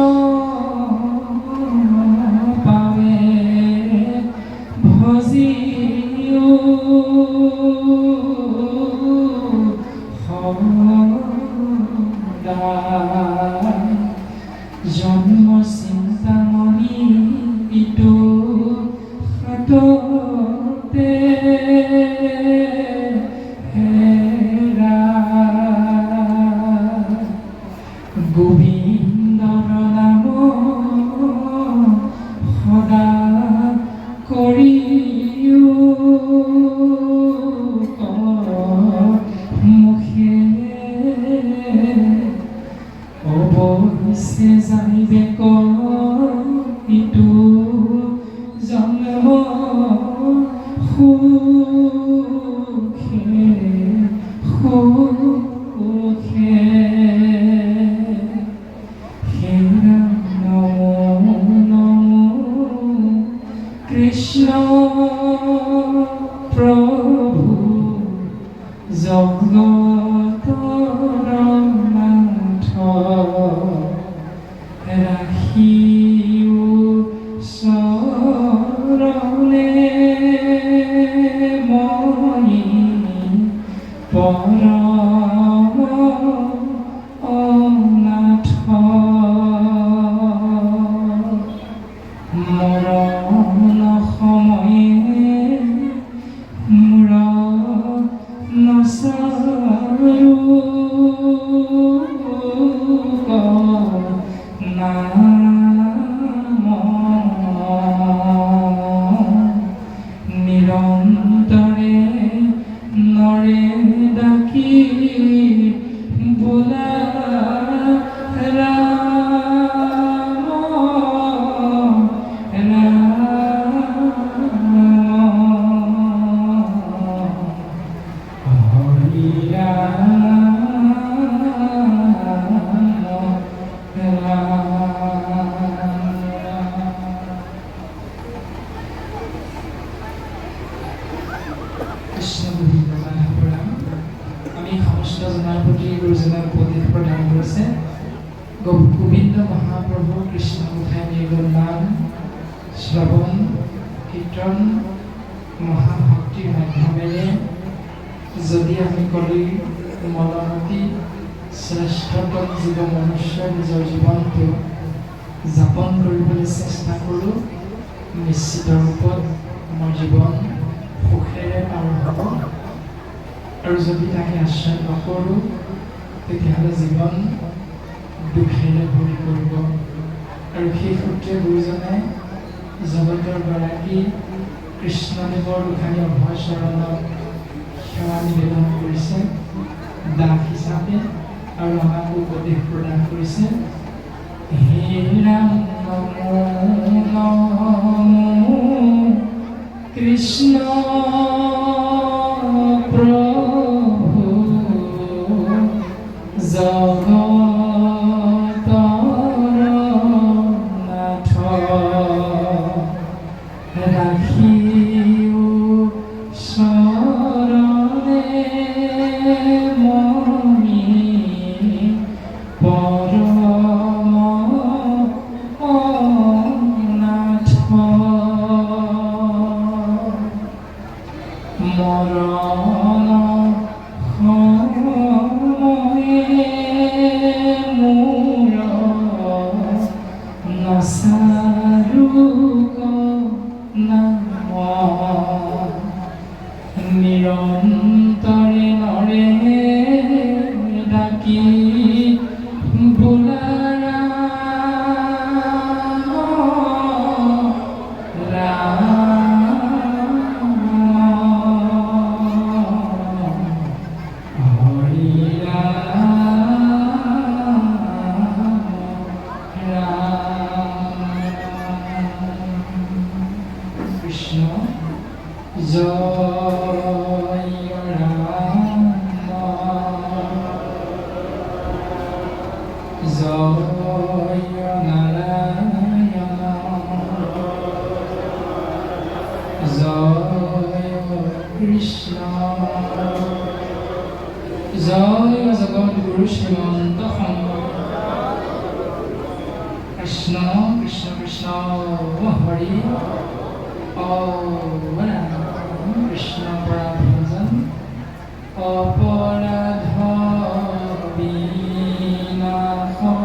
[SPEAKER 1] পাৱে
[SPEAKER 2] জন্ম চিন্তামণি ইটো হাততে হেৰা গোবিন্দৰ নাম সদা কৰিও মুখে অৱশ্যে জানিবে ইটো জন্ম সুখে সুখে হে ৰাম নমো নমো কৃষ্ণ প্ৰভু জগতৰ নাথ ৰাখিও চৰণে মই পৰম অনাথ মৰণ সময়ে মূৰ নচাৰো নিৰন্তৰে নৰে ডাকি বোলা ৰাম হৰি আমি সমস্ত জনাৰ প্ৰতি গুৰুজনাৰ উপদেশ প্ৰদান কৰিছে গোবিন্দ মহাপ্ৰভু কৃষ্ণ গোসাঁই নিৰ্গুণ নাম শ্ৰৱণ কীৰ্তন মহাভক্তিৰ মাধ্যমেৰে যদি আমি কলিৰ মলমতি শ্ৰেষ্ঠতম জীৱ মনুষ্যই নিজৰ জীৱনটো যাপন কৰিবলৈ চেষ্টা কৰোঁ নিশ্চিত ৰূপত আমাৰ জীৱন সুখেৰে পাৰ হ'ব আৰু যদি তাকে আশ্ৰয় নকৰোঁ তেতিয়াহ'লে জীৱন দুখেৰে ভৰি পৰিব আৰু সেই সূত্ৰে গুৰুজনে জগতৰ গৰাকী কৃষ্ণদেৱৰ গোসাঁনী অভয় চৰণত সেৱা নিবেদন কৰিছে দাস হিচাপে আৰু আমাক উপদেশ প্ৰদান কৰিছে হে ৰাম নমো নমো কৃষ্ণ প্ৰভু জগতৰ নাথ ৰাখিও চৰণে মই পৰম অনাথ মৰণ সময়ে মূৰ নচাৰো নাম নিৰন্তৰে নৰে ডাকি বোলা কৃষ্ণ জয় ৰাম জয় নাৰায়ণ জয় কৃষ্ণ জয় জগদ্গুৰু শ্ৰীমন্ত শংকৰ কৃষ্ণ কৃষ্ণ কৃষ্ণ হৰি কৃষ্ণ পৰাভজন অপৰাধ বিনাশন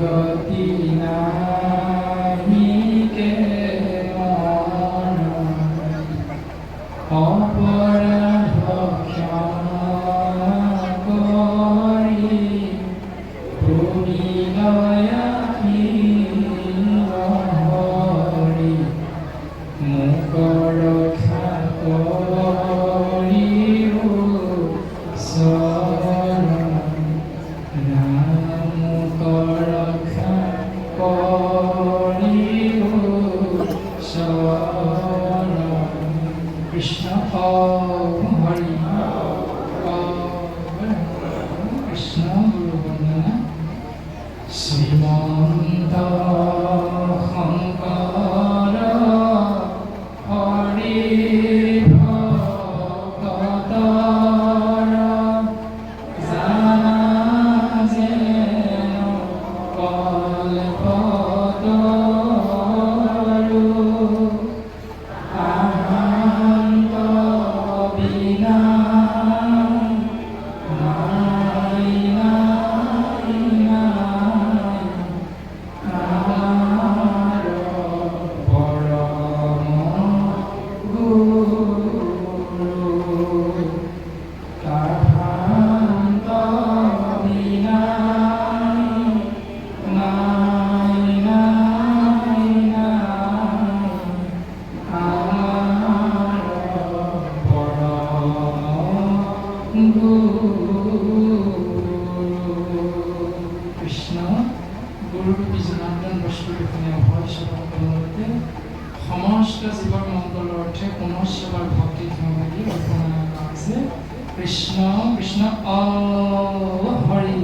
[SPEAKER 2] গতি নাহি কেৱল অপৰাধ ক্ষমা কৰি পুনিলয়াহি হৰি মোক ৰক্ষা কৰিও শৰণ ৰাম মোক ৰক্ষা কৰিও শৰণ কৃষ্ণ হৰি কৃষ্ণ গুৰু বন্দনা শ্ৰীমন্ত শংকৰ হৰি ভকতৰ জাজেন কল্পতৰু আনন্ত বিনা নাই নাই নাই আমাৰ পৰম গুৰু তাহান্ত বিনা নাই নাই নাই আমাৰ পৰম গুৰু কৃষ্ণ গুৰুৰূপী জনাৰ্দন বস্তু দুখনে অভয় স্বভাৱতে সমস্ত জীৱৰ মংগলৰ অৰ্থে পুনশ্চবাৰ ভক্তি ক্ষমতি অৰ্পণা আছে কৃষ্ণ কৃষ্ণ হৰি